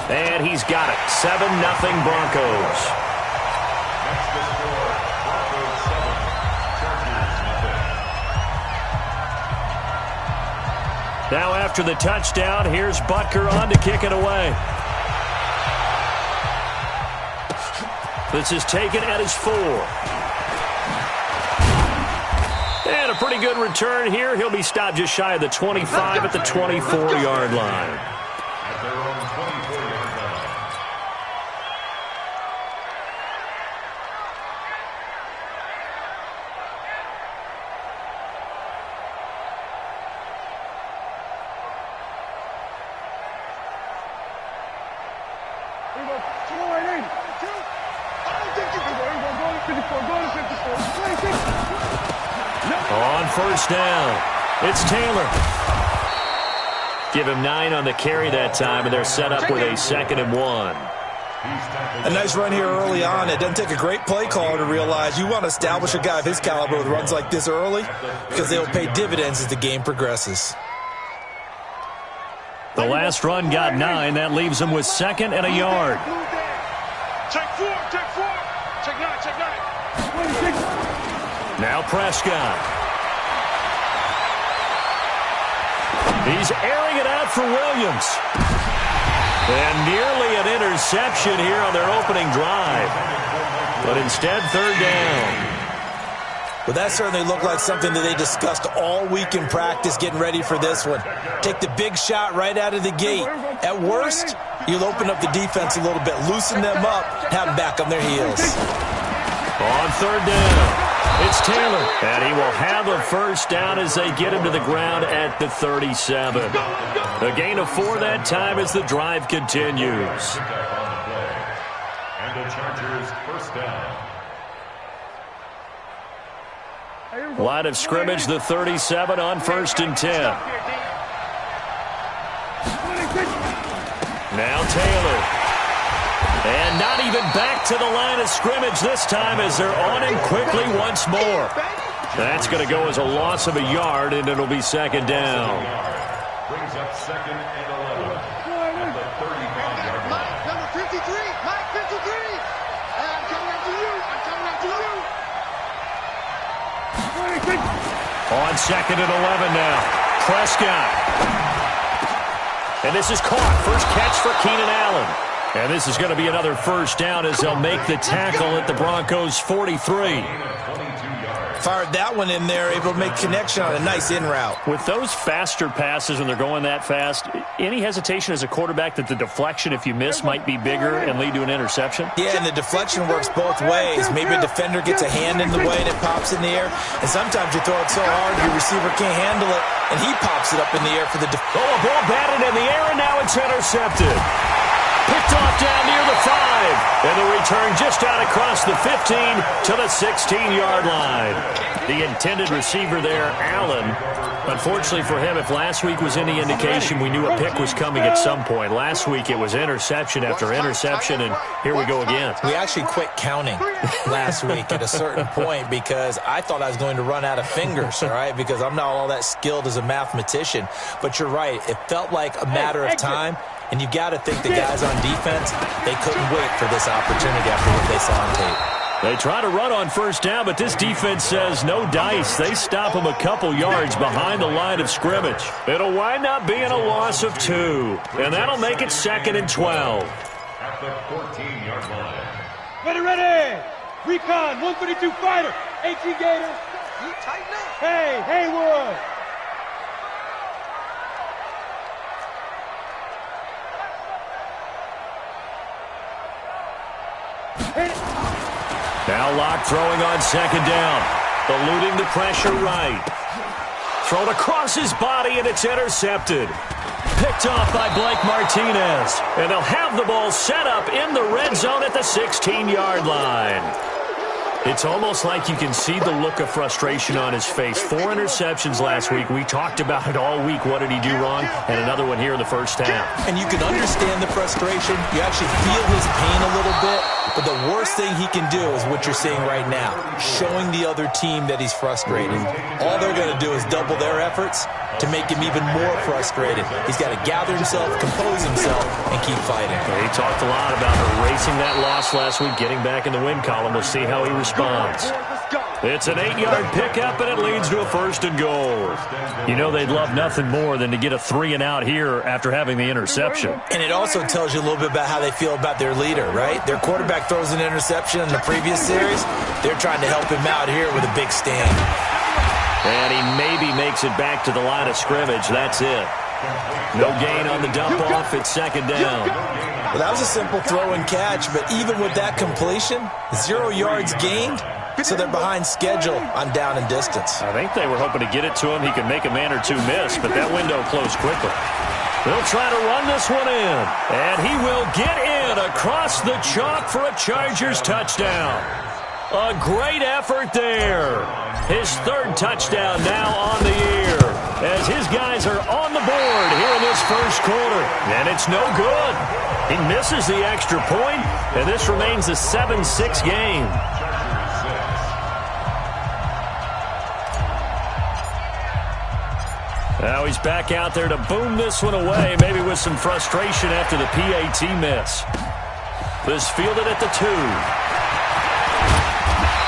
And he's got it. 7-0 Broncos. That's the score. Broncos 7, Chargers nothing. Now after the touchdown, here's Butker on to kick it away. This is taken at his 4. And a pretty good return here. He'll be stopped just shy of the 25 at the 24-yard line. At their own 24-yard line. Here we go. 2 right in. 2. I don't think you can go. On first down, it's Taylor. Give him 9 on the carry that time, and they're set up with a 2nd and 1. A nice run here early on. It doesn't take a great play caller to realize you want to establish a guy of his caliber with runs like this early because they will pay dividends as the game progresses. The last run got 9. That leaves him with 2nd and a yard. Check 4, check 4. Check 9, check 9. Now Prescott. He's airing it out for Williams. And nearly an interception here on their opening drive. But instead, 3rd down. Well, that certainly looked like something that they discussed all week in practice getting ready for this one. Take the big shot right out of the gate. At worst, you'll open up the defense a little bit, loosen them up, have them back on their heels. On 3rd down, it's Taylor. And he will have a first down as they get him to the ground at the 37. A gain of 4 that time as the drive continues. And the Chargers first down. Line of scrimmage, the 37 on 1st and 10. Now Taylor. And not even back to the line of scrimmage this time as they're on him quickly once more. That's going to go as a loss of a yard, and it'll be 2nd down. Brings up 2nd and 11 at the 35-yard line. Number 53, Mike 53. I'm coming after you. I'm coming after you. On 2nd and 11 now. Prescott. And this is caught. First catch for Keenan Allen. And this is going to be another first down as they'll make the tackle at the Broncos' 43. Fired that one in there, able to make connection on a nice in route. With those faster passes when they're going that fast, any hesitation as a quarterback that the deflection, if you miss, might be bigger and lead to an interception? Yeah, and the deflection works both ways. Maybe a defender gets a hand in the way and it pops in the air. And sometimes you throw it so hard your receiver can't handle it, and he pops it up in the air for the a ball batted in the air, and now it's intercepted. Picked off down near the 5. And the return just out across the 15 to the 16-yard line. The intended receiver there, Allen. Unfortunately for him, if last week was any indication, we knew a pick was coming at some point. Last week it was interception after interception, and here we go again. We actually quit counting last week at a certain point because I thought I was going to run out of fingers, all right, because I'm not all that skilled as a mathematician. But you're right. It felt like a matter of time. And you got to think the guys on defense, they couldn't wait for this opportunity after what they saw on tape. They try to run on first down, but this defense says no dice. They stop them a couple yards behind the line of scrimmage. It'll wind up being a loss of 2, and that'll make it 2nd and 12. At the 14-yard line. Ready. Recon, 132 fighter. AT Gator. You tighten up. Hey, Haywood. Now Locke throwing on 2nd down. Eluding the pressure right. Thrown across his body, and it's intercepted. Picked off by Blake Martinez. And they'll have the ball set up in the red zone at the 16-yard line. It's almost like you can see the look of frustration on his face. 4 interceptions last week. We talked about it all week. What did he do wrong? And another one here in the first half. And you can understand the frustration. You actually feel his pain a little bit. But the worst thing he can do is what you're seeing right now, showing the other team that he's frustrated. All they're going to do is double their efforts to make him even more frustrated. He's got to gather himself, compose himself, and keep fighting. He talked a lot about erasing that loss last week, getting back in the win column. We'll see how he responds. It's an 8-yard pickup, and it leads to a 1st and goal. You know they'd love nothing more than to get a 3-and-out here after having the interception. And it also tells you a little bit about how they feel about their leader, right? Their quarterback throws an interception in the previous series. They're trying to help him out here with a big stand. And he maybe makes it back to the line of scrimmage. That's it. No gain on the dump-off. It's 2nd down. Well, that was a simple throw and catch, but even with that completion, 0 yards gained. So they're behind schedule on down and distance. I think they were hoping to get it to him. He could make a man or two miss, but that window closed quickly. They'll try to run this one in, and he will get in across the chalk for a Chargers touchdown. A great effort there. His third touchdown now on the year as his guys are on the board here in this first quarter. And it's no good. He misses the extra point, and this remains a 7-6 game. Now he's back out there to boom this one away, maybe with some frustration after the PAT miss. This fielded at the 2.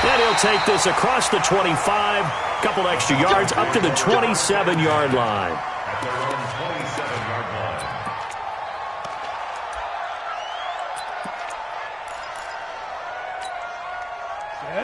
And he'll take this across the 25, couple extra yards up to the 27-yard line. At their own 27-yard line.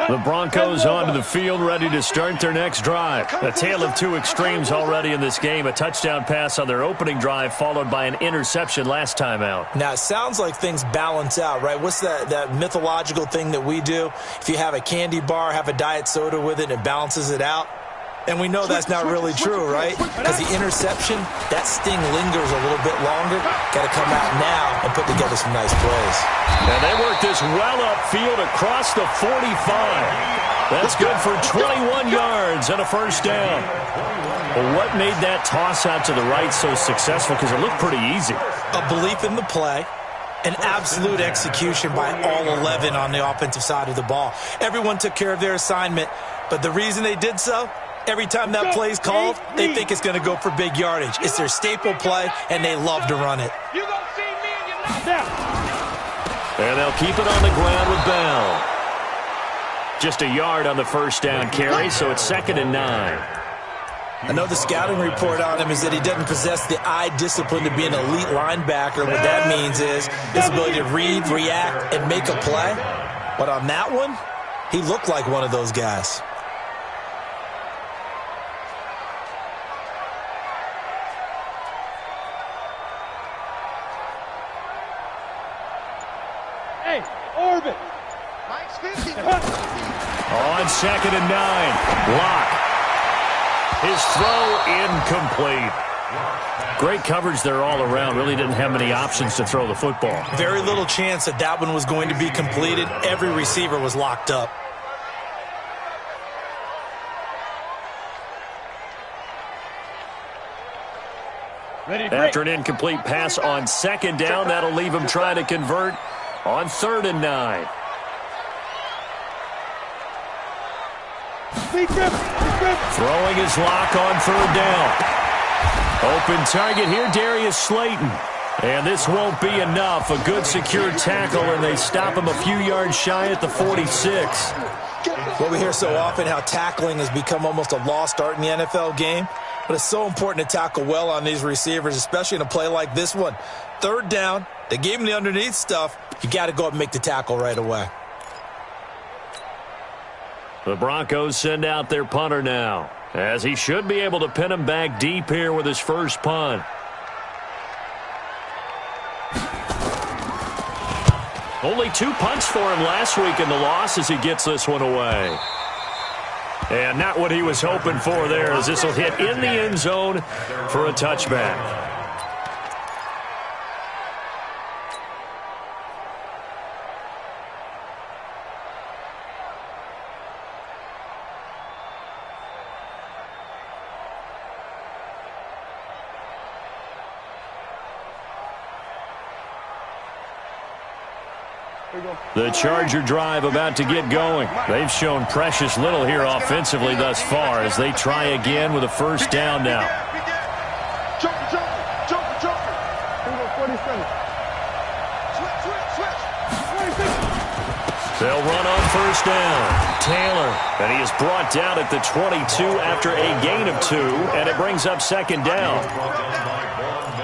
The Broncos onto the field, ready to start their next drive. A tale of two extremes already in this game. A touchdown pass on their opening drive, followed by an interception last time out. Now, it sounds like things balance out, right? What's that mythological thing that we do? If you have a candy bar, have a diet soda with it, it balances it out. And we know that's not really true, right? Because the interception, that sting lingers a little bit longer. Got to come out now and put together some nice plays. And they work this well upfield across the 45. That's good for 21 yards and a first down. Well, what made that toss out to the right so successful? Because it looked pretty easy. A belief in the play. An absolute execution by all 11 on the offensive side of the ball. Everyone took care of their assignment, but the reason they did so, every time that play's called, they think it's going to go for big yardage. It's their staple play, and they love to run it. And they'll keep it on the ground with Bell. Just a yard on the first down carry, so it's 2nd and 9. I know the scouting report on him is that he doesn't possess the eye discipline to be an elite linebacker. What that means is his ability to read, react, and make a play. But on that one, he looked like one of those guys. Orbit. Mike's 50. On 2nd and 9. Block. His throw incomplete. Great coverage there all around. Really didn't have many options to throw the football. Very little chance that that one was going to be completed. Every receiver was locked up. After an incomplete pass on 2nd down, that'll leave him trying to convert on 3rd and 9. Throwing his lock on 3rd down. Open target here, Darius Slayton. And this won't be enough. A good secure tackle, and they stop him a few yards shy at the 46. Well, we hear so often how tackling has become almost a lost art in the NFL game. But it's so important to tackle well on these receivers, especially in a play like this one. 3rd down, they gave him the underneath stuff. You got to go up and make the tackle right away. The Broncos send out their punter now, as he should be able to pin him back deep here with his first punt. Only 2 punts for him last week in the loss as he gets this one away. And not what he was hoping for there, as this will hit in the end zone for a touchback. The Charger drive about to get going. They've shown precious little here offensively thus far as they try again with a first down now. They'll run on first down. Taylor, and he is brought down at the 22 after a gain of 2, and it brings up 2nd down.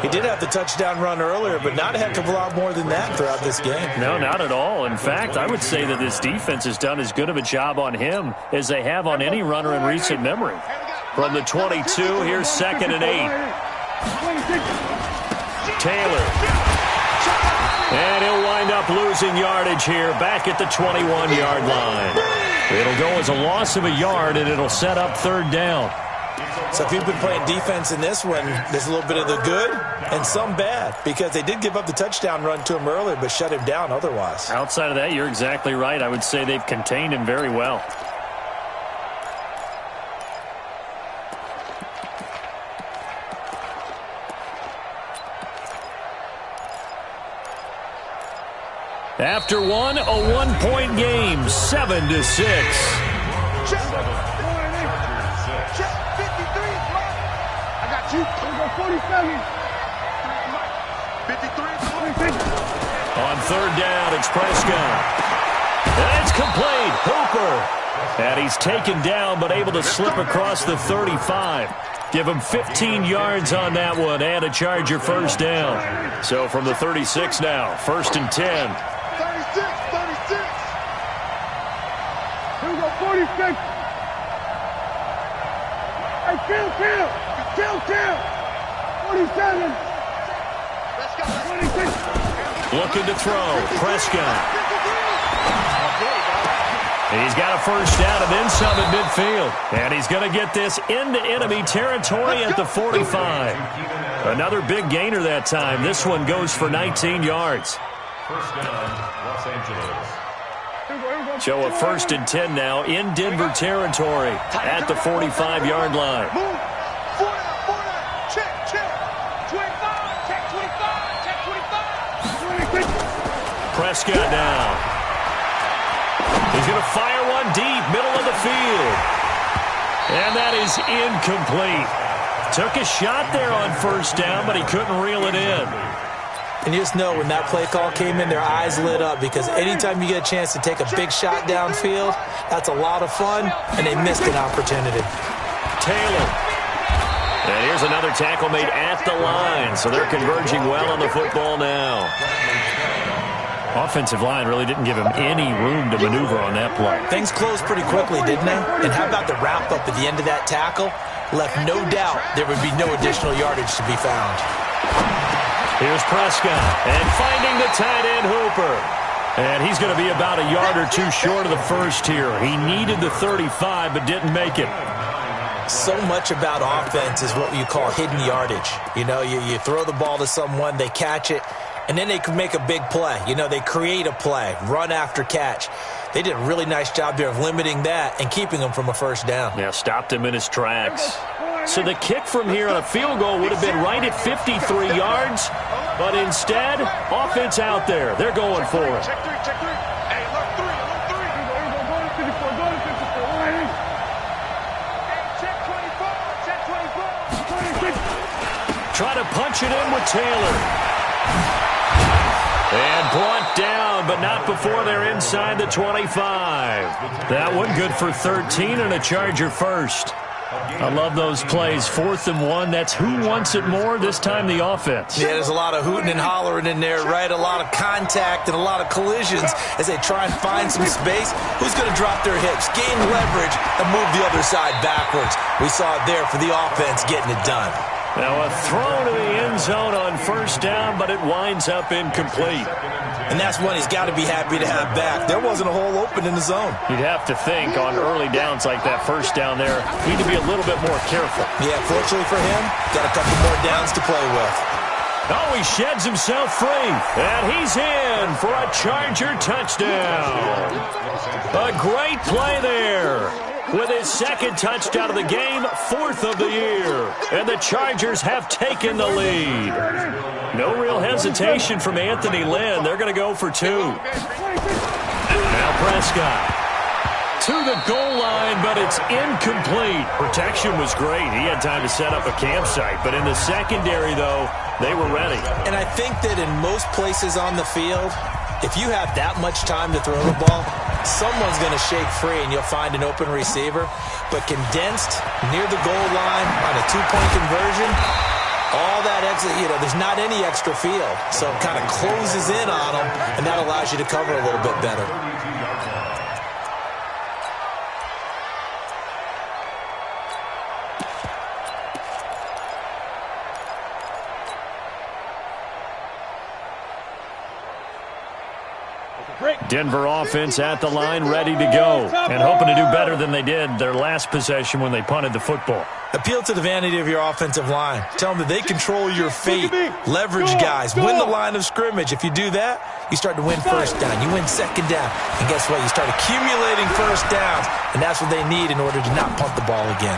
He did have the touchdown run earlier, but not a heck of a lot more than that throughout this game. No, not at all. In fact, I would say that this defense has done as good of a job on him as they have on any runner in recent memory. From the 22, here's 2nd and 8. Taylor. And he'll wind up losing yardage here back at the 21-yard line. It'll go as a loss of a yard, and it'll set up 3rd down. So if you've been playing defense in this one, there's a little bit of the good and some bad, because they did give up the touchdown run to him earlier but shut him down otherwise. Outside of that, you're exactly right. I would say they've contained him very well. After one, a one-point game, 7-6. Check 53, I got you. 47. 53. On third down, it's Prescott. And it's complete. Hooper. And he's taken down, but able to slip across the 35. Give him 15 yards on that one and a Charger first down. So from the 36 now, 1st and 10. 36. Here we go, 46. Hey, kill. 47. 26. Looking to throw. Prescott. He's got a first down and then some at midfield. And he's going to get this into enemy territory at the 45. Another big gainer that time. This one goes for 19 yards. First down, Los Angeles. So a 1st and 10 now in Denver territory at the 45-yard line. Move. 49. Check. 25. Check 25. Prescott now. He's going to fire one deep, middle of the field. And that is incomplete. Took a shot there on first down, but he couldn't reel it in. And you just know when that play call came in, their eyes lit up, because anytime you get a chance to take a big shot downfield, that's a lot of fun, and they missed an opportunity. Taylor. And here's another tackle made at the line, so they're converging well on the football now. Offensive line really didn't give him any room to maneuver on that play. Things closed pretty quickly, didn't they? And how about the wrap-up at the end of that tackle? Left no doubt there would be no additional yardage to be found. Here's Prescott, and finding the tight end Hooper. And he's going to be about a yard or two short of the first here. He needed the 35, but didn't make it. So much about offense is what you call hidden yardage. You know, you throw the ball to someone, they catch it, and then they can make a big play. You know, they create a play, run after catch. They did a really nice job there of limiting that and keeping him from a first down. Yeah, stopped him in his tracks. So the kick from here on a field goal would have been right at 53 yards, but instead, offense out there. They're going for it. Check three. Hey, look, three. Check 24. Try to punch it in with Taylor. And brought down, but not before they're inside the 25. That one good for 13 and a Charger first. I love those plays. 4th and 1. That's who wants it more, this time the offense. Yeah, there's a lot of hooting and hollering in there, right? A lot of contact and a lot of collisions as they try and find some space. Who's going to drop their hips, gain leverage, and move the other side backwards? We saw it there for the offense getting it done. Now a throw to the end zone on first down, but it winds up incomplete. And that's one he's got to be happy to have back. There wasn't a hole open in the zone. You'd have to think on early downs like that first down there, need to be a little bit more careful. Yeah, fortunately for him, got a couple more downs to play with. Oh, he sheds himself free, and he's in for a Charger touchdown. A great play there. With his second touchdown of the game, 4th of the year. And the Chargers have taken the lead. No real hesitation from Anthony Lynn. They're going to go for 2. Now Prescott to the goal line, but it's incomplete. Protection was great. He had time to set up a campsite. But in the secondary, though, they were ready. And I think that in most places on the field, if you have that much time to throw the ball, someone's going to shake free and you'll find an open receiver. But condensed near the goal line on a 2-point conversion, all that extra, there's not any extra field. So it kind of closes in on them, and that allows you to cover a little bit better. Break. Denver offense at the line, ready to go, and hoping to do better than they did their last possession when they punted the football. Appeal to the vanity of your offensive line. Tell them that they control your fate. Leverage guys. Win the line of scrimmage. If you do that, you start to win first down. You win second down. And guess what? You start accumulating first downs, and that's what they need in order to not punt the ball again.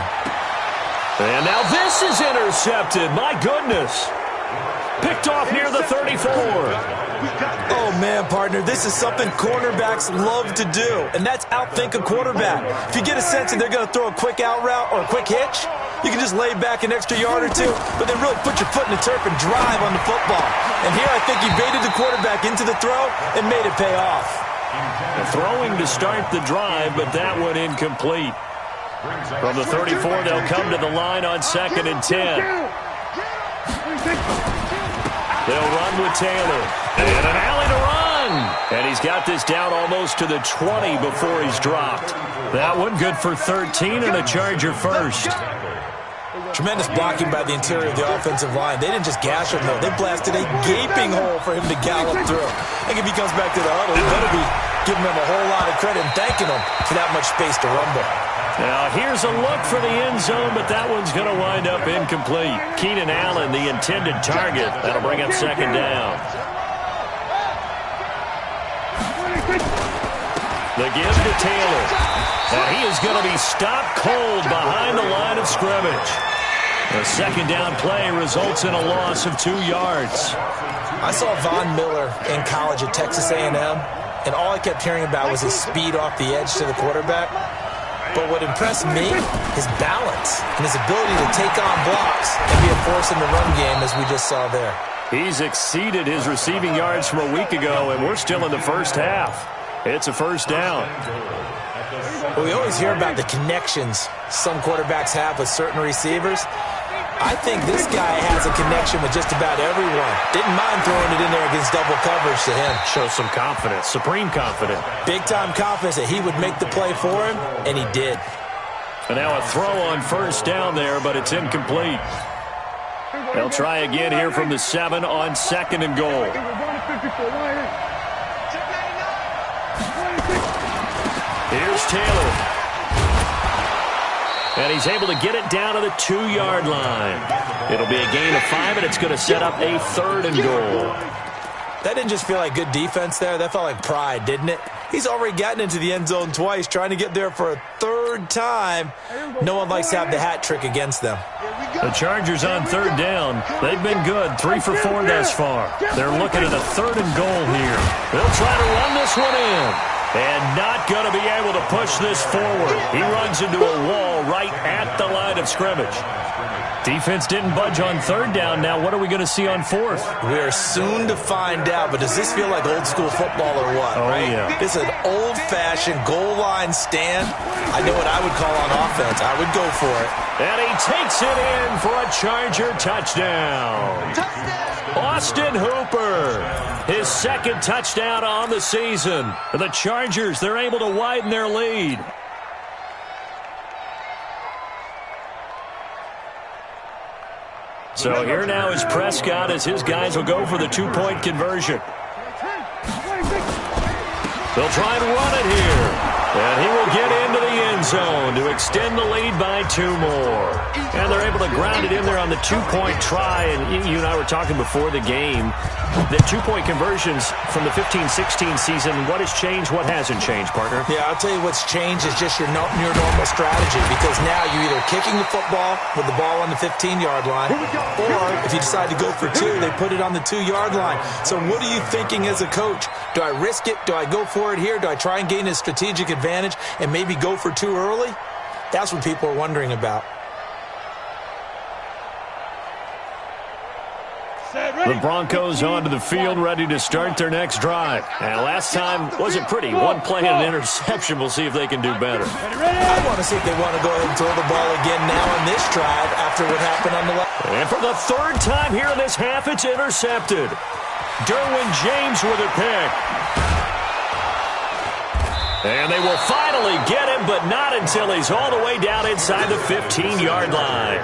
And now this is intercepted. My goodness. Picked off near the 34. Oh, man, partner, this is something cornerbacks love to do, and that's outthink a quarterback. If you get a sense that they're going to throw a quick out route or a quick hitch, you can just lay back an extra yard or two, but then really put your foot in the turf and drive on the football. And here I think he baited the quarterback into the throw and made it pay off. Throwing to start the drive, but that one incomplete. From the 34, they'll come to the line on 2nd and 10. They'll run with Taylor. And an alley to run. And he's got this down almost to the 20 before he's dropped. That one good for 13 and a Charger first. Tremendous blocking by the interior of the offensive line. They didn't just gash him, though. They blasted a gaping hole for him to gallop through. I think if he comes back to the huddle, he better be giving him a whole lot of credit and thanking him for that much space to rumble. Now, here's a look for the end zone, but that one's going to wind up incomplete. Keenan Allen, the intended target. That'll bring up 2nd down. The give to Taylor. And he is going to be stopped cold behind the line of scrimmage. The 2nd down play results in a loss of 2 yards. I saw Von Miller in college at Texas A&M, and all I kept hearing about was his speed off the edge to the quarterback. But what impressed me, his balance and his ability to take on blocks and be a force in the run game, as we just saw there. He's exceeded his receiving yards from a week ago, and we're still in the first half. It's a 1st down. Well, we always hear about the connections some quarterbacks have with certain receivers. I think this guy has a connection with just about everyone. Didn't mind throwing it in there against double coverage to him. Shows some confidence, supreme confidence. Big-time confidence that he would make the play for him, and he did. And now a throw on 1st down there, but it's incomplete. They'll try again here from the 7 on 2nd and goal. Here's Taylor. And he's able to get it down to the 2-yard line. It'll be a gain of 5, and it's going to set up a 3rd and goal. That didn't just feel like good defense there. That felt like pride, didn't it? He's already gotten into the end zone twice, trying to get there for a 3rd time. No one likes to have the hat trick against them. The Chargers on 3rd down. They've been good, 3 for 4 thus far. They're looking at a 3rd and goal here. They'll try to run this one in. And not going to be able to push this forward. He runs into a wall right at the line of scrimmage. Defense didn't budge on 3rd down. Now what are we going to see on 4th? We are soon to find out, but does this feel like old school football or what? Oh, right? Yeah. It's an old-fashioned goal line stand. I know what I would call on offense. I would go for it. And he takes it in for a Charger touchdown. Austin Hooper, his 2nd touchdown on the season. The Chargers, they're able to widen their lead. So here now is Prescott as his guys will go for the 2-point conversion. They'll try and run it here. And he will get into the end zone to extend the lead by 2 more. And they're able to ground it in there on the 2-point try. And you and I were talking before the game. The 2-point conversions from the 15-16 season, what has changed, what hasn't changed, partner? Yeah, I'll tell you what's changed is just your normal strategy, because now you're either kicking the football with the ball on the 15-yard line, or if you decide to go for 2, they put it on the 2-yard line. So what are you thinking as a coach? Do I risk it? Do I go for it here? Do I try and gain a strategic advantage and maybe go for 2 early? That's what people are wondering about. The Broncos onto the field, ready to start their next drive. And last time wasn't pretty. 1 play and an interception. We'll see if they can do better. I want to see if they want to go ahead and throw the ball again now on this drive after what happened on the left. And for the 3rd time here in this half, it's intercepted. Derwin James with a pick. And they will finally get him, but not until he's all the way down inside the 15-yard line.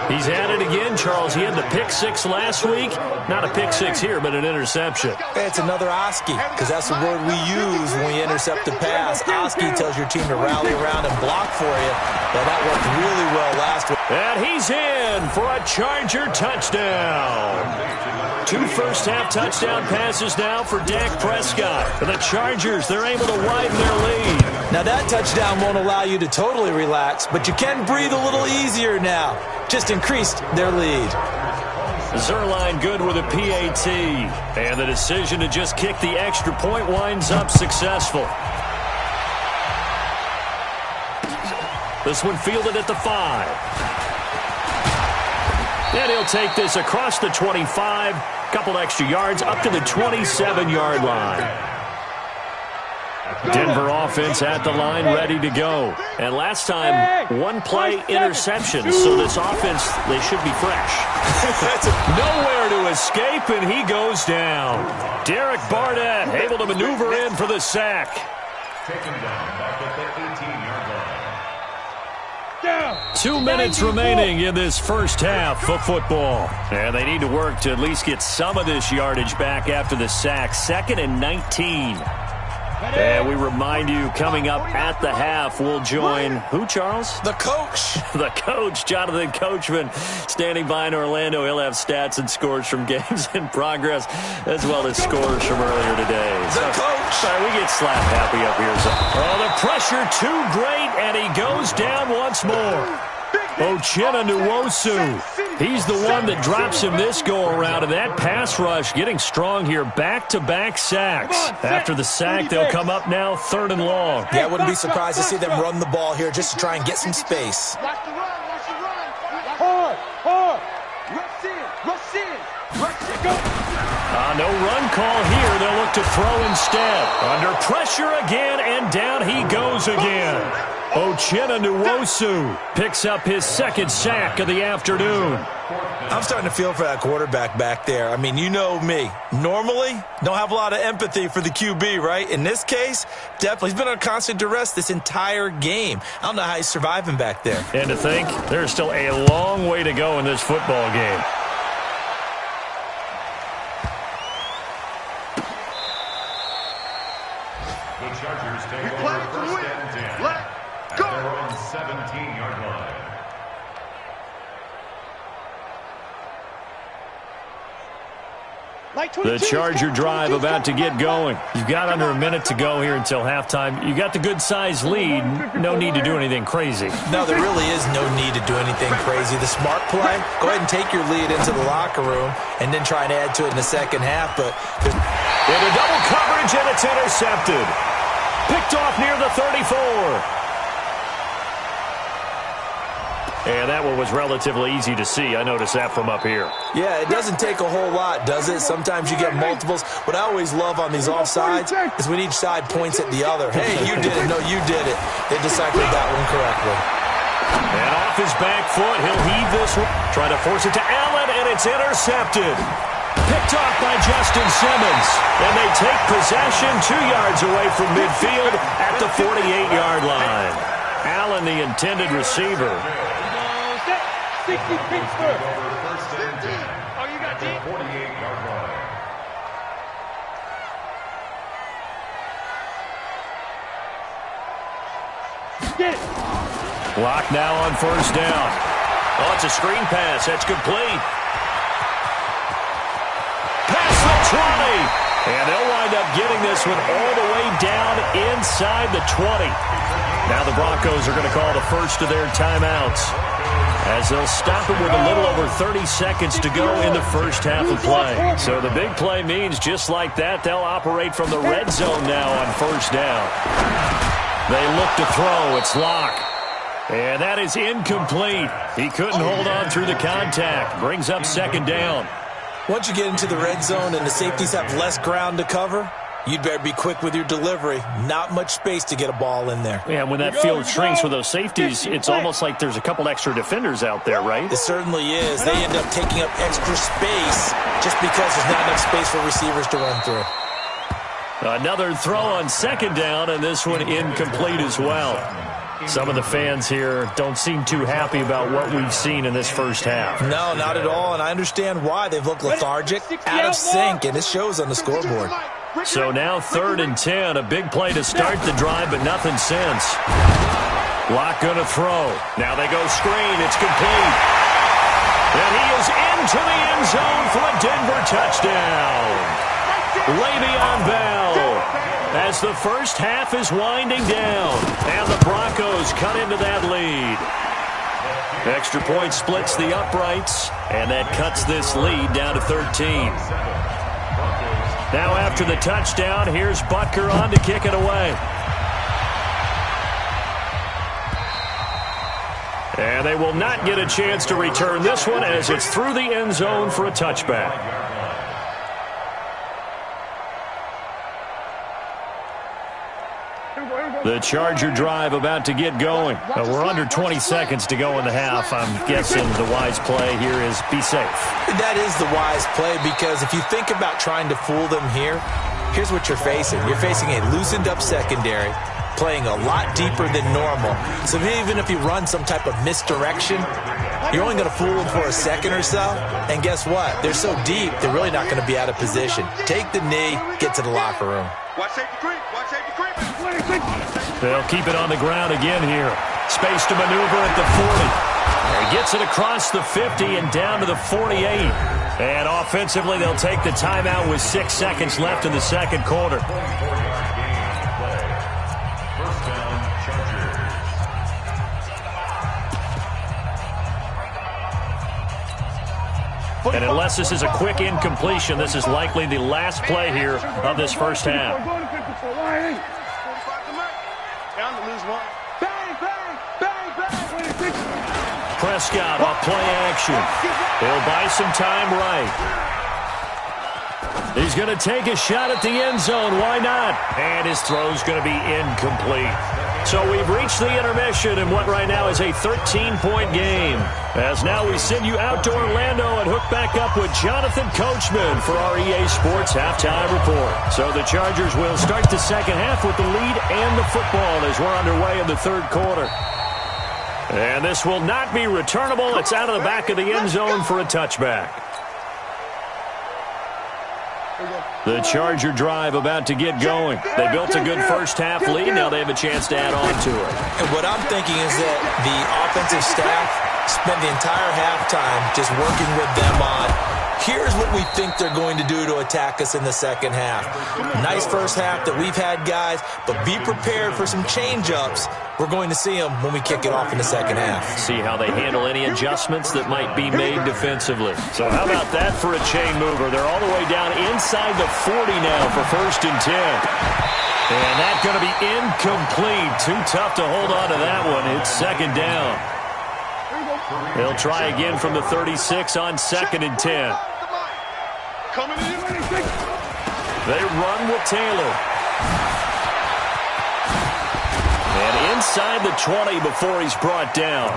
He's at it again, Charles. He had the pick six last week. Not a pick six here, but an interception. It's another Oski, because that's the word we use when we intercept a pass. Oski tells your team to rally around and block for you. But that worked really well last week. And he's in for a Charger touchdown. 2 first-half touchdown passes now for Dak Prescott. For the Chargers, they're able to widen their lead. Now, that touchdown won't allow you to totally relax, but you can breathe a little easier now. Just increased their lead. Zerline good with a PAT. And the decision to just kick the extra point winds up successful. This one fielded at the 5. And he'll take this across the 25. Couple extra yards up to the 27-yard line. Denver offense at the line, ready to go. And last time, 1-play interception. So this offense, they should be fresh. Nowhere to escape, and he goes down. Derek Barnett able to maneuver in for the sack. Taken down back at the 18-yard line. 2 minutes remaining in this first half of football. And they need to work to at least get some of this yardage back after the sack. 2nd and 19. And we remind you, coming up at the half, we'll join who, Charles? The coach. The coach, Jonathan Coachman, standing by in Orlando. He'll have stats and scores from games in progress, as well as scores from earlier today. The coach. Sorry, we get slap happy up here. So. Oh, the pressure too great, and he goes down once more. Uchenna Nwosu. He's the one that drops him this go-around, and that pass rush getting strong here. Back-to-back sacks. After the sack, they'll come up now 3rd and long. Yeah, I wouldn't be surprised to see them run the ball here just to try and get some space. Watch the run, watch the run. Hard. Rush in, go. No run call here. They'll look to throw instead. Under pressure again, and down he goes again. Uchenna Nwosu picks up his 2nd sack of the afternoon. I'm starting to feel for that quarterback back there. I mean, you know me. Normally, don't have a lot of empathy for the QB, right? In this case, definitely. He's been under constant duress this entire game. I don't know how he's surviving back there. And to think, there's still a long way to go in this football game. The Chargers take over 1st and 10. Let go. At their own 17-yard line. The Charger drive about to get going. You've got under a minute to go here until halftime. You got the good-sized lead. No need to do anything crazy. No, there really is no need to do anything crazy. The smart play, go ahead and take your lead into the locker room and then try and add to it in the second half. But into double coverage, and it's intercepted. Picked off near the 34. And that one was relatively easy to see. I noticed that from up here. Yeah, it doesn't take a whole lot, does it? Sometimes you get multiples. What I always love on these offsides is when each side points at the other. Hey, you did it. No, you did it. They deciphered that one correctly. And off his back foot, he'll heave this one. Try to force it to Allen, and it's intercepted. Picked off by Justin Simmons. And they take possession 2 yards away from midfield at the 48-yard line. Allen, the intended receiver. 60 Pittsburgh. Over 1st and 10. Oh, you got the 48-yard line. Get it. Block now on 1st down. Oh, it's a screen pass. That's complete. Pass the 20. And they'll wind up getting this one all the way down inside the 20. Now the Broncos are going to call the first of their timeouts, as they'll stop it with a little over 30 seconds to go in the first half of play. So the big play means just like that, they'll operate from the red zone now on 1st down. They look to throw. It's Locke. And that is incomplete. He couldn't hold on through the contact. Brings up 2nd down. Once you get into the red zone and the safeties have less ground to cover, you'd better be quick with your delivery. Not much space to get a ball in there. Yeah, when that field shrinks with those safeties, it's almost like there's a couple extra defenders out there, right? It certainly is. They end up taking up extra space just because there's not enough space for receivers to run through. Another throw on 2nd down, and this one incomplete as well. Some of the fans here don't seem too happy about what we've seen in this first half. No, not at all, and I understand why. They've looked lethargic, out of sync, and it shows on the scoreboard. So now 3rd and 10, a big play to start the drive, but nothing since. Locke going to throw. Now they go screen. It's complete. And he is into the end zone for a Denver touchdown. Le'Veon Bell, as the first half is winding down, and the Broncos cut into that lead. Extra point splits the uprights, and that cuts this lead down to 13. Now after the touchdown, here's Butker on to kick it away. And they will not get a chance to return this one as it's through the end zone for a touchback. The Charger drive about to get going. We're under 20 seconds to go in the half. I'm guessing the wise play here is be safe. That is the wise play, because if you think about trying to fool them here, here's what you're facing. You're facing a loosened up secondary, playing a lot deeper than normal. So even if you run some type of misdirection, you're only going to fool them for a second or so. And guess what? They're so deep, they're really not going to be out of position. Take the knee, get to the locker room. Watch safety creep. Watch safety creep. They'll keep it on the ground again here. Space to maneuver at the 40. He gets it across the 50 and down to the 48. And offensively, they'll take the timeout with 6 seconds left in the second quarter. And unless this is a quick incompletion, this is likely the last play here of this first half. Prescott off play action. He'll buy some time right. He's going to take a shot at the end zone. Why not? And his throw's going to be incomplete. So we've reached the intermission in what right now is a 13-point game. As now we send you out to Orlando and hook back up with Jonathan Coachman for our EA Sports Halftime Report. So the Chargers will start the second half with the lead and the football as we're underway in the third quarter. And this will not be returnable. It's out of the back of the end zone for a touchback. The Charger drive about to get going. They built a good first half lead. Now they have a chance to add on to it. And what I'm thinking is that the offensive staff spent the entire halftime just working with them on, here's what we think they're going to do to attack us in the second half. Nice first half that we've had, guys, but be prepared for some change-ups. We're going to see them when we kick it off in the second half. See how they handle any adjustments that might be made defensively. So how about that for a chain mover? They're all the way down inside the 40 now for 1st and 10. And that's going to be incomplete. Too tough to hold on to that one. It's second down. They'll try again from the 36 on 2nd and 10. They run with Taylor. And inside the 20 before he's brought down.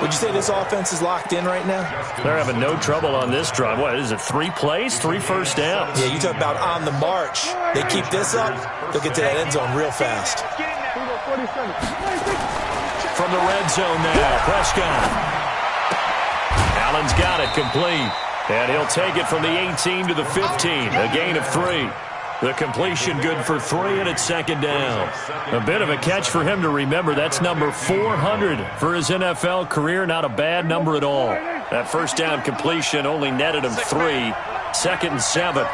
Would you say this offense is locked in right now? They're having no trouble on this drive. What is it, 3 plays, 3 first downs? Yeah, you talk about on the march. They keep this up, they'll get to that end zone real fast. From the red zone now, Prescott. Allen's got it complete. And he'll take it from the 18 to the 15, a gain of 3. The completion good for 3, and it's second down. A bit of a catch for him to remember. That's number 400 for his NFL career. Not a bad number at all. That first down completion only netted him 3. 2nd and 7.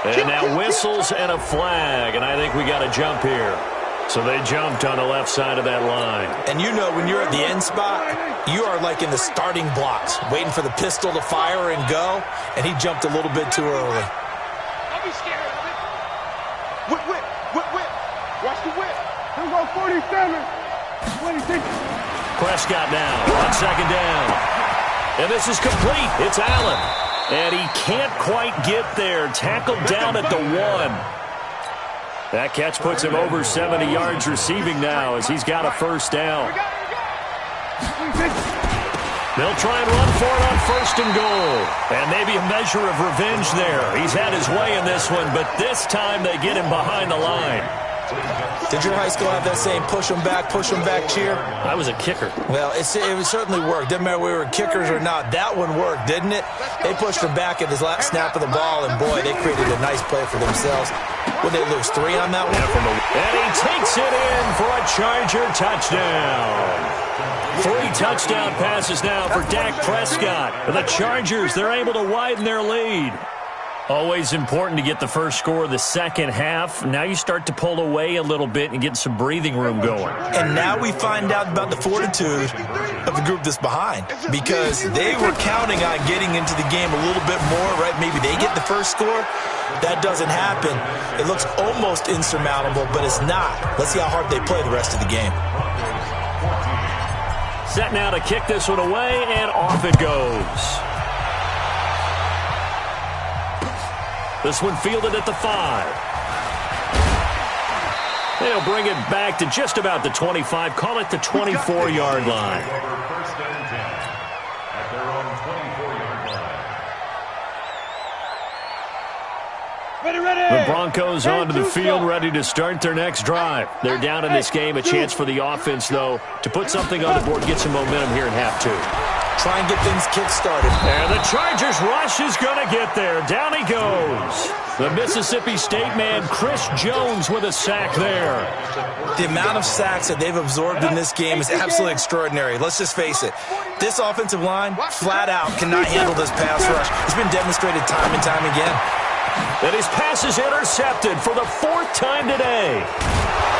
And now whistles and a flag, and I think we got a jump here. So they jumped on the left side of that line. And you know when you're at the end spot, you are like in the starting blocks, waiting for the pistol to fire and go, and he jumped a little bit too early. Don't be scared of it. Whip, whip, whip, whip. Watch the whip. Here we go, 47. 26. Prescott now on second down. And this is complete. It's Allen. And he can't quite get there. Tackled down at the 1. That catch puts him over 70 yards receiving now as he's got a first down. They'll try and run for it on 1st and goal. And maybe a measure of revenge there. He's had his way in this one, but this time they get him behind the line. Did your high school have that same push them back cheer? I was a kicker. Well, it certainly worked. Didn't matter whether we were kickers or not. That one worked, didn't it? They pushed him back at his last snap of the ball, and boy, they created a nice play for themselves. Would they lose 3 on that one? And he takes it in for a Charger touchdown. 3 touchdown passes now for Dak Prescott. The Chargers, they're able to widen their lead. Always important to get the first score of the second half. Now you start to pull away a little bit and get some breathing room going. And now we find out about the fortitude of the group that's behind, because they were counting on getting into the game a little bit more, right? Maybe they get the first score. That doesn't happen. It looks almost insurmountable, but it's not. Let's see how hard they play the rest of the game. Set now to kick this one away, and off it goes. This one fielded at the 5. They'll bring it back to just about the 25. Call it the 24-yard line. First and 10 at their own 24-yard line. The Broncos onto the field, ready to start their next drive. They're down in this game. A chance for the offense, though, to put something on the board, get some momentum here in half 2. Try and get things kick-started. And the Chargers rush is going to get there. Down he goes. The Mississippi State man, Chris Jones, with a sack there. The amount of sacks that they've absorbed in this game is absolutely extraordinary. Let's just face it. This offensive line, flat out, cannot handle this pass rush. It's been demonstrated time and time again. And his pass is intercepted for the 4th time today.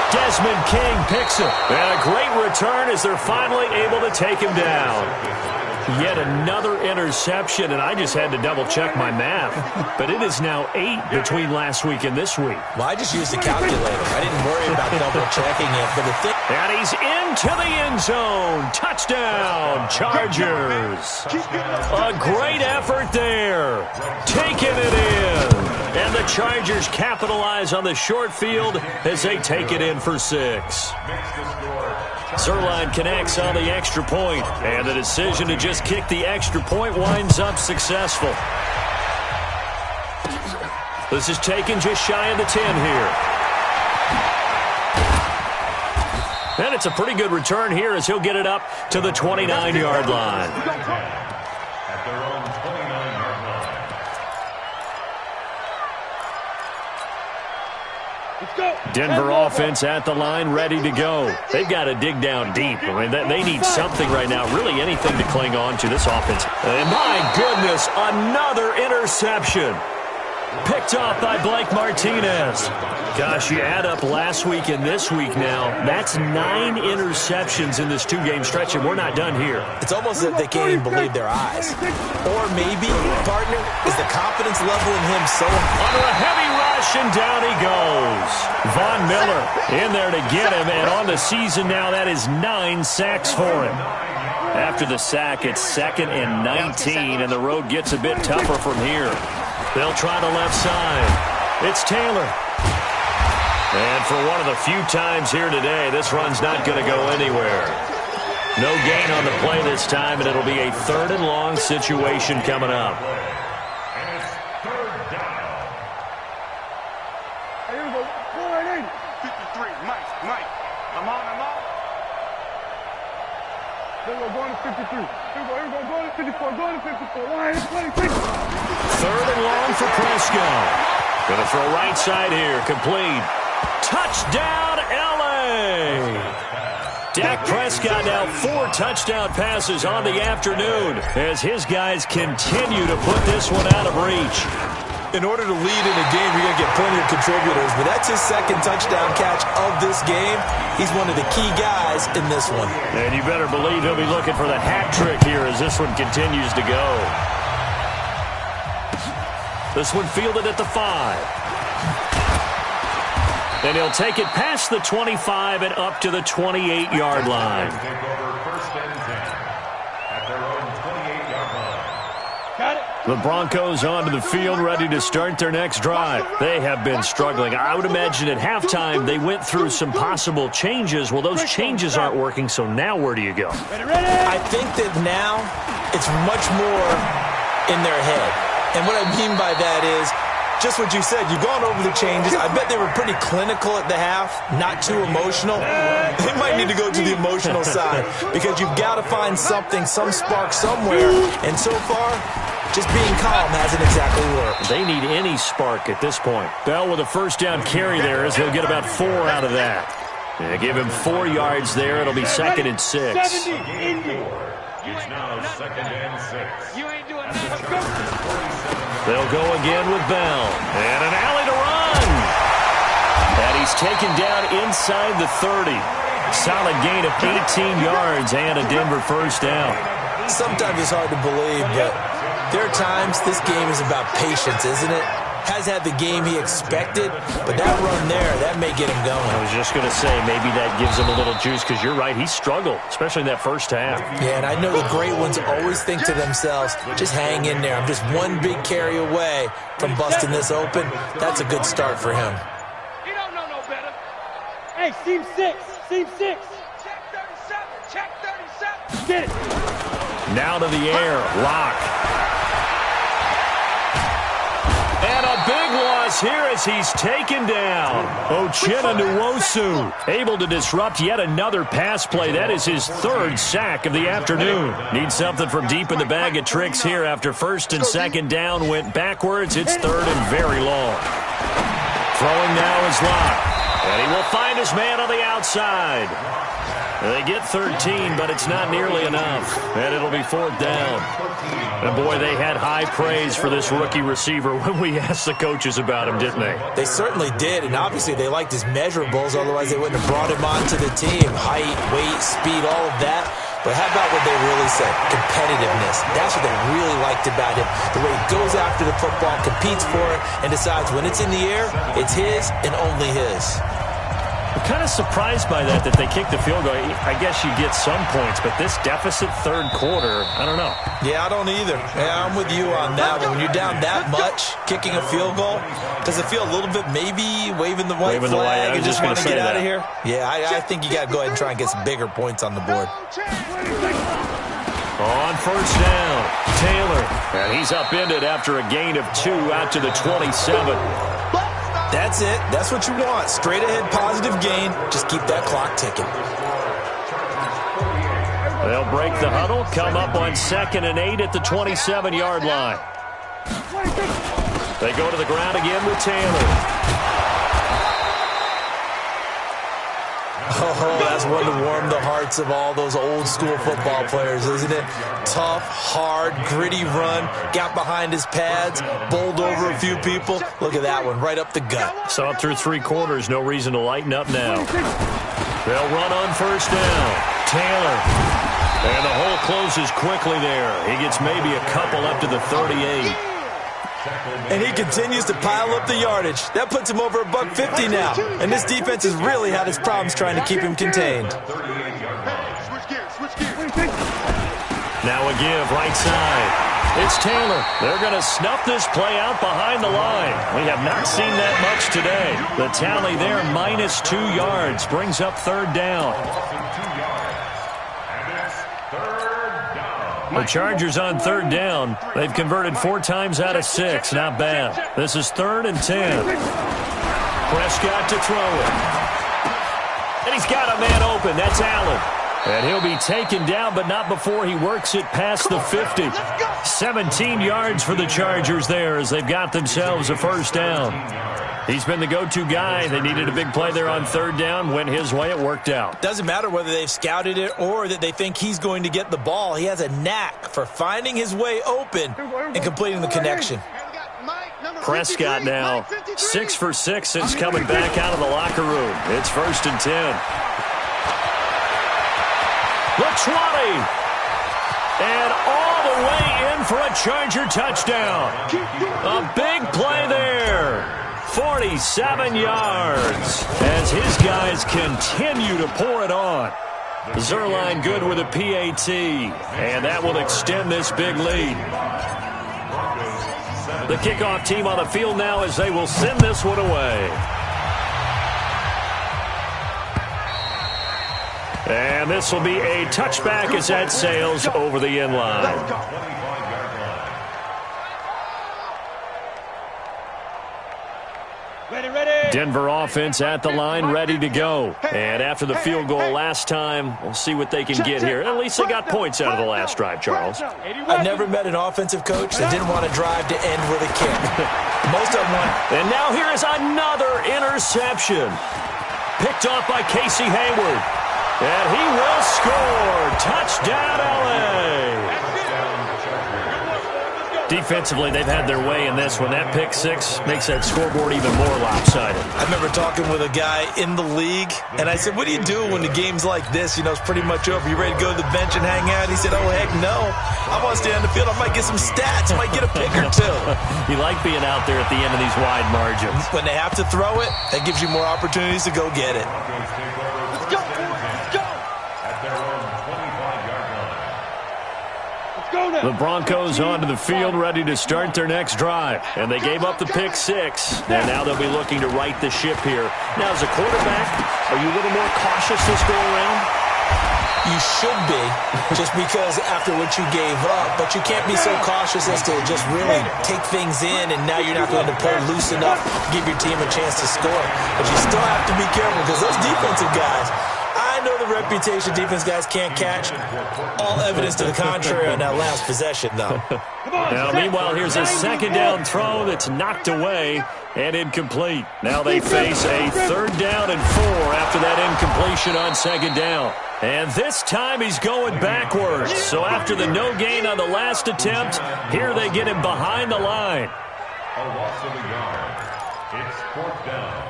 Desmond King picks it. And a great return as they're finally able to take him down. Yet another interception, and I just had to double-check my math. But it is now 8 between last week and this week. Well, I just used the calculator. I didn't worry about double-checking it. But and he's into the end zone. Touchdown, Chargers. A great effort there. Taking it in. And the Chargers capitalize on the short field as they take it in for 6. Zerline connects on the extra point, and the decision to just kick the extra point winds up successful. This is taken just shy of the 10 here. And it's a pretty good return here as he'll get it up to the 29-yard line. At their own 29-yard line. Denver offense at the line, ready to go. They've got to dig down deep. I mean, they need something right now, really anything to cling on to this offense. And my goodness, another interception. Picked off by Blake Martinez. Gosh, you add up last week and this week now, that's 9 interceptions in this 2-game stretch, and we're not done here. It's almost as if they can't even believe their eyes. Or maybe, partner, is the confidence level in him so under a heavy rush, and down he goes. Von Miller in there to get him, and on the season now, that is 9 sacks for him. After the sack, it's 2nd and 19, and the road gets a bit tougher from here. They'll try the left side. It's Taylor. And for one of the few times here today, this run's not going to go anywhere. No gain on the play this time, and it'll be a 3rd and long situation coming up. And it's 3rd down. Here we go. Go right in. 53. Mike. I'm on. Here we go. Going to 53. Here we go. Going to 54. Going to 54. 120. 3rd and long for Prescott. Going to throw right side here. Complete. Touchdown, L.A. Dak Prescott now 4 touchdown passes on the afternoon as his guys continue to put this one out of reach. In order to lead in a game, you're going to get plenty of contributors, but that's his 2nd touchdown catch of this game. He's one of the key guys in this one. And you better believe he'll be looking for the hat trick here as this one continues to go. This one fielded at the 5. And he'll take it past the 25 and up to the 28-yard line. Take over 1st and 10 at their own 28-yard line. Got it. The Broncos onto the field, ready to start their next drive. They have been struggling. I would imagine at halftime they went through some possible changes. Well, those changes aren't working, so now where do you go? I think that now it's much more in their head. And what I mean by that is Just what you said. You've gone over the changes. I bet they were pretty clinical at the half, not too emotional. They might need to go to the emotional side because you've got to find something, some spark somewhere. And so far, just being calm hasn't exactly worked. They need any spark at this point. Bell with a first down carry there as he'll get about 4 out of that. They give him 4 yards there. It'll be 2nd and 6. It's now 2nd and 6. You ain't doing nothing. They'll go again with Bell. And an alley to run. And he's taken down inside the 30. Solid gain of 18 yards and a Denver first down. Sometimes it's hard to believe, but there are times this game is about patience, isn't it? Has had the game he expected, but that run there, that may get him going. I was just going to say, maybe that gives him a little juice because you're right, he struggled, especially in that first half. Yeah, and I know the great ones always think to themselves, just hang in there. I'm just one big carry away from busting this open. That's a good start for him. You don't know no better. Hey, seam 6. Seam 6. Check 37. Check 37. Get it. Now to the air. Lock. And a big loss here as he's taken down. Uchenna Nwosu able to disrupt yet another pass play. That is his 3rd sack of the afternoon. Needs something from deep in the bag of tricks here after 1st and 2nd down went backwards. It's 3rd and very long. Throwing now is Locke. And he will find his man on the outside. They get 13, but it's not nearly enough. And it'll be 4th down. And boy, they had high praise for this rookie receiver when we asked the coaches about him, didn't they? They certainly did, and obviously they liked his measurables, otherwise they wouldn't have brought him onto the team. Height, weight, speed, all of that. But how about what they really said? Competitiveness. That's what they really liked about him. The way he goes after the football, competes for it, and decides when it's in the air, it's his and only his. I'm kind of surprised by that they kicked the field goal. I guess you get some points, but this deficit 3rd quarter, I don't know. Yeah, I don't either. Yeah, I'm with you on that one. When you're down that much, kicking a field goal, does it feel a little bit maybe waving the white flag and just want to get out of here? Yeah, I think you got to go ahead and try and get some bigger points on the board. On 1st down, Taylor. And he's upended after a gain of 2 out to the 27. That's it. That's what you want. Straight ahead positive gain. Just keep that clock ticking. They'll break the huddle, come up on 2nd and 8 at the 27-yard line. They go to the ground again with Taylor. Oh, that's one to warm the hearts of all those old school football players, isn't it? Tough, hard, gritty run, got behind his pads, bowled over a few people. Look at that one, right up the gut. So up through 3 quarters, no reason to lighten up now. They'll run on 1st down. Taylor. And the hole closes quickly there. He gets maybe a couple up to the 38. And he continues to pile up the yardage. That puts him over $150 now. And this defense has really had its problems trying to keep him contained. Now a give, right side. It's Taylor. They're going to snuff this play out behind the line. We have not seen that much today. The tally there, -2 yards, brings up 3rd down. The Chargers on 3rd down. They've converted 4 times out of 6. Not bad. This is 3rd and 10. Prescott to throw it. And he's got a man open. That's Allen. And he'll be taken down, but not before he works it past the 50. 17 yards for the Chargers there as they've got themselves a 1st down. He's been the go-to guy. They needed a big play there on 3rd down. Went his way. It worked out. Doesn't matter whether they've scouted it or that they think he's going to get the ball. He has a knack for finding his way open and completing the connection. Prescott now 6 for 6 since coming back out of the locker room. It's 1st and 10. The 20. And all the way in for a Charger touchdown. A big play there. 47 yards as his guys continue to pour it on. Zerline good with a PAT, and that will extend this big lead. The kickoff team on the field now as they will send this one away. And this will be a touchback as that sails over the end line. Denver offense at the line, ready to go. And after the field goal last time, we'll see what they can get here. At least they got points out of the last drive, Charles. I've never met an offensive coach that didn't want to drive to end with a kick. Most of them want. And now here is another interception. Picked off by Casey Hayward. And he will score. Touchdown, L.A. Defensively, they've had their way in this one. That pick six makes that scoreboard even more lopsided. I remember talking with a guy in the league, and I said, what do you do when the game's like this? You know, it's pretty much over. You ready to go to the bench and hang out? He said, oh, heck no. I want to stay on the field. I might get some stats. I might get a pick or two. You like being out there at the end of these wide margins. When they have to throw it, that gives you more opportunities to go get it. Let's go, boys. Let's go. At their own 25-yard line. Let's go now. The Broncos onto the field, ready to start their next drive. And they gave up the pick six. And now they'll be looking to right the ship here. Now, as a quarterback, are you a little more cautious this go around? You should be, just because after what you gave up. But you can't be so cautious as to just really take things in, and now you're not going to play loose enough to give your team a chance to score. But you still have to be careful, because those defensive guys, I know the reputation defense guys can't catch. All evidence to the contrary on that last possession, though. Now, meanwhile, here's a second down throw that's knocked away and incomplete. Now they face a 3rd down and 4 after that incompletion on second down. And this time he's going backwards. So after the no gain on the last attempt, here they get him behind the line. A loss of a yard. It's 4th down.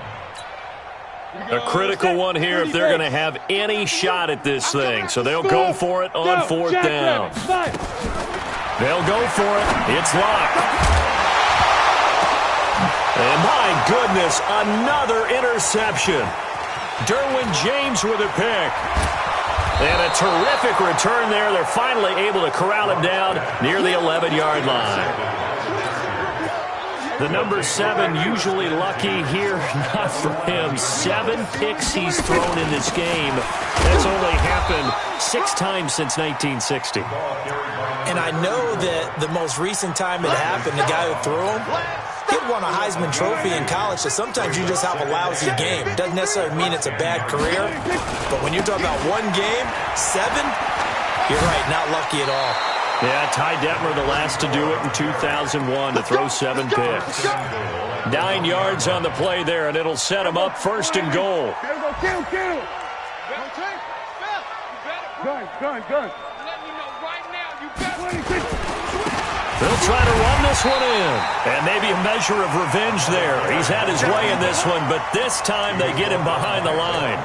A critical one here if they're going to have any shot at this thing. So they'll go for it on 4th down. They'll go for it. It's locked. And my goodness, another interception. Derwin James with a pick. And a terrific return there. They're finally able to corral him down near the 11-yard line. The number 7 usually lucky here. Not for him. 7 picks he's thrown in this game. That's only happened 6 times since 1960. And I know that the most recent time it happened, the guy who threw him, he won a Heisman Trophy in college, so sometimes you just have a lousy game. Doesn't necessarily mean it's a bad career, but when you're talking about one game, 7, you're right, not lucky at all. Yeah, Ty Detmer, the last to do it in 2001, to throw 7 picks. 9 yards on the play there, and it'll set him up 1st and goal. Kill. Gun. They'll try to run this one in. And maybe a measure of revenge there. He's had his way in this one, but this time they get him behind the line.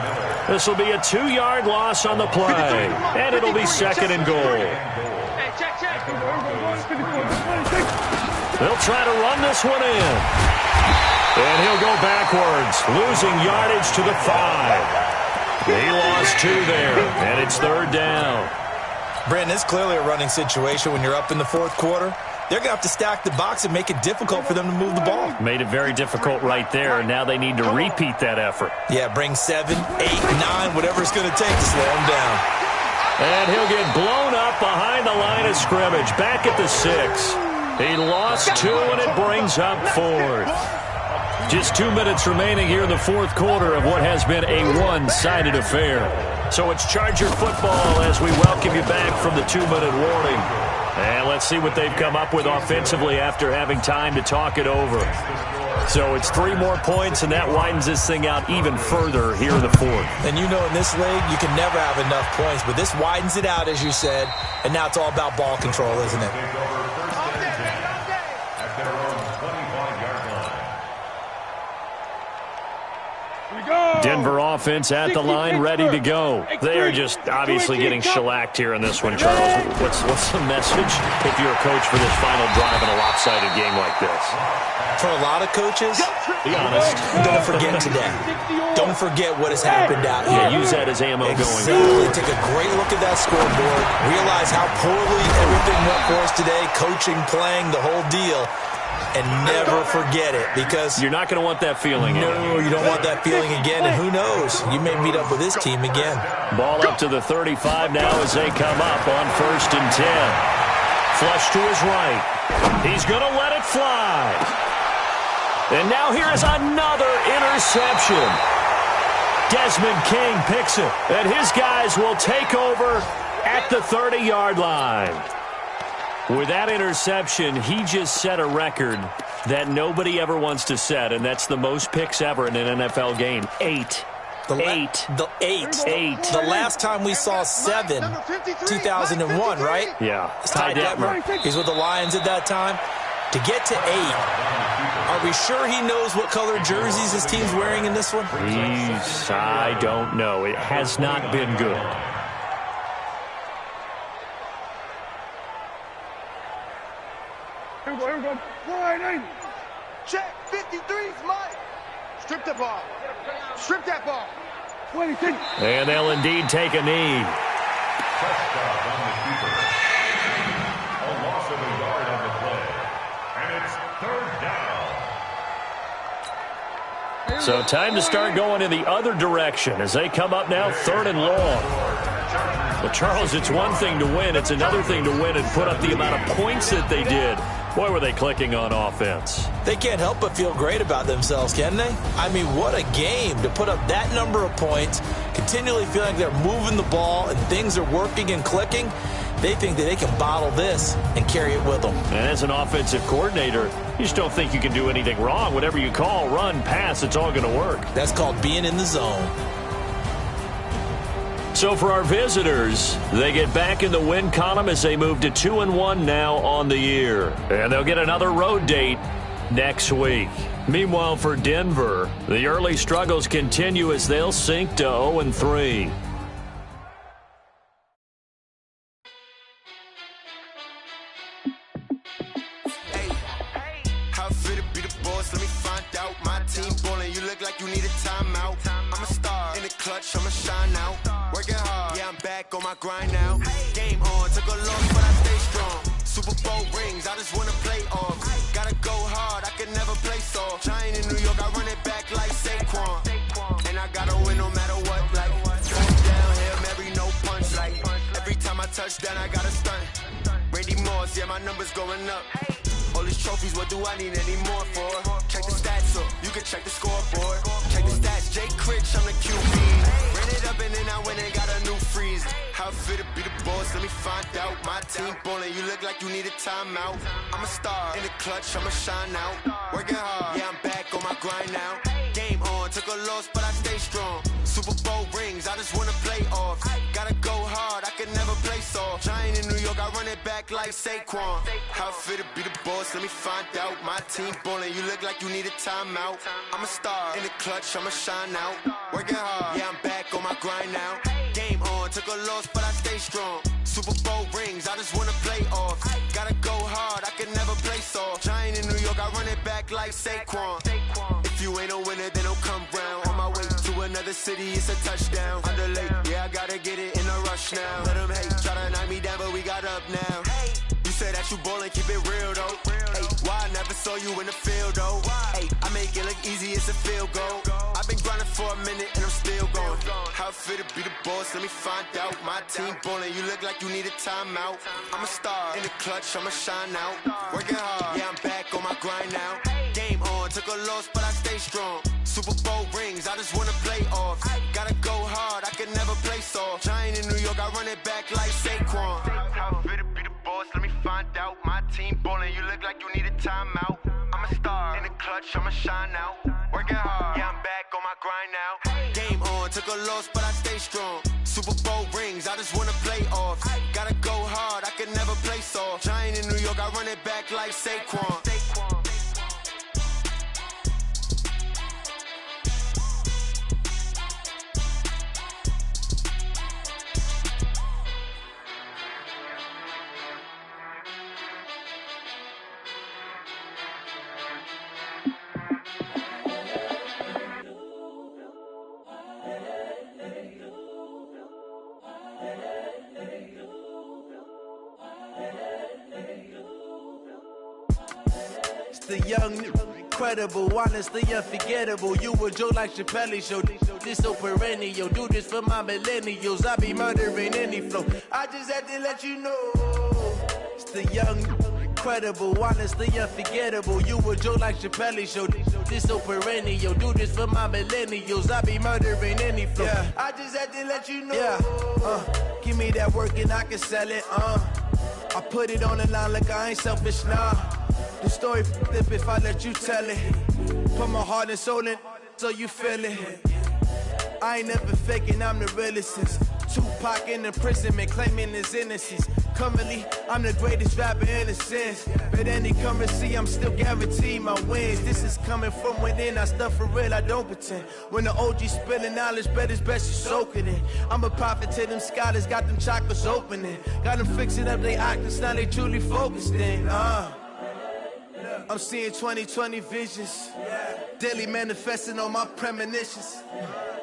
This will be a 2-yard loss on the play, and it'll be 2nd and goal. They'll try to run this one in. And he'll go backwards, losing yardage to the 5. He lost 2 there, and it's 3rd down. Brandon, it's clearly a running situation when you're up in the 4th quarter. They're going to have to stack the box and make it difficult for them to move the ball. Made it very difficult right there, and now they need to repeat that effort. Yeah, bring 7, 8, 9, whatever it's going to take to slow him down. And he'll get blown up behind the line of scrimmage, back at the 6. He lost 2, and it brings up 4th. Just 2 minutes remaining here in the 4th quarter of what has been a one-sided affair. So it's Charger football as we welcome you back from the 2-minute warning. And let's see what they've come up with offensively after having time to talk it over. So it's 3 more points, and that widens this thing out even further here in the 4th. And you know in this league, you can never have enough points, but this widens it out, as you said, and now it's all about ball control, isn't it? Denver offense at the line, ready to go. They are just obviously getting shellacked here in this one, Charles. What's the message if you're a coach for this final drive in a lopsided game like this? For a lot of coaches, be honest, don't forget today. Don't forget what has happened out here. Yeah, use that as ammo going forward. Take a great look at that scoreboard. Realize how poorly everything went for us today. Coaching, playing, the whole deal. And never forget it, because you're not going to want that feeling again. No, you don't want that feeling again, and who knows? You may meet up with this team again. Ball up to the 35 now as they come up on 1st and 10. Flush to his right. He's going to let it fly. And now here is another interception. Desmond King picks it, and his guys will take over at the 30-yard line. With that interception, he just set a record that nobody ever wants to set, and that's the most picks ever in an NFL game. 8. Eight. The last time we saw 7, 2001, right? Yeah. Ty Detmer. He's with the Lions at that time. To get to 8, are we sure he knows what color jerseys his team's wearing in this one? I don't know. It has not been good. Here we go. Wide. Check. 53's mine. Strip the ball. Strip that ball. And they'll indeed take a knee. Touchdown on the keeper. A loss of a yard on the play. And it's 3rd down. So time to start going in the other direction as they come up now 3rd and long. But Charles, it's one thing to win. It's another thing to win and put up the amount of points that they did. Boy, were they clicking on offense. They can't help but feel great about themselves, can they? I mean, what a game to put up that number of points, continually feeling like they're moving the ball and things are working and clicking. They think that they can bottle this and carry it with them. And as an offensive coordinator, you just don't think you can do anything wrong. Whatever you call, run, pass, it's all going to work. That's called being in the zone. So for our visitors, they get back in the win column as they move to 2-1 now on the year. And they'll get another road date next week. Meanwhile, for Denver, the early struggles continue as they'll sink to 0-3. How fit to be the boss? Let me find out. My team ballin', you look like you need a timeout. I'm a star in the clutch, I'ma shine out. Working hard, yeah, I'm back on my grind now. Game on, took a loss, but I stay strong. Super Bowl rings, I just wanna play off. Gotta go hard, I can never play soft. Giant in New York, I run it back like Saquon. And I gotta win no matter what, like. Down, Hail Mary, no punch, like. Every time I touch down, I gotta stunt. Randy Moss, yeah, my numbers going up. All these trophies, what do I need any more for? Check the stats up, you can check the scoreboard. Check the stats, Jay Critch, I'm the QB. Ran it up and then I went and got a new freeze. How fit to be the boss, let me find out. My team ballin', you look like you need a timeout. I'm a star in the clutch, I'ma shine out. Working hard, yeah, I'm back on my grind now. Game on, took a loss, but I stay strong. Super Bowl rings, I just wanna play off. Gotta go hard, I can never play soft. Giant in New York, I run it back like Saquon. How fit to be the boss, let me find out. My team ballin', you look like you need a timeout. I'm a star in the clutch, I'ma shine out. Working hard, yeah, I'm back on my grind now. Game on, took a loss, but I stay strong. Super Bowl rings, I just wanna play off. Gotta go hard, I can never play soft. Giant in New York, I run it back like Saquon. If you ain't a winner, then don't come round. On my way to another city, it's a touchdown. Underlay, yeah, I gotta get it in a rush now. Let them hate, try to knock me down, but we got up now. You say that you ballin', keep it real though. Hey, why I never saw you in the field though? Hey, I make it look easy, it's a field goal. I've been grinding for a minute and I'm still going. How fit to be the boss, let me find out. My team ballin', you look like you need a timeout. I'm a star in the clutch, I'ma shine out. Working hard, yeah, I'm back on my grind now. Game on, took a loss, but I stay strong. Super Bowl rings, I just wanna play off. Gotta go hard, I can never play soft. Giant in New York, I run it back like Saquon. How fit to be the boss, let me find out. My team ballin', you look like you need a timeout. I'm a star in the clutch, I'ma shine out. Working hard, yeah, I'm back on my grind now. Game on, took a loss, but I stay strong. Super Bowl rings, I just wanna play off. Gotta go hard, I can never play soft. Giant in New York, I run it back like Saquon. The young, incredible, honestly unforgettable. You a joke like Chappelle show. This so perennial. Do this for my millennials. I be murdering any flow. I just had to let you know. It's the young, incredible, honestly unforgettable. You a joke like Chappelle show. This so perennial. Do this for my millennials. I be murdering any flow. Yeah. I just had to let you know. Yeah. Give me that work and I can sell it. I put it on the line like I ain't selfish, nah. The story flip if I let you tell it. Put my heart and soul in so you feel it. I ain't never faking, I'm the realest since Tupac in imprisonment, claiming his innocence. Currently, I'm the greatest rapper in a sense. But any currency, I'm still guaranteed my wins. This is coming from within, I stuff for real, I don't pretend. When the OG spilling knowledge, bet it's best you soak it in. I'm a prophet to them scholars, got them chakras opening. Got them fixing up they octaves, now they truly focused in. I'm seeing 2020 visions. Daily manifesting on my premonitions.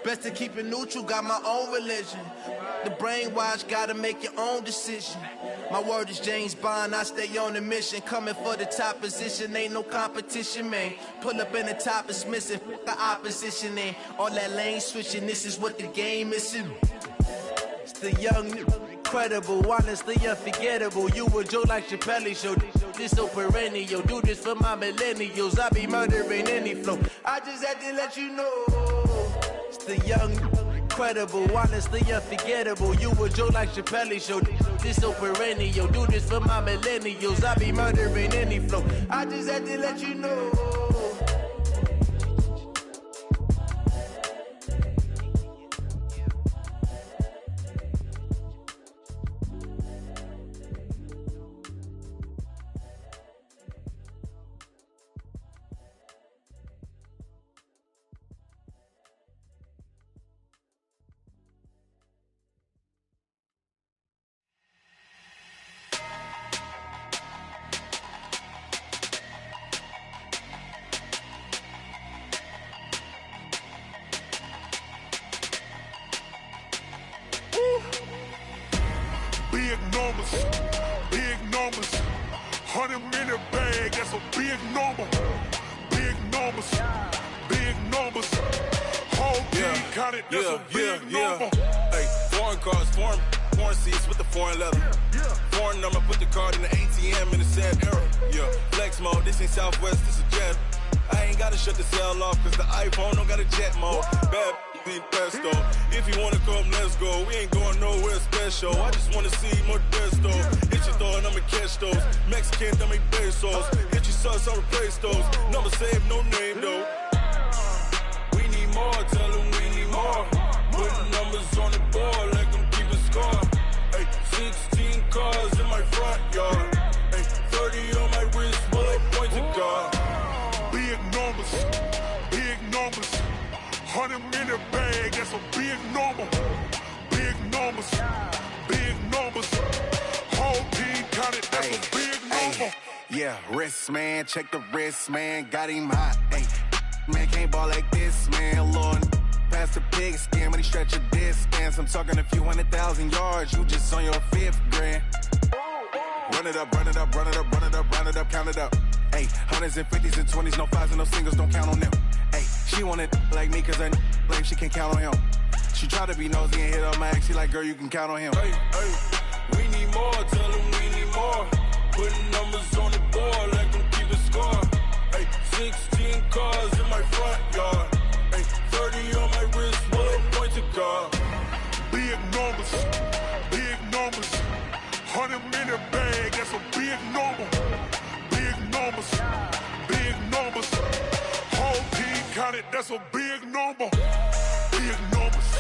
Best to keep it neutral, got my own religion. The brainwash, gotta make your own decision. My word is James Bond, I stay on a mission. Coming for the top position, ain't no competition, man. Pull up in the top is missing, the opposition ain't. All that lane switching, this is what the game is. It's the young, incredible, honestly unforgettable. You a joke like Chappelle show. This so perennial. Do this for my millennials. I be murdering any flow. I just had to let you know. It's the young, incredible, honestly unforgettable. You a joke like Chappelle show. This so perennial. Do this for my millennials. I be murdering any flow. I just had to let you know. Big numbers, 100-minute bag, that's a big number. Big numbers, whole team counted, that's a big number. Hey, foreign cars, foreign seats with the foreign leather. Foreign number, put the card in the ATM in the sad era. Yeah, flex mode, this ain't Southwest, this a jet. I ain't gotta shut the cell off, cause the iPhone don't got a jet mode. Bad in pesto. If you wanna come, let's go. We ain't going nowhere special. I just wanna see more desto. Hit your thought, I'ma catch those. Mexican, I'ma make pesos. Hit your sus, I'll replace those. Number saved, no name though. We need more, tell them we need more. Putting numbers on the board like I'm keeping score. Hey, 16 cars in my front yard. Hey, 30 on my wrist while I point to God. Big numbers, 100-minute bag, that's a big number. Big numbers, whole team counted, that's a big number. Yeah, wrist man, check the wrist man, got him hot. Ay, man can't ball like this, man. Lord, past the pig skin, but he stretch a distance. I'm talking a few 100,000 yards, you just on your 5th grand. Run it up, count it up. Ay, 100s and 50s and 20s, no 5s and no singles, don't count on them. Ay, she want it like me, cause her like she can count on him. She try to be nosy and hit on my ex, she like, girl, you can count on him. Hey, we need more, tell them we need more. Putting numbers on the board like I'm keeping score. Hey, 16 cars in my front yard. Hey, 30 on my wrist while I point to God. Big numbers, 100-minute bag, that's a big number. Big numbers, whole team counted, that's a big number. Big numbers,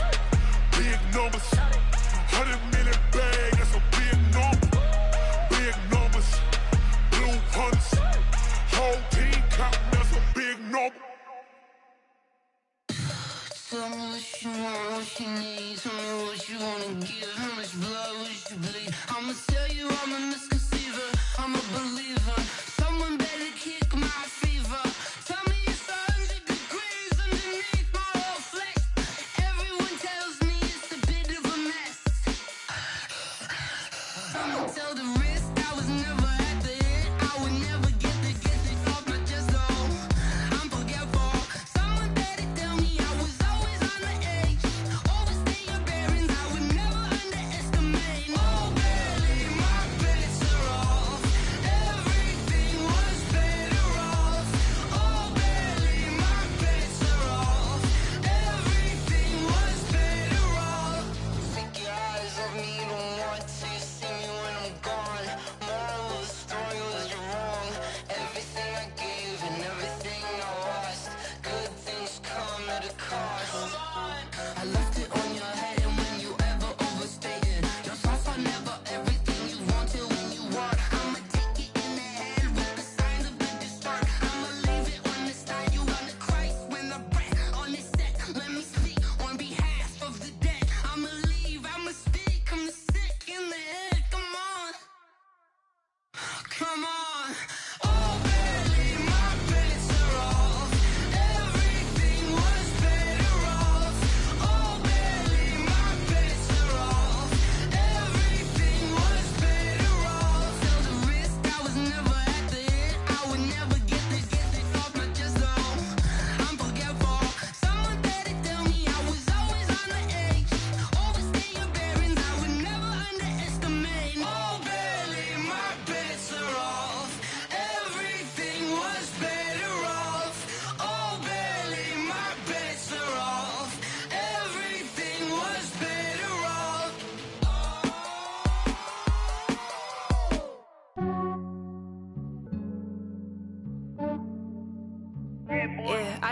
100-minute bag, that's a big number. Big numbers, blue hunts, whole team counting, that's a big number. Tell me what you want, what you need. Tell me what you wanna give. How much blood would you bleed? I'ma tell you I'm a misconceiver. I'm a believer. Someone better kick my fever. Tell me it's 100 degrees underneath my whole flesh. Everyone tells me it's a bit of a mess. I'ma tell the risk I was never at the end. I would never get this off my chest though. I'm forgetful. Someone better tell me I was always on the edge. Overstay your bearings, I would never underestimate.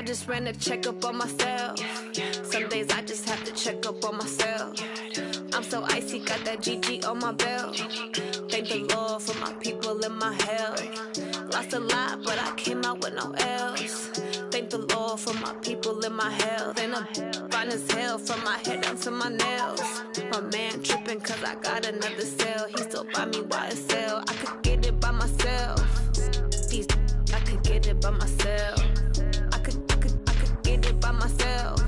just ran a checkup on myself. Some days I just have to check up on myself. I'm so icy, got that GG on my belt. Thank the Lord for my people and my health. Lost a lot, but I came out with no L's. Thank the Lord for my people and my health. And I'm fine as hell from my head down to my nails. My man tripping cause I got another cell. He still buy me YSL. I could get it by myself. These I could get it by myself. I could get it by myself.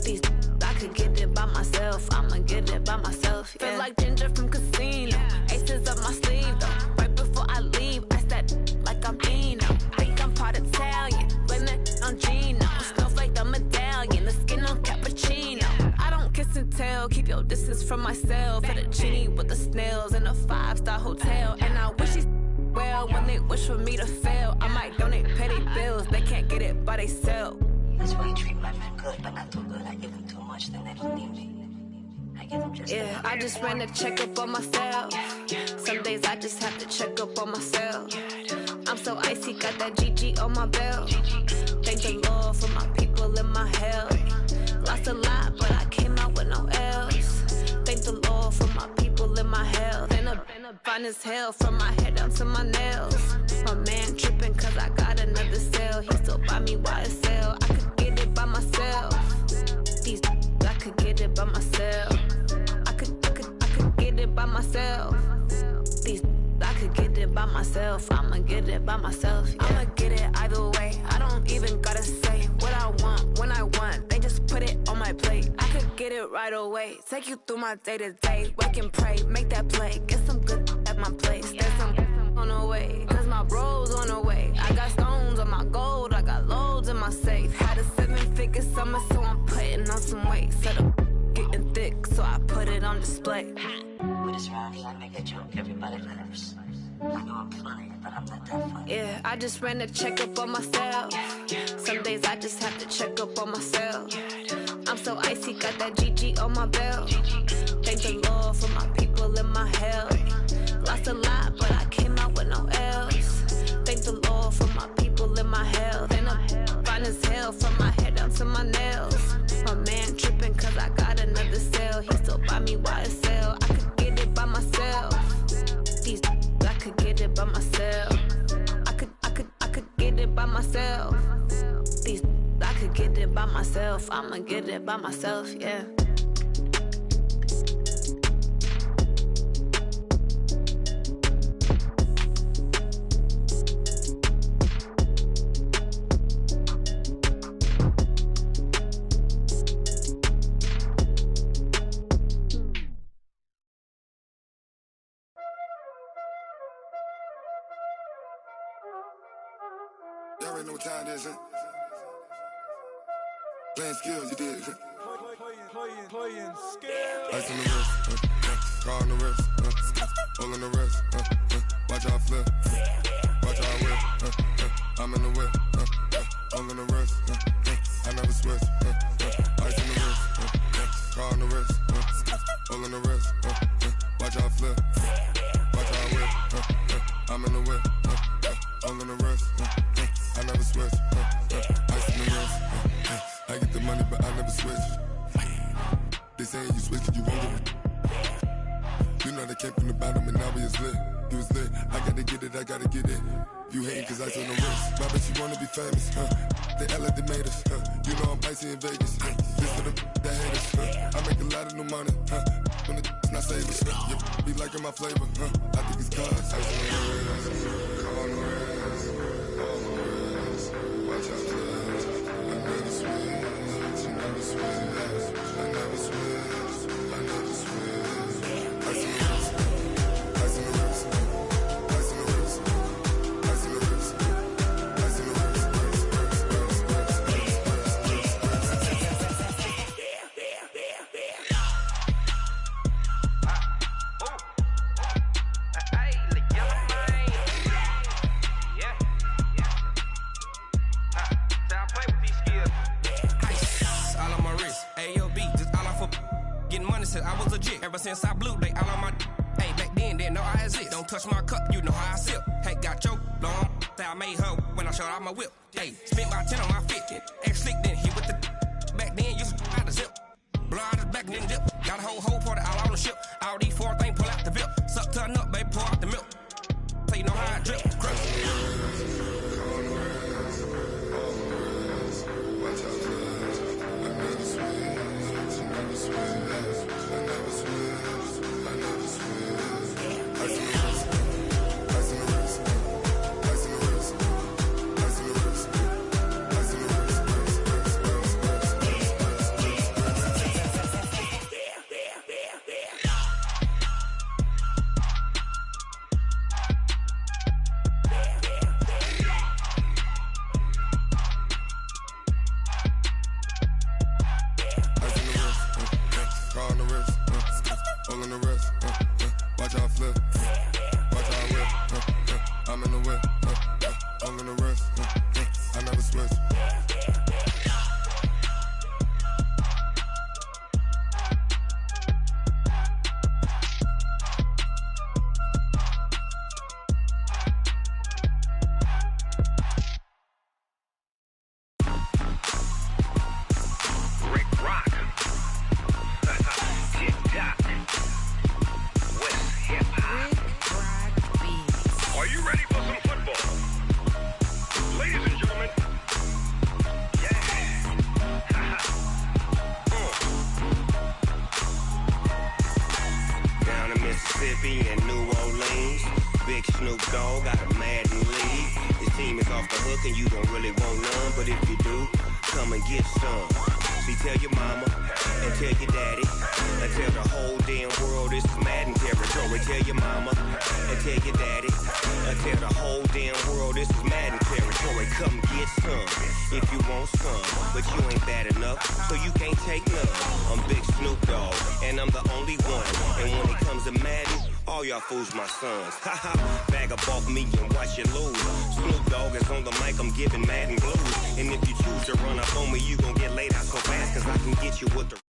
These I could get it by myself. I'ma get it by myself. Yeah. Feel like Ginger from Casino. Aces up my sleeve though. Right before I leave, I said like I'm Dino. Think I'm part Italian. Blame it on Gino. Snowflake the medallion. The skin on cappuccino. I don't kiss and tell. Keep your distance from myself. Fettuccine with the snails in a 5-star hotel. And I wish he's well when they wish for me to fail. I might donate petty bills. They can't get it by they sell. That's why you treat my men good, but not too good. I give them too much, then they don't need me. I give them just yeah, I just ran a checkup on myself. Some days I just have to check up on myself. I'm so icy, got that GG on my belt. Thank the Lord for my people and my health. Lost a lot, but I came out with no L's. Thank the Lord for my people and my health. And I'm fine as hell from my head down to my nails. My man tripping cause I got another cell. He still buy me YSL. I could get it by myself. These I could get it by myself. I could get it by myself. These I could get it by myself. I'ma get it by myself. Yeah. I'ma get it either way. I don't even gotta say what I want when I want. They just put it on my plate. I could get it right away. Take you through my day to day. Wake and pray, make that play. Get some good at my place. There's some on the way. Cause my bros on the way. I got stones on my gold. I got loads in my safe. Had a 7-figure summer, so I'm putting on some weight. Set up getting thick, so I put it on display. With this round here, I make a joke. Everybody laughs. I know I'm funny, but I'm not that funny. Yeah, I just ran a checkup on myself. Some days I just have to check up on myself. I'm so icy, got that GG on my belt. Thank the Lord for my people and my health. Lost a lot, but I came out with no L's. Thank the Lord for my people and my health. And I'm fine as hell from my head down to my nails. My man tripping cause I got another cell. He still buy me YSL. I could get it by myself. These I could get it by myself. I could get it by myself. These I could get it by myself. I'ma get it by myself, yeah. Y'all already know what time it is, huh? Playing skills, you did. Playing skills. Ice on the wrist, car on the wrist, hole in the wrist, watch how I flip, watch how I whip, I'm in the whip, hole in the wrist, I never switch, ice on the wrist, car on the wrist, hole in the wrist, watch how I flip, watch how I whip, I'm in the whip, hole in the wrist, I never switch, ice on the wrist, I get the money but I never switch. They say you switch cause you won't get it. You know they came from the bottom and now we is lit. You was lit, I gotta get it, I gotta get it. You hating cause ice on the wrist. My bitch, you wanna be famous, They act like they made us, You know I'm icy in Vegas, This for the that hate us, I make a lot of new money, When it's not savers, You be liking my flavor, I think it's cause ice on the wrist, car on the wrist, all on the wrist, watch out for this. I never switch, you never switch, I never switch, I never switch. Ice on the wrist, ice on the wrist, ice on the wrist, ice on the wrist, ice on the wrist, I was legit ever since I blew they all on my. Hey, back then, didn't know I exist. Don't touch my cup, you know how I sip. Hey, got your long I made her when I showed out my whip. Hey, spent about 10 on my fit. Ex-slick then hit with the back then, used to out the zip. Blow out his back and then dip. Got a whole party all on the ship. All these four things pull out the VIP. Suck turn up, baby, pour out the milk. So you know how I drip. Fools my sons. Haha, bag of off me and watch you lose. Snoop Dogg is on the mic, I'm giving Madden blues. And if you choose to run up on me, you gon' get laid out so fast, cause I can get you with the